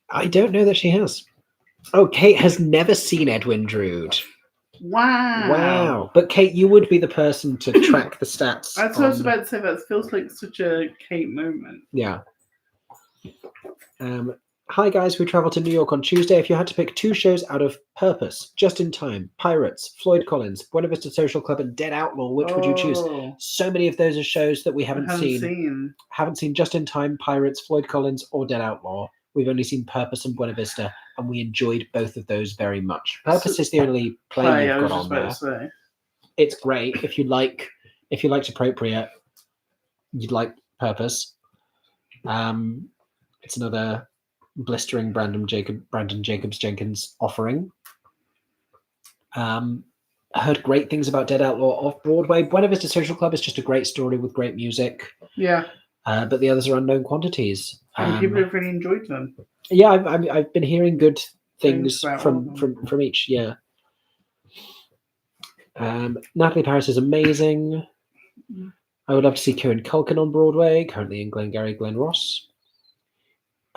I don't know that she has. Oh, Kate has never seen Edwin Drood. Wow. But Kate, you would be the person to track the stats. That's what I was about to say. That feels like such a Kate moment. Yeah. Hi guys, we travel to New York on Tuesday. If you had to pick 2 shows out of Purpose, Just in Time, Pirates, Floyd Collins, Buena Vista Social Club, and Dead Outlaw, which would you choose? So many of those are shows that we haven't seen. Haven't seen Just in Time, Pirates, Floyd Collins, or Dead Outlaw. We've only seen Purpose and Buena Vista, and we enjoyed both of those very much. Purpose is the only play you've got on there. It's great. If you liked Appropriate, you'd like Purpose. It's another blistering Brandon Jacobs Jenkins offering. I heard great things about Dead Outlaw off Broadway. Buena Vista Social Club is just a great story with great music. Yeah. But the others are unknown quantities. And people have really enjoyed them. Yeah, I've been hearing good things from each. Yeah. Natalie Paris is amazing. I would love to see Kieran Culkin on Broadway, currently in Glengarry Glen Ross.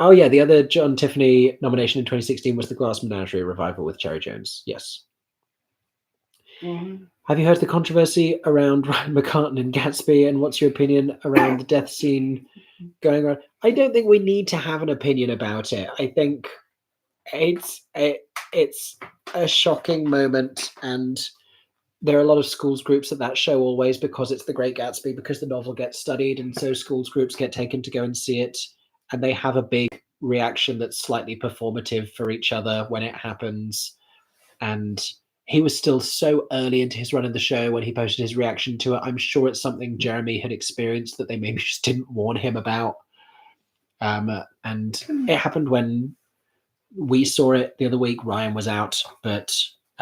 Oh yeah, the other John Tiffany nomination in 2016 was the Glass Menagerie revival with Cherry Jones. Yes. Have you heard the controversy around Ryan McCartan and Gatsby, and what's your opinion around the death scene going on? I don't think we need to have an opinion about it. I think it's a shocking moment, and there are a lot of schools groups at that show always, because it's The Great Gatsby, because the novel gets studied, and so schools groups get taken to go and see it, and they have a big reaction that's slightly performative for each other when it happens. And he was still so early into his run in the show when he posted his reaction to it. I'm sure it's something Jeremy had experienced that they maybe just didn't warn him about. And it happened when we saw it the other week. Ryan was out, but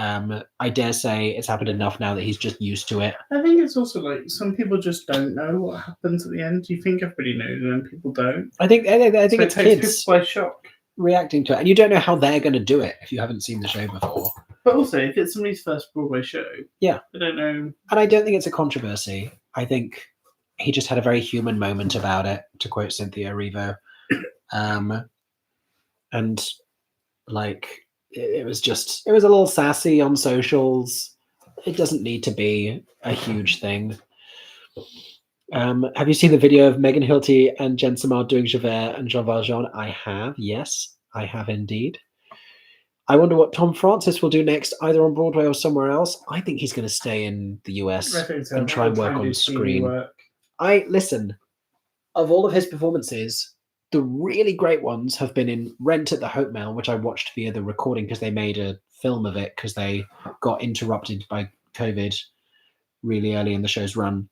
I dare say it's happened enough now that he's just used to it. I think it's also like some people just don't know what happens at the end. You think everybody knows, and then people don't. I think so it's kids by shock reacting to it, and you don't know how they're going to do it if you haven't seen the show before. But also, if it's somebody's first Broadway show, yeah, I don't know. And I don't think it's a controversy. I think he just had a very human moment about it, to quote Cynthia Erivo. And like, it was a little sassy on socials. It doesn't need to be a huge thing. Have you seen the video of Megan Hilty and Jen Samard doing Javert and Jean Valjean? I have. Yes, I have indeed. I wonder what Tom Francis will do next, either on Broadway or somewhere else. I think he's going to stay in the US and try and work on screen. Listen, of all of his performances, the really great ones have been in Rent at the Hope Mill, which I watched via the recording because they made a film of it because they got interrupted by COVID really early in the show's run.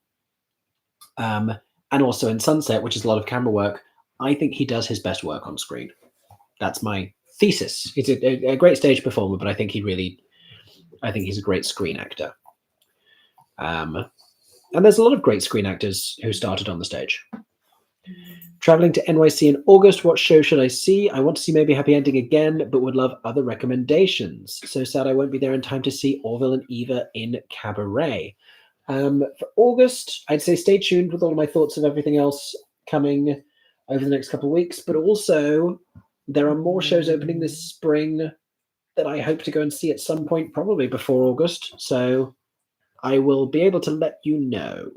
And also in Sunset, which is a lot of camera work. I think he does his best work on screen. That's my thesis. He's a great stage performer, but I think he's a great screen actor. And there's a lot of great screen actors who started on the stage. Traveling to NYC in August, what show should I see? I want to see maybe Happy Ending again, but would love other recommendations. So sad I won't be there in time to see Orville and Eva in Cabaret. For August, I'd say stay tuned with all of my thoughts of everything else coming over the next couple of weeks, but also there are more shows opening this spring that I hope to go and see at some point, probably before August. So I will be able to let you know.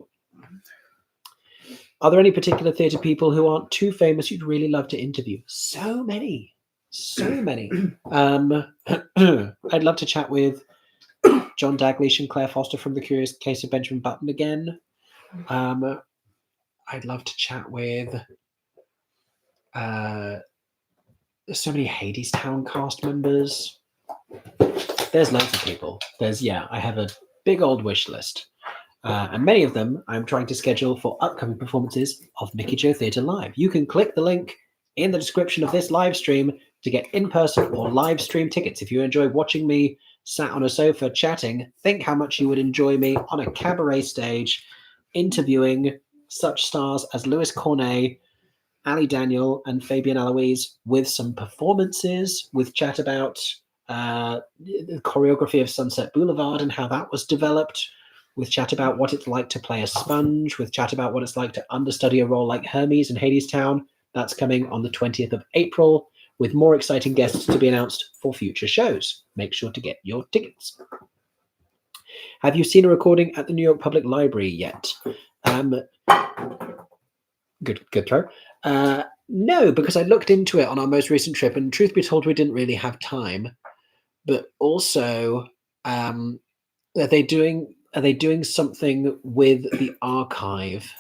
Are there any particular theatre people who aren't too famous you'd really love to interview? So many. I'd love to chat with John Dalglish and Claire Foster from The Curious Case of Benjamin Button again. I'd love to chat with there's so many Hadestown cast members. There's loads of people. I have a big old wish list. And many of them I'm trying to schedule for upcoming performances of MickeyJoTheatre Live. You can click the link in the description of this live stream to get in-person or live stream tickets. If you enjoy watching me sat on a sofa chatting, think how much you would enjoy me on a cabaret stage interviewing such stars as Louis Cornet, Ali Daniel, and Fabian Aloise, with some performances, with chat about the choreography of Sunset Boulevard and how that was developed, with chat about what it's like to play a sponge, with chat about what it's like to understudy a role like Hermes in Hadestown. That's coming on the 20th of April, with more exciting guests to be announced for future shows. Make sure to get your tickets. Have you seen a recording at the New York Public Library yet? Good throw. No, because I looked into it on our most recent trip, and truth be told, we didn't really have time. But also, are they doing something with the archive?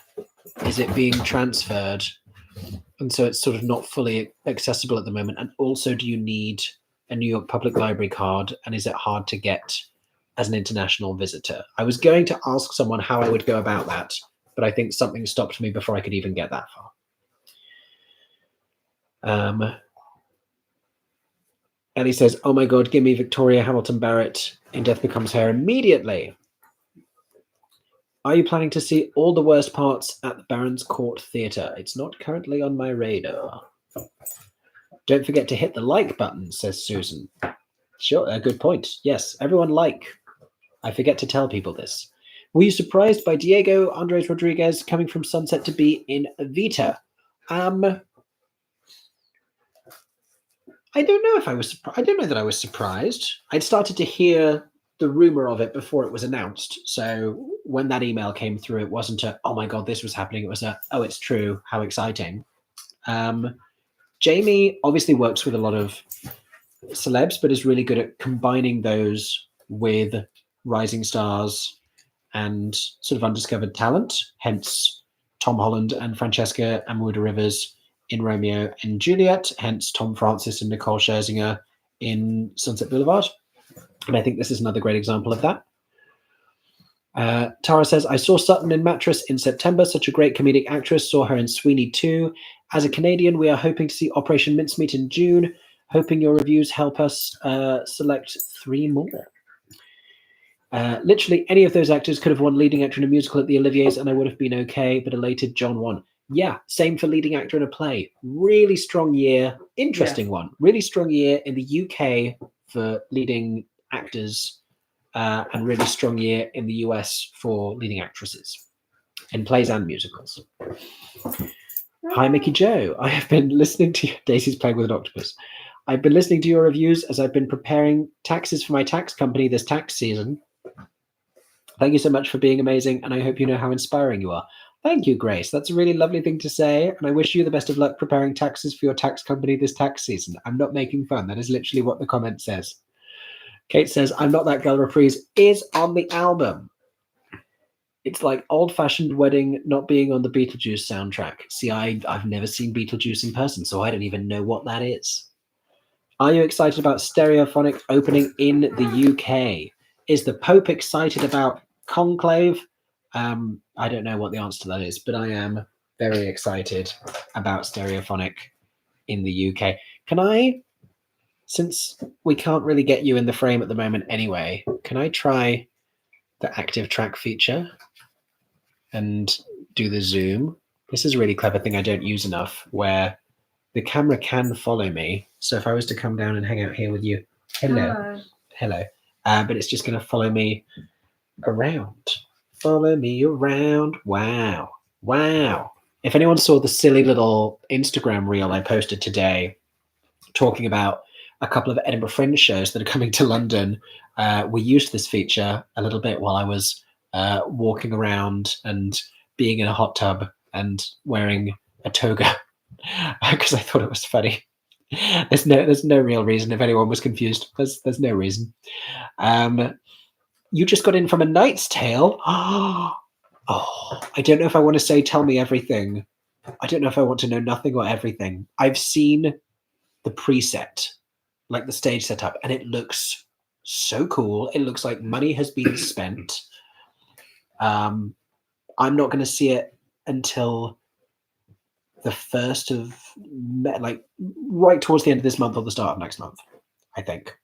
Is it being transferred? And so it's sort of not fully accessible at the moment. And also, do you need a New York Public Library card? And is it hard to get as an international visitor? I was going to ask someone how I would go about that, but I think something stopped me before I could even get that far. Ellie says, "Oh my God, give me Victoria Hamilton Barrett in Death Becomes Her immediately." Are you planning to see all the worst parts at the Barons Court Theatre? It's not currently on my radar. Don't forget to hit the like button, says Susan. Sure, a good point. Yes, everyone like. I forget to tell people this. Were you surprised by Diego Andres Rodriguez coming from Sunset to be in Evita? I don't know if I was. I don't know that I was surprised. I'd started to hear the rumor of it before it was announced. So when that email came through, it wasn't a, "Oh my God, this was happening." It was a, "Oh, it's true. How exciting." Jamie obviously works with a lot of celebs, but is really good at combining those with rising stars and sort of undiscovered talent. Hence, Tom Holland and Francesca Amuda Rivers in Romeo and Juliet. Hence, Tom Francis and Nicole Scherzinger in Sunset Boulevard. And I think this is another great example of that. Tara says, "I saw Sutton in Mattress in September. Such a great comedic actress. Saw her in Sweeney too. As a Canadian, we are hoping to see Operation Mincemeat in June. Hoping your reviews help us select 3 more." Literally, any of those actors could have won leading actor in a musical at the Oliviers, and I would have been okay, but elated John won. Yeah, same for leading actor in a play. Really strong year. Interesting one. Really strong year in the UK for leading actors, and really strong year in the US for leading actresses in plays and musicals. Hi, Mickey Jo. I have been listening to Daisy's playing with an octopus. I've been listening to your reviews as I've been preparing taxes for my tax company this tax season. Thank you so much for being amazing, and I hope you know how inspiring you are. Thank you, Grace. That's a really lovely thing to say, and I wish you the best of luck preparing taxes for your tax company this tax season. I'm not making fun. That is literally what the comment says. Kate says, "I'm Not That Girl" reprise is on the album. It's like old-fashioned wedding not being on the Beetlejuice soundtrack. See, I've never seen Beetlejuice in person, so I don't even know what that is. Are you excited about Stereophonic opening in the UK? Is the Pope excited about Conclave? I don't know what the answer to that is, but I am very excited about Stereophonic in the UK. Can I, since we can't really get you in the frame at the moment anyway, can I try the active track feature and do the zoom? This is a really clever thing I don't use enough, where the camera can follow me. So if I was to come down and hang out here with you, hello. But it's just going to follow me around. Follow me around. Wow. If anyone saw the silly little Instagram reel I posted today talking about a couple of Edinburgh Fringe shows that are coming to London, we used this feature a little bit while I was walking around and being in a hot tub and wearing a toga because I thought it was funny. There's no real reason. If anyone was confused, there's no reason. You just got in from A Knight's Tale. Oh, I don't know if I want to say "tell me everything." I don't know if I want to know nothing or everything. I've seen the preset, like the stage setup, and it looks so cool. It looks like money has been spent. I'm not going to see it until the 1st of like right towards the end of this month or the start of next month, I think.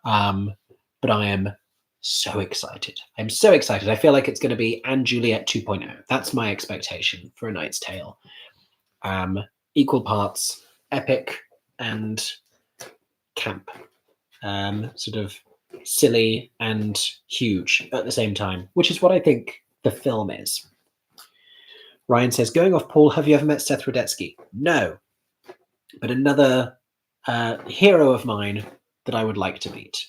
But I am so excited. I'm so excited. I feel like it's going to be Anne Juliet 2.0. That's my expectation for A Knight's Tale. Equal parts epic and camp, sort of silly and huge at the same time, which is what I think the film is. Ryan says, "Going off Paul, have you ever met Seth Rudetsky?" No, but another hero of mine that I would like to meet.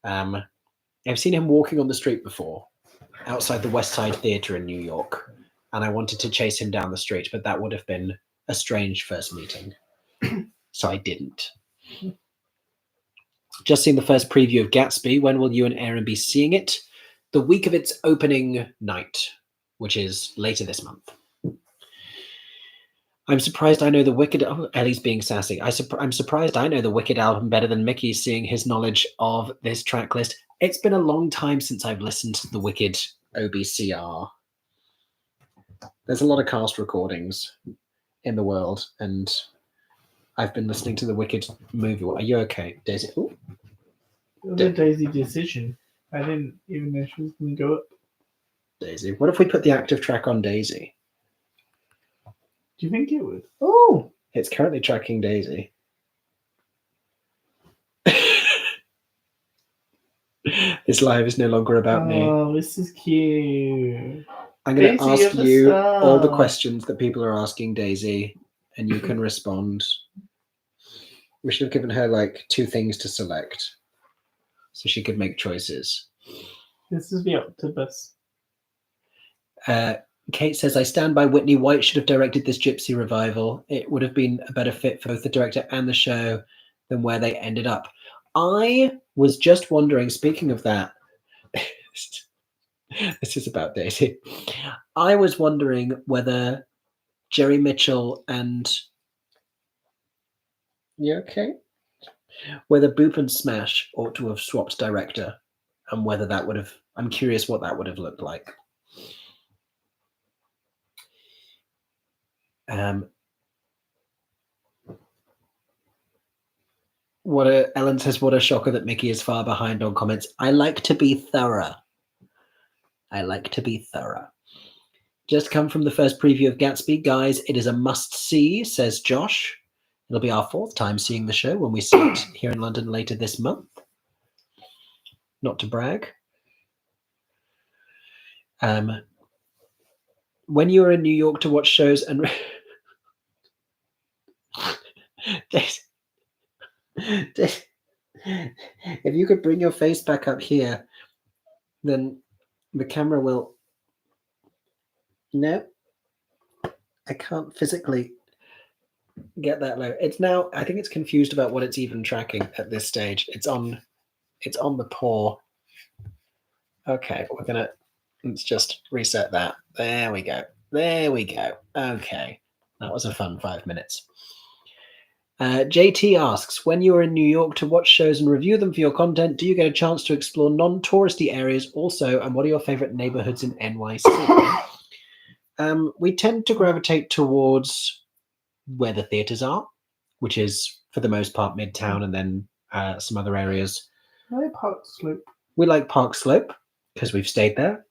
I've seen him walking on the street before, outside the West Side Theatre in New York, and I wanted to chase him down the street, but that would have been a strange first meeting. So I didn't. Just seen the first preview of Gatsby. When will you and Aaron be seeing it? The week of its opening night, which is later this month. I'm surprised I know the Wicked... Oh, Ellie's being sassy. I'm surprised I know the Wicked album better than Mickey, seeing his knowledge of this track list. It's been a long time since I've listened to the Wicked OBCR. There's a lot of cast recordings in the world, and I've been listening to the Wicked movie. Are you okay, Daisy? Ooh. It was a Daisy decision. I didn't even know she was going to go up. Daisy. What if we put the active track on Daisy? Do you think it would? Oh! It's currently tracking Daisy. This live is no longer about me. Oh, this is cute. I'm going to Daisy, ask you're the you star. all the questions that people are asking Daisy, and you can respond. We should have given her like 2 things to select so she could make choices. This is the octopus. Kate says, I stand by Whitney. White should have directed this Gypsy revival. It would have been a better fit for both the director and the show than where they ended up. I was just wondering, speaking of that, this is about Daisy. I was wondering whether Jerry Mitchell and... You okay? Whether Boop and Smash ought to have swapped director, and whether that would have... I'm curious what that would have looked like. Ellen says, what a shocker that Mickey is far behind on comments. I like to be thorough. Just come from the first preview of Gatsby. Guys, it is a must-see, says Josh. It'll be our 4th time seeing the show when we see it here in London later this month. Not to brag. When you were in New York to watch shows and... If you could bring your face back up here, then the camera will... No, I can't physically get that low. It's now, I think it's confused about what it's even tracking at this stage. It's on the paw. Okay, let's just reset that. There we go. Okay, that was a fun 5 minutes. JT asks, when you are in New York to watch shows and review them for your content, do you get a chance to explore non-touristy areas also? And what are your favorite neighborhoods in NYC? We tend to gravitate towards where the theaters are, which is for the most part Midtown, and then some other areas. I like Park Slope. We like Park Slope because we've stayed there.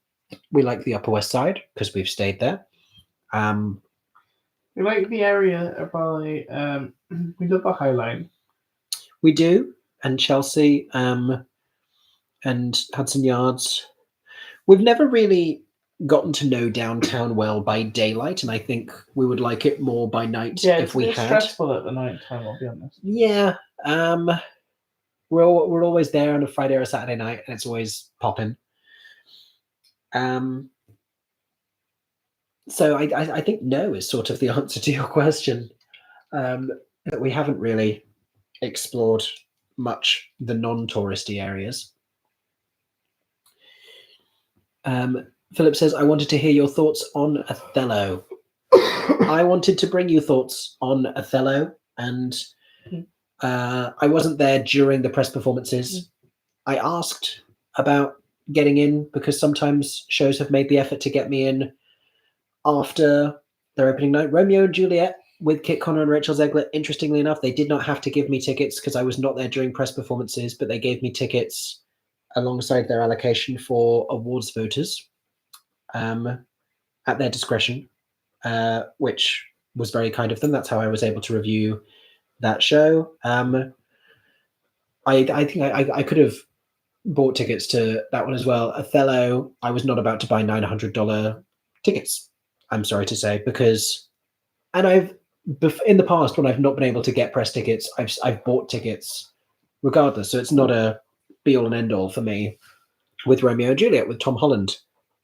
We like the Upper West Side because we've stayed there. We like the area by, we love the High Line. We do, and Chelsea, and Hudson Yards. We've never really gotten to know downtown well by daylight, and I think we would like it more by night if we had. It's stressful at the night time, I'll be honest. Yeah, we're always there on a Friday or a Saturday night, and it's always popping. So I think no is sort of the answer to your question. That we haven't really explored much the non-touristy areas. Philip says, I wanted to hear your thoughts on Othello. I wanted to bring you thoughts on Othello, and I wasn't there during the press performances. I asked about getting in because sometimes shows have made the effort to get me in after their opening night. Romeo and Juliet with Kit Connor and Rachel Zegler, interestingly enough, they did not have to give me tickets because I was not there during press performances, but they gave me tickets alongside their allocation for awards voters at their discretion, which was very kind of them. That's how I was able to review that show. I think I could have bought tickets to that one as well. Othello, I was not about to buy $900 tickets, I'm sorry to say, because, and I've in the past when I've not been able to get press tickets, I've bought tickets regardless. So it's not a be all and end all for me. With Romeo and Juliet with Tom Holland,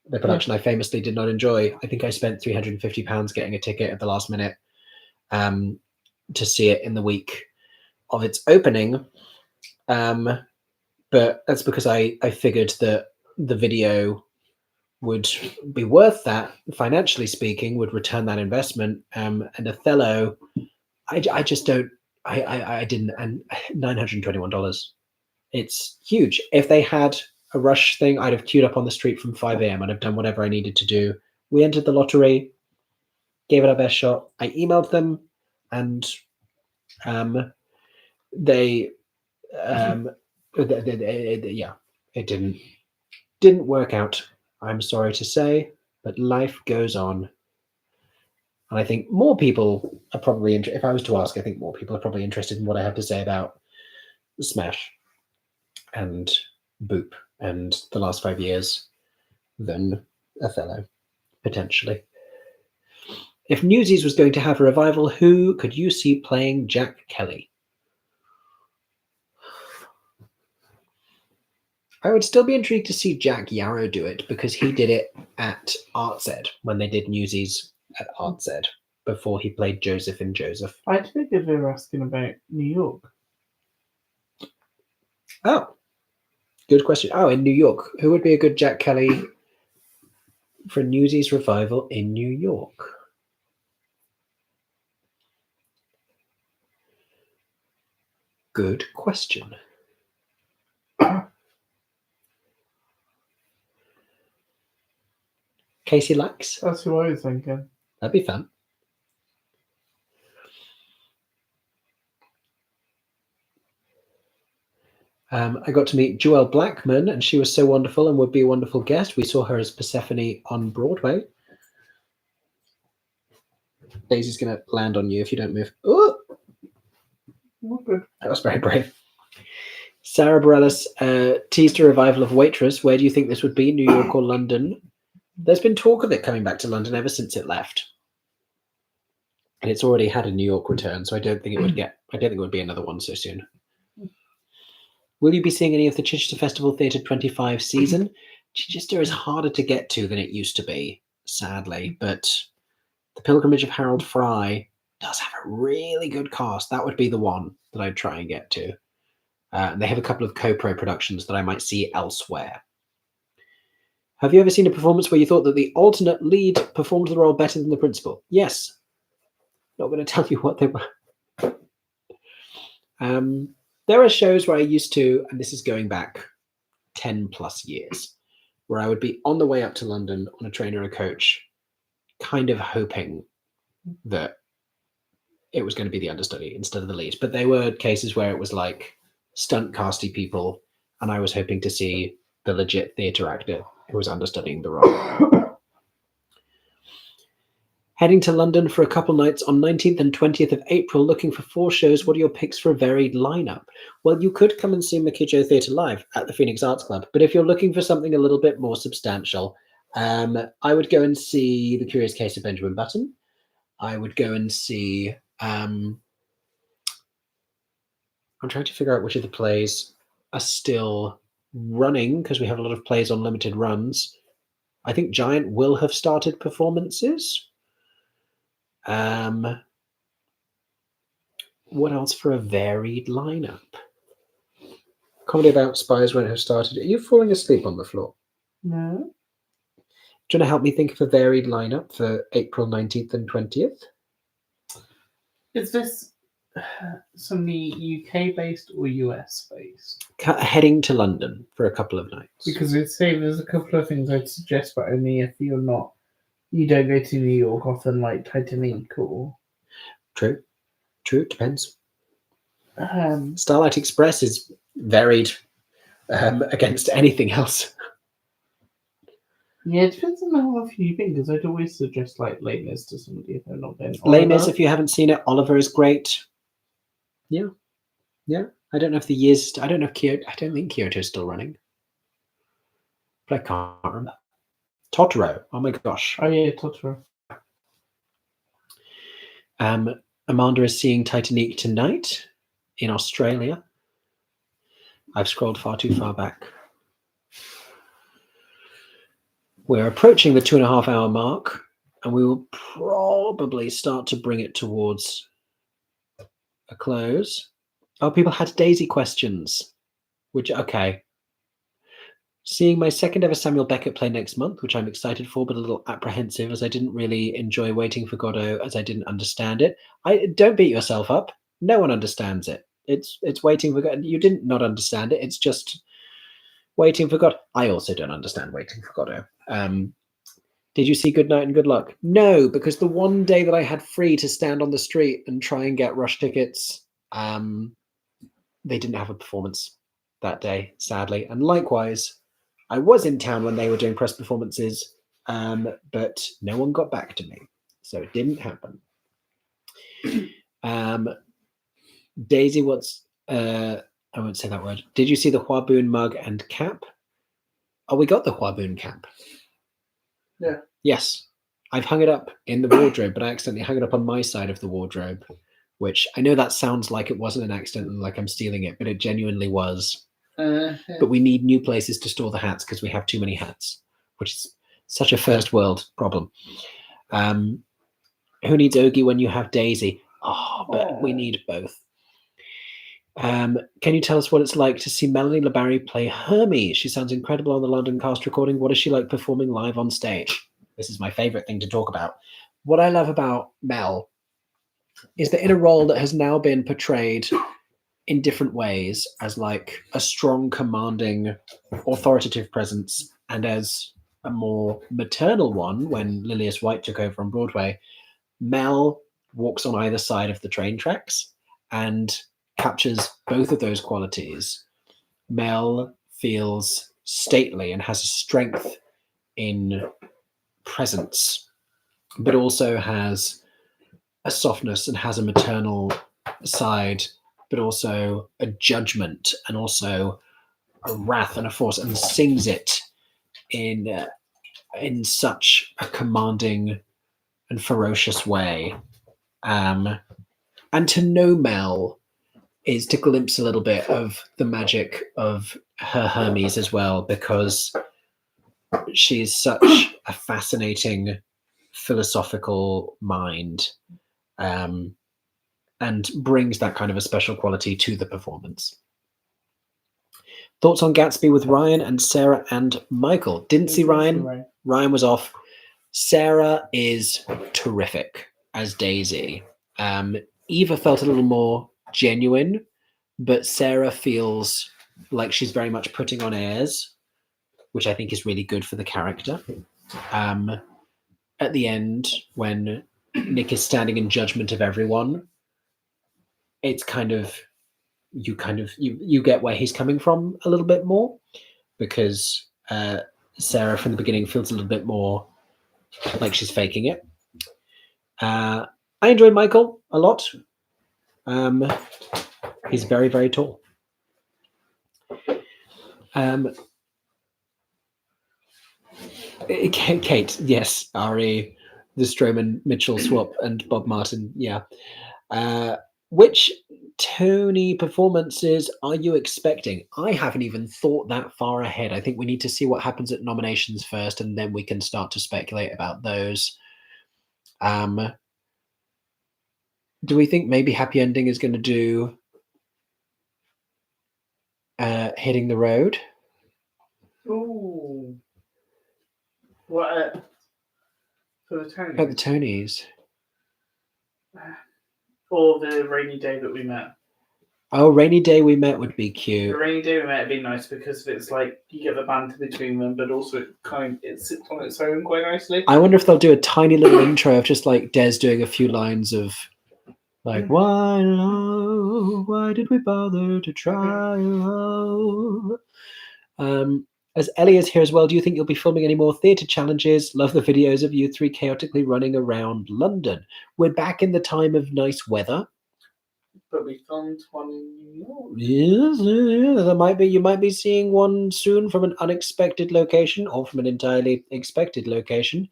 the production I famously did not enjoy. I think I spent £350 getting a ticket at the last minute. to see it in the week of its opening. But that's because I figured that the video would be worth that, financially speaking, would return that investment. And Othello, I just don't, I didn't, and $921. It's huge. If they had a Rush thing, I'd have queued up on the street from 5 a.m. I'd have done whatever I needed to do. We entered the lottery, gave it our best shot. I emailed them, and they yeah, it didn't work out. I'm sorry to say, but life goes on. And I think more people are probably if I was to ask, I think more people are probably interested in what I have to say about Smash and Boop and the last 5 years than Othello, potentially. If Newsies was going to have a revival, who could you see playing Jack Kelly? I would still be intrigued to see Jack Yarrow do it, because he did it at Arts Ed when they did Newsies at Arts Ed before he played Joseph in Joseph. I think they were asking about New York. Oh, good question. Oh, in New York. Who would be a good Jack Kelly for Newsies revival in New York? Good question. Casey Lax? That's who I was thinking. That'd be fun. I got to meet Joelle Blackman, and she was so wonderful and would be a wonderful guest. We saw her as Persephone on Broadway. Daisy's going to land on you if you don't move. Oh, Good. that was very brave. Sarah Bareilles teased a revival of Waitress. Where do you think this would be, New York or London? There's been talk of it coming back to London ever since it left. And it's already had a New York return, so I don't think it would be another one so soon. Will you be seeing any of the Chichester Festival Theatre 25 season? Chichester is harder to get to than it used to be, sadly, but The Pilgrimage of Harold Fry does have a really good cast. That would be the one that I'd try and get to. They have a couple of co-pro productions that I might see elsewhere. Have you ever seen a performance where you thought that the alternate lead performed the role better than the principal? Yes. Not going to tell you what they were. There are shows where I used to, and this is going back 10 plus years, where I would be on the way up to London on a train or a coach, kind of hoping that it was going to be the understudy instead of the lead. But they were cases where it was like stunt casty people, and I was hoping to see the legit theatre actor who was understudying the role. Heading to London for a couple nights on 19th and 20th of April, looking for 4 shows. What are your picks for a varied lineup? Well, you could come and see MickeyJoTheatre live at the Phoenix Arts Club, but if you're looking for something a little bit more substantial, I would go and see The Curious Case of Benjamin Button. I would go and see... I'm trying to figure out which of the plays are still running, because we have a lot of plays on limited runs. I think Giant will have started performances. What else for a varied lineup? Comedy About Spies won't have started. Are you falling asleep on the floor? No. Do you want to help me think of a varied lineup for April 19th and 20th? Is this somebody UK-based or US-based? Heading to London for a couple of nights. Because I'd say there's a couple of things I'd suggest, but only if you don't go to New York often, like Titanic or... True, it depends. Starlight Express is varied against anything else. Yeah, it depends on how often you've been, because I'd always suggest like Les Mis to somebody if they're not been. Les Mis, if you haven't seen it, Oliver is great. Yeah. I don't know if I don't think Kyoto's still running. But I can't remember. Totoro. Oh my gosh. Oh yeah, Totoro. Amanda is seeing Titanic tonight in Australia. I've scrolled far too far back. We're approaching the 2.5 hour mark. and we will probably start to bring it towards a close. Oh, people had Daisy questions, which, okay. Seeing my second ever Samuel Beckett play next month, which I'm excited for, but a little apprehensive as I didn't really enjoy Waiting for Godot as I didn't understand it. Don't beat yourself up. No one understands it. It's Waiting for Godot. You didn't not understand it. It's just Waiting for Godot. I also don't understand Waiting for Godot. Did you see Good Night and Good Luck? No, because the one day that I had free to stand on the street and try and get rush tickets, they didn't have a performance that day, sadly. And likewise, I was in town when they were doing press performances, but no one got back to me. So it didn't happen. Daisy, I won't say that word. Did you see the Huaboon mug and cap? Oh, we got the Huaboon cap. Yeah. Yes. I've hung it up in the wardrobe, but I accidentally hung it up on my side of the wardrobe, which I know that sounds like it wasn't an accident and like I'm stealing it, but it genuinely was. But we need new places to store the hats because we have too many hats, which is such a first world problem. Who needs Ogie when you have Daisy? Oh, but we need both. Can you tell us what it's like to see Melanie LeBarry play Hermie? She sounds incredible on the London cast recording. What is she like performing live on stage? This is my favorite thing to talk about. What I love about Mel is that in a role that has now been portrayed in different ways as like a strong, commanding, authoritative presence, and as a more maternal one when Lillias White took over on Broadway, Mel walks on either side of the train tracks and captures both of those qualities. Mel feels stately and has a strength in presence, but also has a softness and has a maternal side, but also a judgment and also a wrath and a force, and sings it in such a commanding and ferocious way. And to know Mel is to glimpse a little bit of the magic of her Hermes as well, because she is such a fascinating philosophical mind, and brings that kind of a special quality to the performance. Thoughts on Gatsby with Ryan and Sarah and Michael? Didn't see Ryan. Ryan was off. Sarah is terrific as Daisy. Eva felt a little more genuine, but Sarah feels like she's very much putting on airs, which I think is really good for the character. At the end, when Nick is standing in judgment of everyone, it's you get where he's coming from a little bit more, because Sarah from the beginning feels a little bit more like she's faking it. I enjoyed Michael a lot. He's very, very tall. Kate, yes, Ari, the Stroman Mitchell swap, and Bob Martin, yeah. Which Tony performances are you expecting? I haven't even thought that far ahead. I think we need to see what happens at nominations first, and then we can start to speculate about those. Do we think maybe Happy Ending is going to do Hitting the Road? Ooh. What? For the Tonys? At the Tonys. Or the Rainy Day That We Met. Oh, Rainy Day We Met would be cute. The Rainy Day We Met would be nice because it's like you get the banter between them, but also it sits on its own quite nicely. I wonder if they'll do a tiny little intro of just like Des doing a few lines of like, why love? Why did we bother to try love? As Ellie is here as well, do you think you'll be filming any more theatre challenges? Love the videos of you three chaotically running around London. We're back in the time of nice weather. But we filmed one in New York. Yes, you might be seeing one soon from an unexpected location or from an entirely expected location.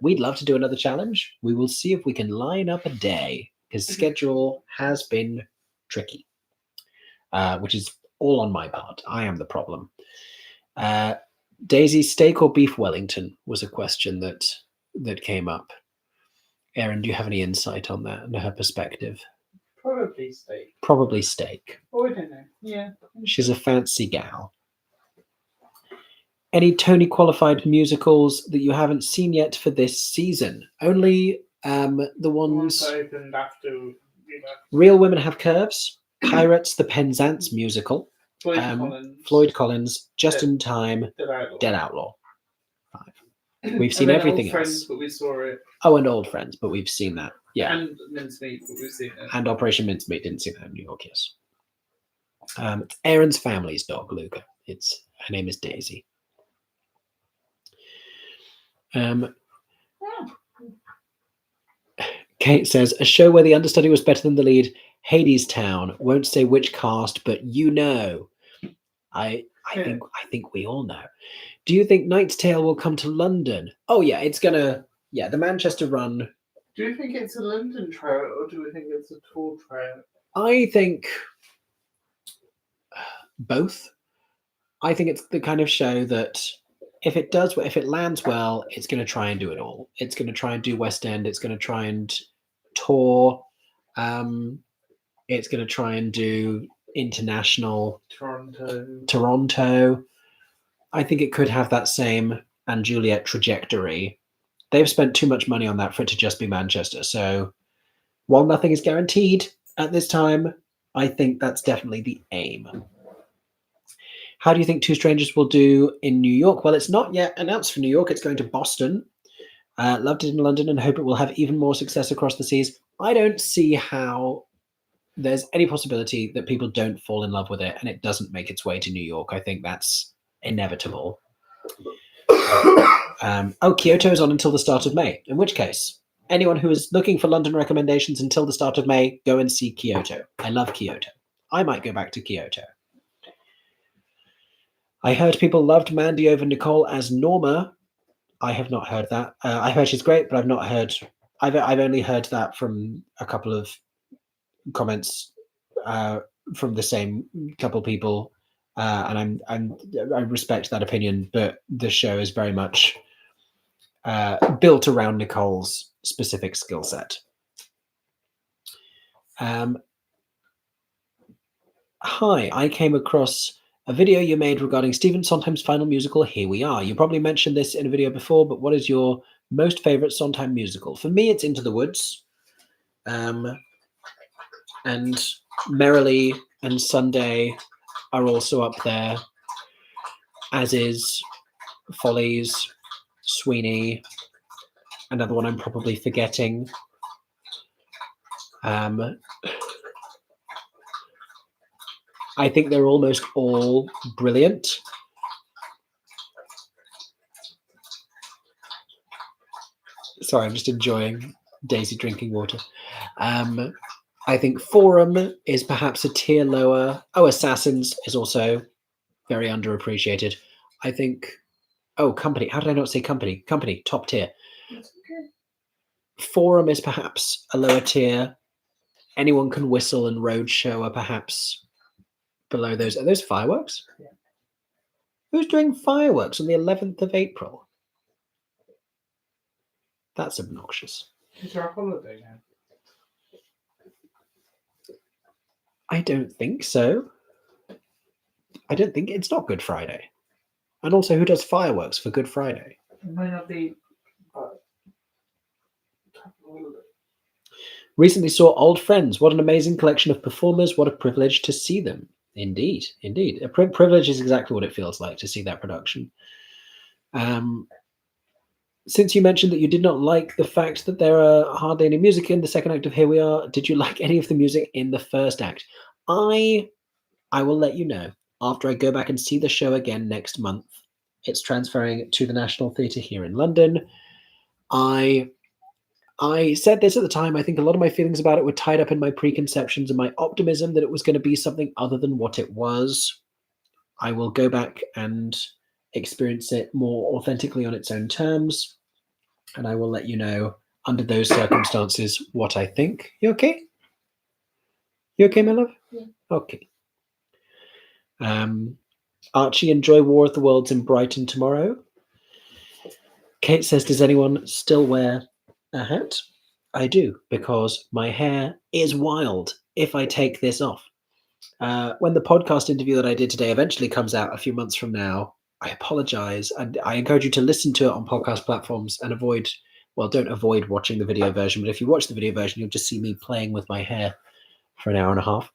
We'd love to do another challenge. We will see if we can line up a day, because schedule has been tricky, which is all on my part. I am the problem. Daisy, steak or beef Wellington was a question that that came up. Erin, do you have any insight on that and her perspective? Probably steak. Probably steak. Oh, I don't know. Yeah. She's a fancy gal. Any Tony qualified musicals that you haven't seen yet for this season? Only the ones opened after. Real Women Have Curves, Pirates, the Penzance musical, Floyd Collins, Just in Time, Dead Outlaw. 5. We've seen everything Old else. Friends, but we saw it. Oh, and Old Friends, but we've seen that. Yeah. And Mincemeat, but we've seen it. And Operation Mincemeat, didn't see that in New York, yes. It's Aaron's family's dog, Luca. Her name is Daisy. Kate says, a show where the understudy was better than the lead, Hades Town. Won't say which cast, but you know. I think we all know. Do you think Knight's Tale will come to London? Oh yeah, it's gonna. Yeah, the Manchester run. Do you think it's a London trial or do we think it's a tour trial? I think both. I think it's the kind of show that if it lands well, it's going to try and do it all. It's going to try and do West End. It's going to try and tour. It's going to try and do international. Toronto. I think it could have that same and Juliet trajectory. They've spent too much money on that for it to just be Manchester. So while nothing is guaranteed at this time, I think that's definitely the aim. How do you think Two Strangers will do in New York? Well, it's not yet announced for New York. It's going to Boston. Loved it in London and hope it will have even more success across the seas. I don't see how there's any possibility that people don't fall in love with it and it doesn't make its way to New York. I think that's inevitable. Kyoto is on until the start of May, in which case, anyone who is looking for London recommendations until the start of May, go and see Kyoto. I love Kyoto. I might go back to Kyoto. I heard people loved Mandy over Nicole as Norma. I have not heard that. I heard she's great, but I've not heard. I've only heard that from a couple of comments from the same couple people, and I respect that opinion. But the show is very much built around Nicole's specific skill set. Hi, I came across a video you made regarding Stephen Sondheim's final musical, Here We Are. You probably mentioned this in a video before, but what is your most favorite Sondheim musical? For me, it's Into the Woods. And Merrily and Sunday are also up there, as is Follies, Sweeney, another one I'm probably forgetting. I think they're almost all brilliant. Sorry, I'm just enjoying Daisy drinking water. I think Forum is perhaps a tier lower. Oh, Assassins is also very underappreciated. I think, Company. How did I not say Company? Company, top tier. That's okay. Forum is perhaps a lower tier. Anyone Can Whistle and Roadshow are perhaps below those. Are those fireworks? Yeah. Who's doing fireworks on the 11th of April? That's obnoxious. It's our holiday now. I don't think so. I don't think it's not Good Friday. And also, who does fireworks for Good Friday? It might not be. Recently saw Old Friends. What an amazing collection of performers. What a privilege to see them. Indeed, indeed. A privilege is exactly what it feels like to see that production. Since you mentioned that you did not like the fact that there are hardly any music in the second act of Here We Are, did you like any of the music in the first act? I will let you know after I go back and see the show again next month. It's transferring to the National Theatre here in London. I said this at the time. I think a lot of my feelings about it were tied up in my preconceptions and my optimism that it was going to be something other than what it was. I will go back and experience it more authentically on its own terms, and I will let you know under those circumstances what I think. You okay? You okay, my love? Yeah. Okay. Archie, enjoy War of the Worlds in Brighton tomorrow. Kate says, does anyone still wear a hat? I do, because my hair is wild if I take this off. When the podcast interview that I did today eventually comes out a few months from now, I apologize. And I encourage you to listen to it on podcast platforms and don't avoid watching the video version. But if you watch the video version, you'll just see me playing with my hair for an hour and a half,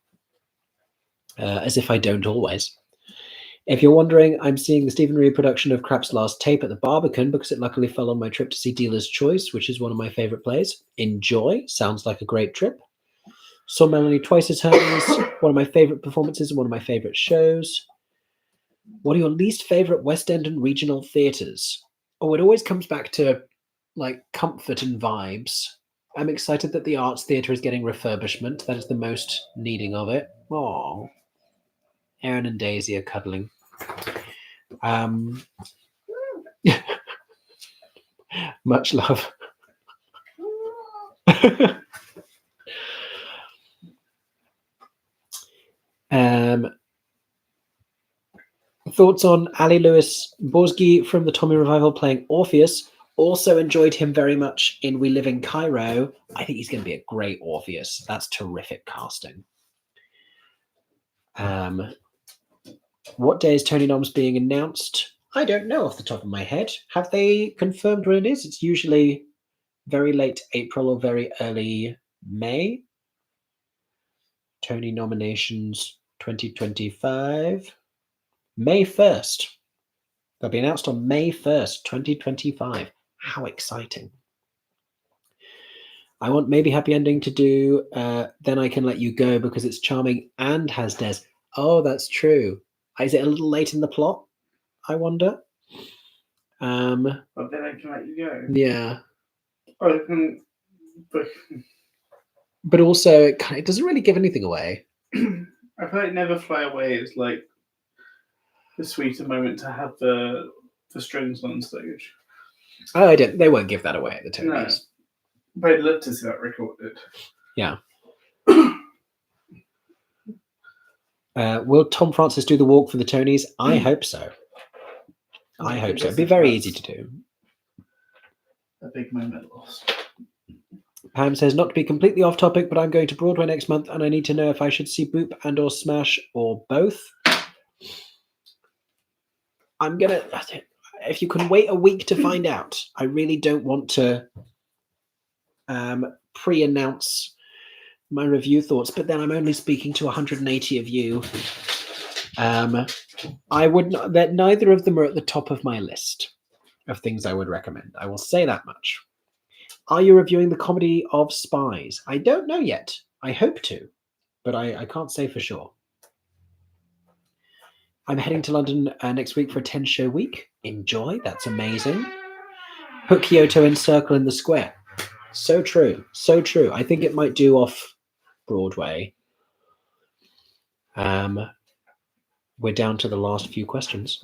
as if I don't always. If you're wondering, I'm seeing the Stephen Reed production of Crap's Last Tape at the Barbican because it luckily fell on my trip to see Dealer's Choice, which is one of my favorite plays. Enjoy. Sounds like a great trip. Saw Melanie twice as Hermes, one of my favorite performances and one of my favorite shows. What are your least favorite West End and regional theatres? Oh, it always comes back to like comfort and vibes. I'm excited that the Arts Theatre is getting refurbishment. That is the most needing of it. Oh, Aaron and Daisy are cuddling. Much love. Thoughts on Ali Lewis Borzgi from the Tommy Revival playing Orpheus. Also enjoyed him very much in We Live in Cairo. I think he's going to be a great Orpheus. That's terrific casting. What day is Tony Noms being announced? I don't know off the top of my head. Have they confirmed when it is? It's usually very late April or very early May. Tony nominations 2025. May 1st. They'll be announced on May 1st, 2025. How exciting. I want Maybe Happy Ending to do Then I Can Let You Go because it's charming and has Des. Oh, that's true. Is it a little late in the plot? I wonder. But Then I Can Let You Go. Yeah. But also, it doesn't really give anything away. I feel like Never Fly Away is like the sweeter moment to have the strings on stage. Oh, they won't give that away at the Tonys. No. But I'd love to see that recorded. Yeah. Will Tom Francis do the walk for the Tonys? I hope so. I hope so. It'd be very easy to do. A big moment lost. Pam says, not to be completely off topic, but I'm going to Broadway next month and I need to know if I should see Boop and or Smash or both. If you can wait a week to find out. I really don't want to pre-announce my review thoughts, but then I'm only speaking to 180 of you. I would not, that neither of them are at the top of my list of things I would recommend. I will say that much. Are you reviewing the comedy of Spies? I don't know yet. I hope to, but I can't say for sure. I'm heading to London next week for a 10-show week. Enjoy. That's amazing. Put Kyoto in Circle in the Square. So true. So true. I think it might do off Broadway. We're down to the last few questions.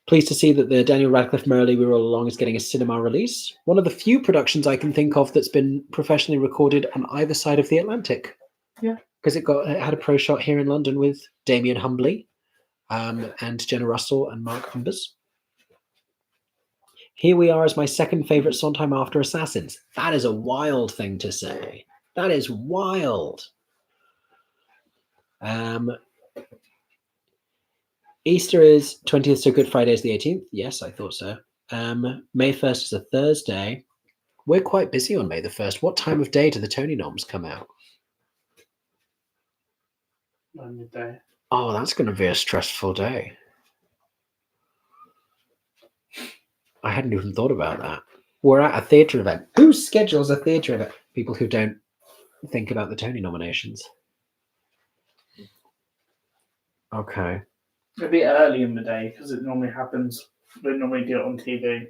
Pleased to see that the Daniel Radcliffe Merrily We Roll Along is getting a cinema release. One of the few productions I can think of that's been professionally recorded on either side of the Atlantic. Yeah. Because it had a pro shot here in London with Damien Humbly and Jenna Russell and Mark Umbers. Here we are as my second favourite Sondheim after Assassins. That is a wild thing to say. That is wild. Easter is 20th, so Good Friday is the 18th. Yes, I thought so. May 1st is a Thursday. We're quite busy on May the 1st. What time of day do the Tony noms come out? Midday. Oh, that's going to be a stressful day. I hadn't even thought about that. We're at a theatre event. Who schedules a theatre event? People who don't think about the Tony nominations. Okay. It'd be early in the day because it normally happens. They normally do it on TV.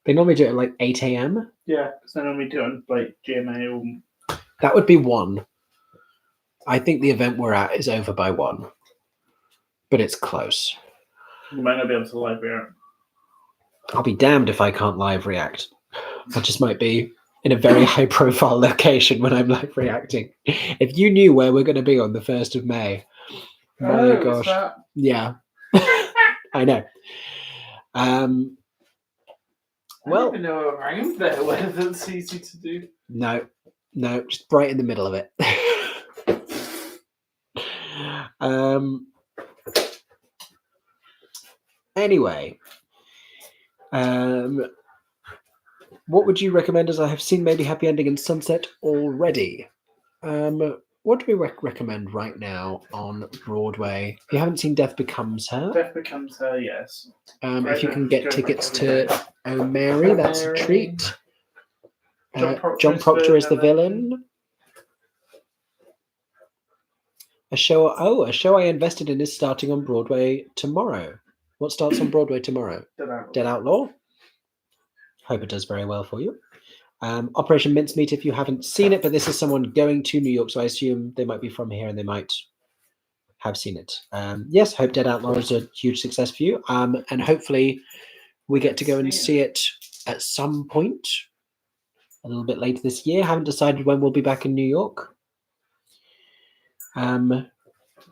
They normally do it at like 8 a.m. Yeah, because they normally do it on like GMA or... That would be 1. I think the event we're at is over by 1. But it's close. You might not be able to live react. I'll be damned if I can't live react. I just might be in a very high profile location when I'm live reacting. If you knew where we're going to be on the 1st of May. My gosh. Yeah. I know. I Well, don't even know a round there whether that's easy to do. no, just right in the middle of it. Anyway, what would you recommend? As I have seen maybe Happy Ending and Sunset already. What do we recommend right now on Broadway? If you haven't seen Death Becomes Her, Death Becomes Her, yes. if you can get tickets to Oh Mary, that's a treat. John Proctor is the villain. A show I invested in is starting on Broadway tomorrow. What starts on Broadway tomorrow? Dead Outlaw. Hope it does very well for you. Operation Mincemeat, if you haven't seen it, but this is someone going to New York, so I assume they might be from here and they might have seen it. Yes, hope Dead Outlaw is a huge success for you. And hopefully we get to go and see it at some point a little bit later this year. Haven't decided when we'll be back in New York.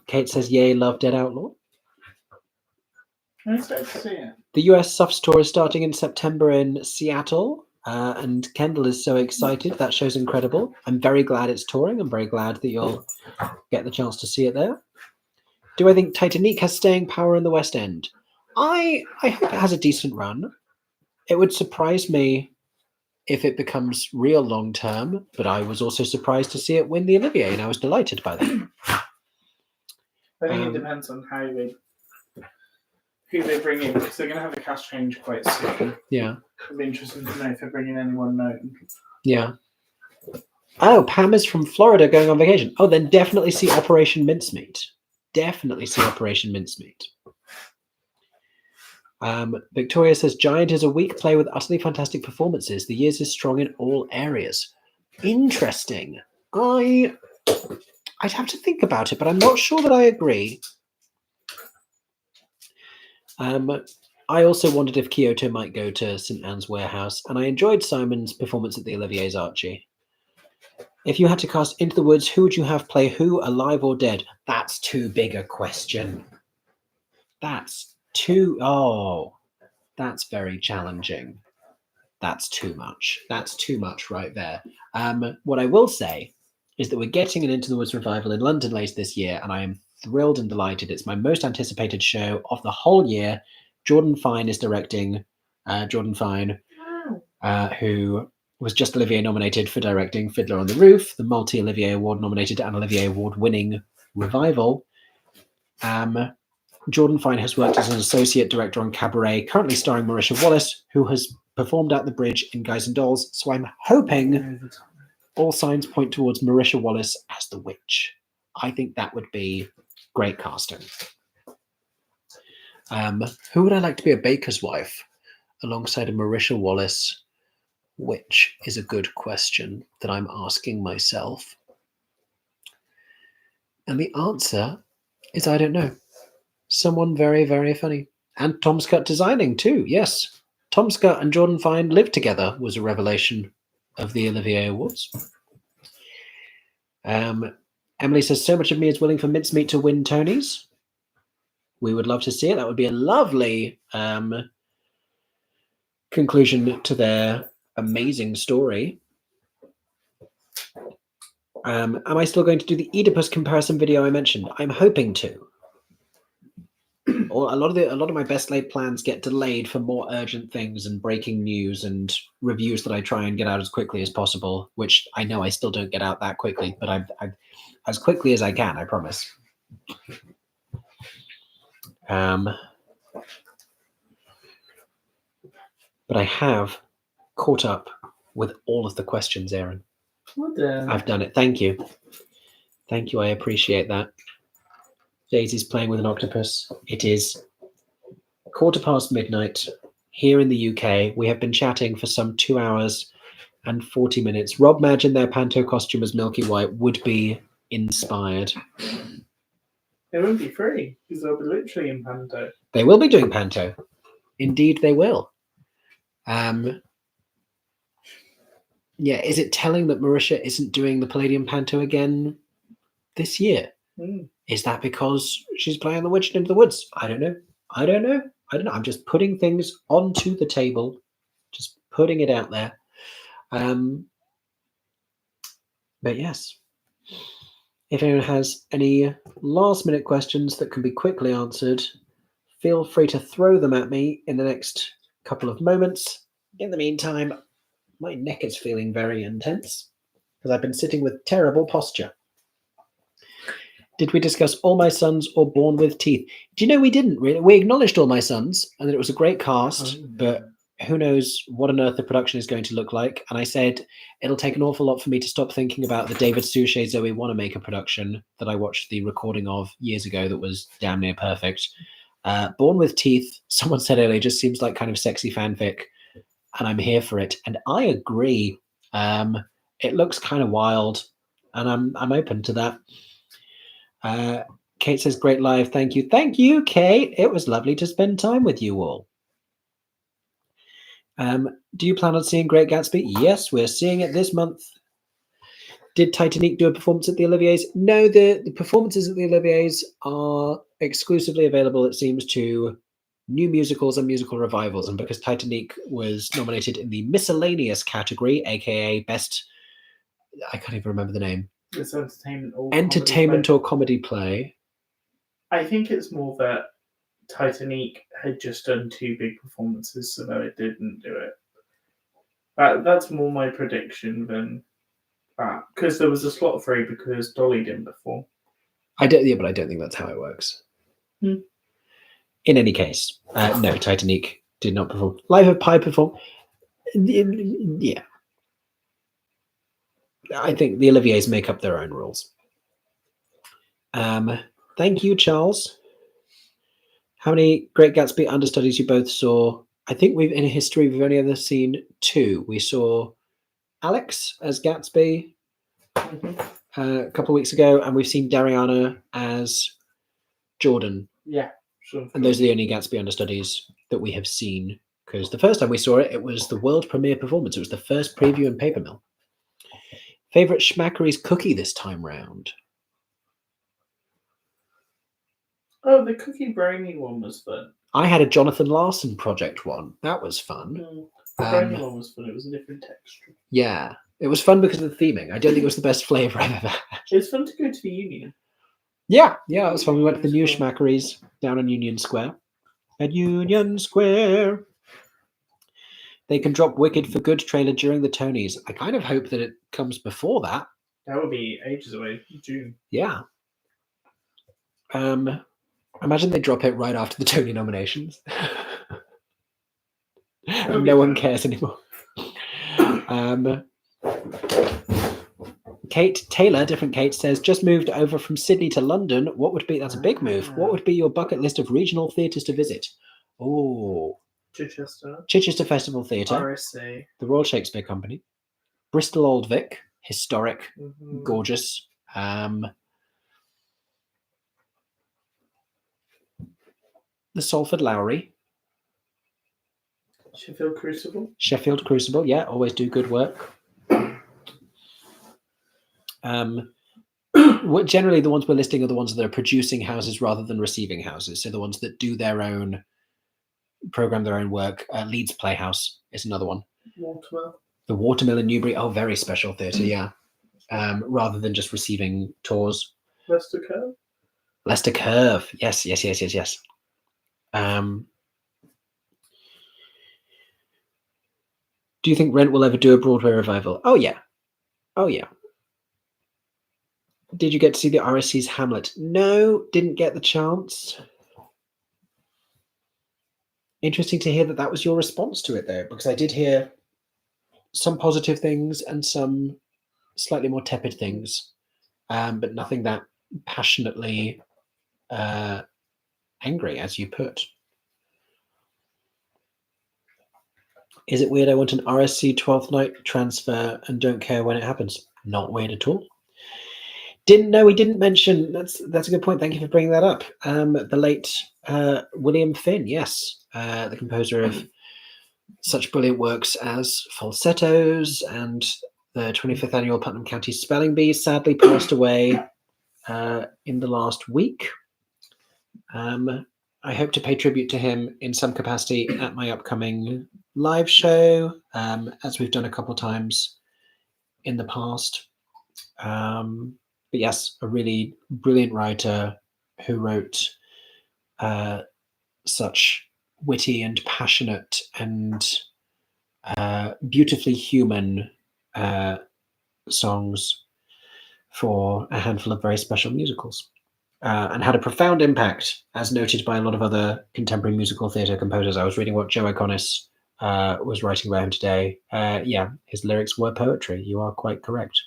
Kate says, yay, love Dead Outlaw. I'm excited to see it. The US Sufts tour is starting in September in Seattle. And Kendall is so excited. That show's incredible. I'm very glad it's touring. I'm very glad that you'll get the chance to see it there. Do I think Titanic has staying power in the West End? I hope it has a decent run. It would surprise me if it becomes real long term, but I was also surprised to see it win the Olivier, and I was delighted by that. I think it depends on who they bring in, because they're going to have a cast change quite soon. Yeah. It'll be interesting to know if they're bringing anyone known. Yeah. Oh, Pam is from Florida going on vacation. Oh, then definitely see Operation Mincemeat. Definitely see Operation Mincemeat. Victoria says, Giant is a weak play with utterly fantastic performances. The years is strong in all areas. Interesting. I'd have to think about it, but I'm not sure that I agree. I also wondered if Kyoto might go to St. Anne's Warehouse, and I enjoyed Simon's performance at the Olivier's, Archie. If you had to cast Into the Woods, who would you have play who, alive or dead? That's too big a question. That's very challenging. That's too much. That's too much right there. What I will say is that we're getting an Into the Woods revival in London later this year, and I am thrilled and delighted. It's my most anticipated show of the whole year. Jordan Fine is directing. Jordan Fine, who was just Olivier nominated for directing Fiddler on the Roof, the multi-Olivier Award nominated and Olivier Award winning revival. Jordan Fine has worked as an associate director on Cabaret, currently starring Marisha Wallace, who has performed at the Bridge in Guys and Dolls. So I'm hoping all signs point towards Marisha Wallace as the witch. I think that would be great casting. Who would I like to be a baker's wife alongside a Marisha Wallace? Which is a good question that I'm asking myself. And the answer is I don't know. Someone very, very funny. And Tom Scott designing too, yes. Tom Scott and Jordan Fine lived together was a revelation of the Olivier Awards. Emily says, so much of me is willing for Mincemeat to win Tonys. We would love to see it. That would be a lovely conclusion to their amazing story. Am I still going to do the Oedipus comparison video I mentioned? I'm hoping to. Or a lot of my best laid plans get delayed for more urgent things and breaking news and reviews that I try and get out as quickly as possible, which I know I still don't get out that quickly, but I as quickly as I can, I promise. But I have caught up with all of the questions, Aaron. Well done. I've done it. Thank you. Thank you. I appreciate that. Daisy's playing with an octopus. It is midnight here in the UK. We have been chatting for some 2 hours and 40 minutes. Rob Madge in their Panto costume as Milky White would be inspired. They won't be free because they'll be literally in Panto. They will be doing Panto. Indeed, they will. Yeah, is it telling that Marisha isn't doing the Palladium Panto again this year? Is that because she's playing the Witch into the Woods? I don't know. I'm just putting things onto the table. Just putting it out there. But yes, if anyone has any last minute questions that can be quickly answered, feel free to throw them at me in the next couple of moments. In the meantime, my neck is feeling very intense because I've been sitting with terrible posture. Did we discuss All My Sons or Born with Teeth? Do you know we didn't really? We acknowledged All My Sons and that it was a great cast, but who knows what on earth the production is going to look like. And I said it'll take an awful lot for me to stop thinking about the David Suchet Zoe Wanamaker production that I watched the recording of years ago that was damn near perfect. Born with Teeth, someone said earlier, just seems like kind of sexy fanfic, and I'm here for it. And I agree. It looks kind of wild, and I'm open to that. Kate says, great live. Thank you. Thank you, Kate. It was lovely to spend time with you all. Do you plan on seeing Great Gatsby? Yes, we're seeing it this month. Did Titanic do a performance at the Oliviers? No, the performances at the Oliviers are exclusively available, it seems, to new musicals and musical revivals. And because Titanic was nominated in the miscellaneous category, aka best, I can't even remember the name. It's entertainment or comedy play. I think it's more that Titanic had just done 2 big performances, so that it didn't do it. That's more my prediction than that, because there was a slot free because Dolly didn't perform. But I don't think that's how it works. In any case, no, Titanic did not perform. Live of Pi performed. Yeah. I think the Oliviers make up their own rules. Thank you, Charles. How many Great Gatsby understudies you both saw? I think in history we've only ever seen 2. We saw Alex as Gatsby a couple of weeks ago, and we've seen Dariana as Jordan. Yeah, sure. And those are the only Gatsby understudies that we have seen, because the first time we saw it, it was the world premiere performance. It was the first preview in Paper Mill. Favorite Schmackery's cookie this time round? Oh, the Cookie Brownie one was fun. I had a Jonathan Larson project one. That was fun. The brownie one was fun. It was a different texture. Yeah, it was fun because of the theming. I don't think it was the best flavour I've ever had. It was fun to go to the Union. Yeah, it was fun. We went to the new Schmackery's down on Union Square. At Union Square. They can drop Wicked for Good trailer during the Tonys. I kind of hope that it comes before that. That would be ages away. June. Yeah. Imagine they drop it right after the Tony nominations. No one cares anymore. Kate Taylor, different Kate, says, just moved over from Sydney to London. That's a big move. What would be your bucket list of regional theatres to visit? Oh, Chichester Festival Theatre, RSA, the Royal Shakespeare Company, Bristol Old Vic, historic, gorgeous. The Salford Lowry, Sheffield Crucible, yeah, always do good work. Generally, the ones we're listing are the ones that are producing houses rather than receiving houses. So the ones that do their own program, their own work. Leeds Playhouse is another one. The Watermill in Newbury. Oh, very special theatre, yeah. Rather than just receiving tours. Leicester Curve. Yes. Do you think Rent will ever do a Broadway revival? Oh yeah. Did you get to see the RSC's Hamlet? No, didn't get the chance. Interesting to hear that was your response to it, though, because I did hear some positive things and some slightly more tepid things, but nothing that passionately angry, as you put. Is it weird I want an RSC 12th night transfer and don't care when it happens? Not weird at all. We didn't mention, that's a good point. Thank you for bringing that up. The late William Finn, yes, the composer of such brilliant works as Falsettos and the 25th annual Putnam County Spelling Bee, sadly passed away in the last week. I hope to pay tribute to him in some capacity at my upcoming live show, as we've done a couple of times in the past. But yes, a really brilliant writer who wrote such witty and passionate and beautifully human songs for a handful of very special musicals, and had a profound impact, as noted by a lot of other contemporary musical theatre composers. I was reading what Joe Iconis was writing about him today. Yeah, his lyrics were poetry. You are quite correct.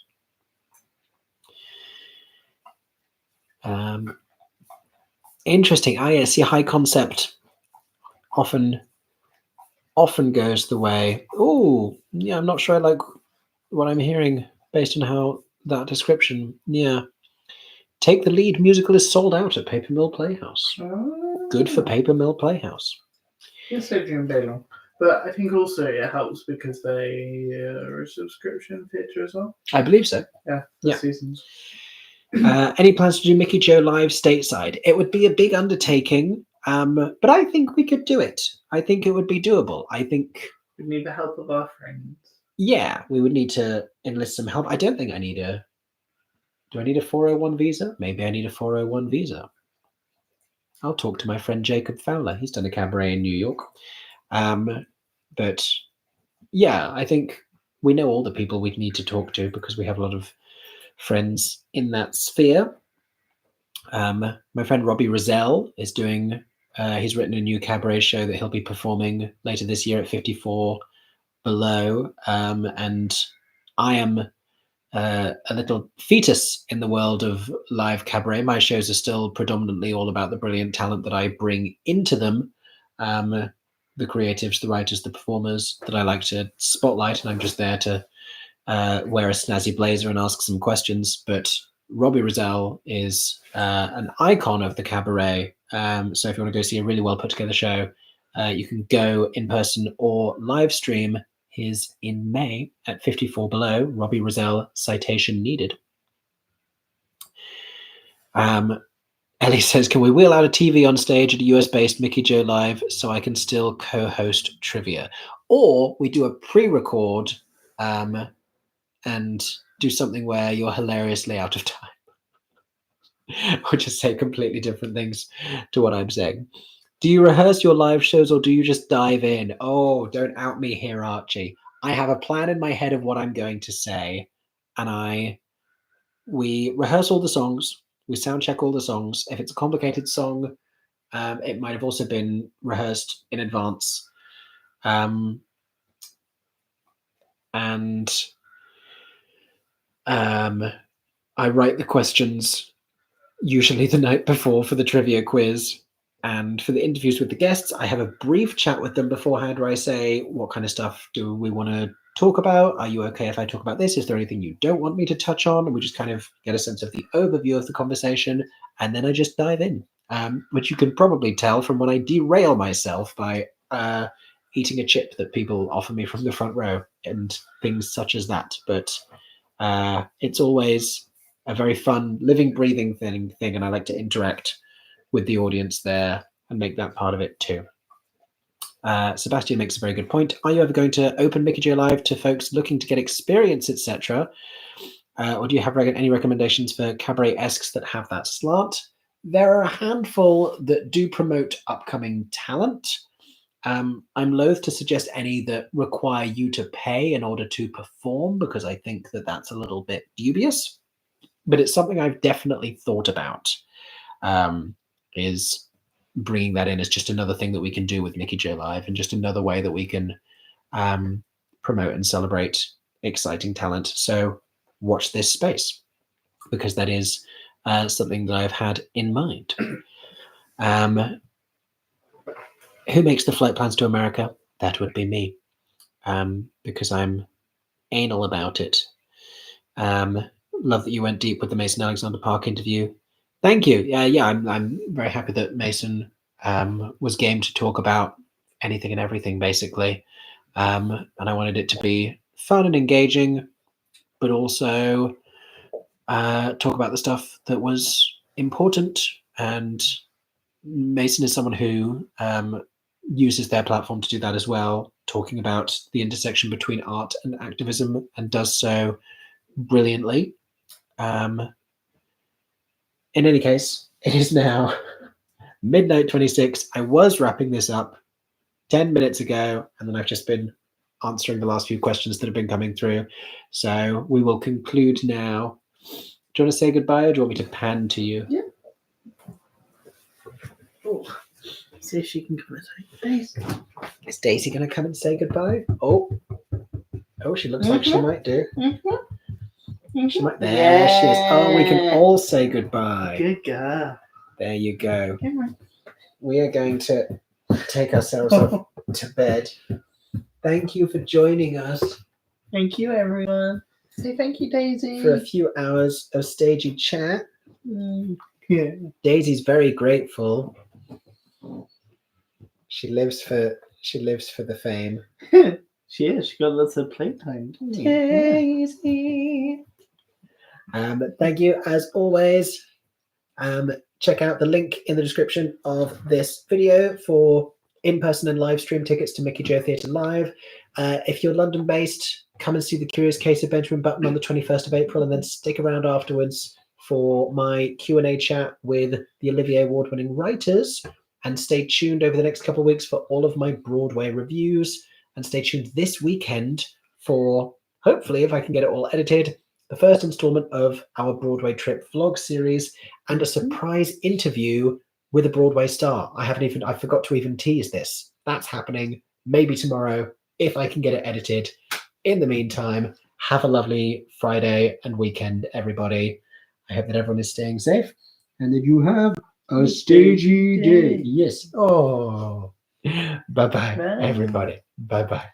Interesting. I see high concept often goes the way. Oh, yeah, I'm not sure I like what I'm hearing based on how that description. Yeah. Take the Lead musical is sold out at Paper Mill Playhouse. Good for Paper Mill Playhouse. Yes, they're doing day long. But I think also it helps because they are a subscription theatre as well. I believe so. Yeah, seasons. Any plans to do Mickey Joe live stateside? It would be a big undertaking, but I think we could do it. I think it would be doable. I think we need the help of our friends. Yeah, we would need to enlist some help. I don't think I need a... Do I need a 401 visa? Maybe I need a 401 visa. I'll talk to my friend Jacob Fowler. He's done a cabaret in New York. But yeah, I think we know all the people we'd need to talk to because we have a lot of friends in that sphere. My friend Robbie Rozelle is doing... he's written a new cabaret show that he'll be performing later this year at 54 Below. And I am a little fetus in the world of live cabaret. My shows are still predominantly all about the brilliant talent that I bring into them. The creatives, the writers, the performers that I like to spotlight, and I'm just there to wear a snazzy blazer and ask some questions. But Robbie Rozelle is an icon of the cabaret. So if you want to go see a really well put together show, you can go in person or live stream his in May at 54 Below. Robbie Rozelle, citation needed. Ellie says, can we wheel out a TV on stage at a US-based Mickey Joe Live so I can still co-host trivia? Or we do a pre-record and do something where you're hilariously out of time. Or just say completely different things to what I'm saying. Do you rehearse your live shows or do you just dive in? Oh, don't out me here, Archie. I have a plan in my head of what I'm going to say, and we rehearse all the songs. We sound check all the songs. If it's a complicated song, it might have also been rehearsed in advance. And I write the questions usually the night before for the trivia quiz. And for the interviews with the guests, I have a brief chat with them beforehand where I say, what kind of stuff do we want to talk about? Are you okay if I talk about this? Is there anything you don't want me to touch on? And we just kind of get a sense of the overview of the conversation. And then I just dive in, which you can probably tell from when I derail myself by eating a chip that people offer me from the front row and things such as that. But it's always a very fun, living, breathing thing, and I like to interact with the audience there and make that part of it too. Sebastian makes a very good point. Are you ever going to open Mickey Joe Live to folks looking to get experience, etc.? Or do you have any recommendations for cabaret-esques that have that slant? There are a handful that do promote upcoming talent. I'm loath to suggest any that require you to pay in order to perform because I think that that's a little bit dubious. But it's something I've definitely thought about. Is bringing that in as just another thing that we can do with Mickey Joe Live and just another way that we can promote and celebrate exciting talent. So watch this space because that is something that I've had in mind. Who makes the flight plans to America? That would be me because I'm anal about it. Love that you went deep with the Mason Alexander Park interview. Thank you. Yeah, I'm very happy that Mason was game to talk about anything and everything, basically. And I wanted it to be fun and engaging, but also talk about the stuff that was important and Mason is someone who uses their platform to do that as well, talking about the intersection between art and activism, and does so brilliantly. In any case, it is now midnight 26. I was wrapping this up 10 minutes ago, and then I've just been answering the last few questions that have been coming through. So we will conclude now. Do you want to say goodbye, or do you want me to pan to you? Yeah. Oh, see if she can come and say Daisy. Is Daisy going to come and say goodbye? Oh, she looks like she might do. She might. There she is. Oh, we can all say goodbye. Good girl. There you go. Come on. We are going to take ourselves off to bed. Thank you for joining us Thank you, everyone. Say thank you, Daisy. for a few hours of stagey chat. Yeah. Daisy's very grateful. She lives for the fame. She is. She got lots of playtime. Daisy. Thank you as always. Check out the link in the description of this video for in-person and live stream tickets to MickeyJoTheatre Live. If you're London based, come and see The Curious Case of Benjamin Button on the 21st of April, and then stick around afterwards for my Q&A chat with the Olivier Award winning writers. And stay tuned over the next couple of weeks for all of my Broadway reviews. And stay tuned this weekend for, hopefully, if I can get it all edited, the first installment of our Broadway Trip vlog series and a surprise interview with a Broadway star. I forgot to even tease this. That's happening maybe tomorrow if I can get it edited. In the meantime, have a lovely Friday and weekend, everybody. I hope that everyone is staying safe and that you have a stagey day. Yes. Oh. Bye-bye, everybody. Bye-bye.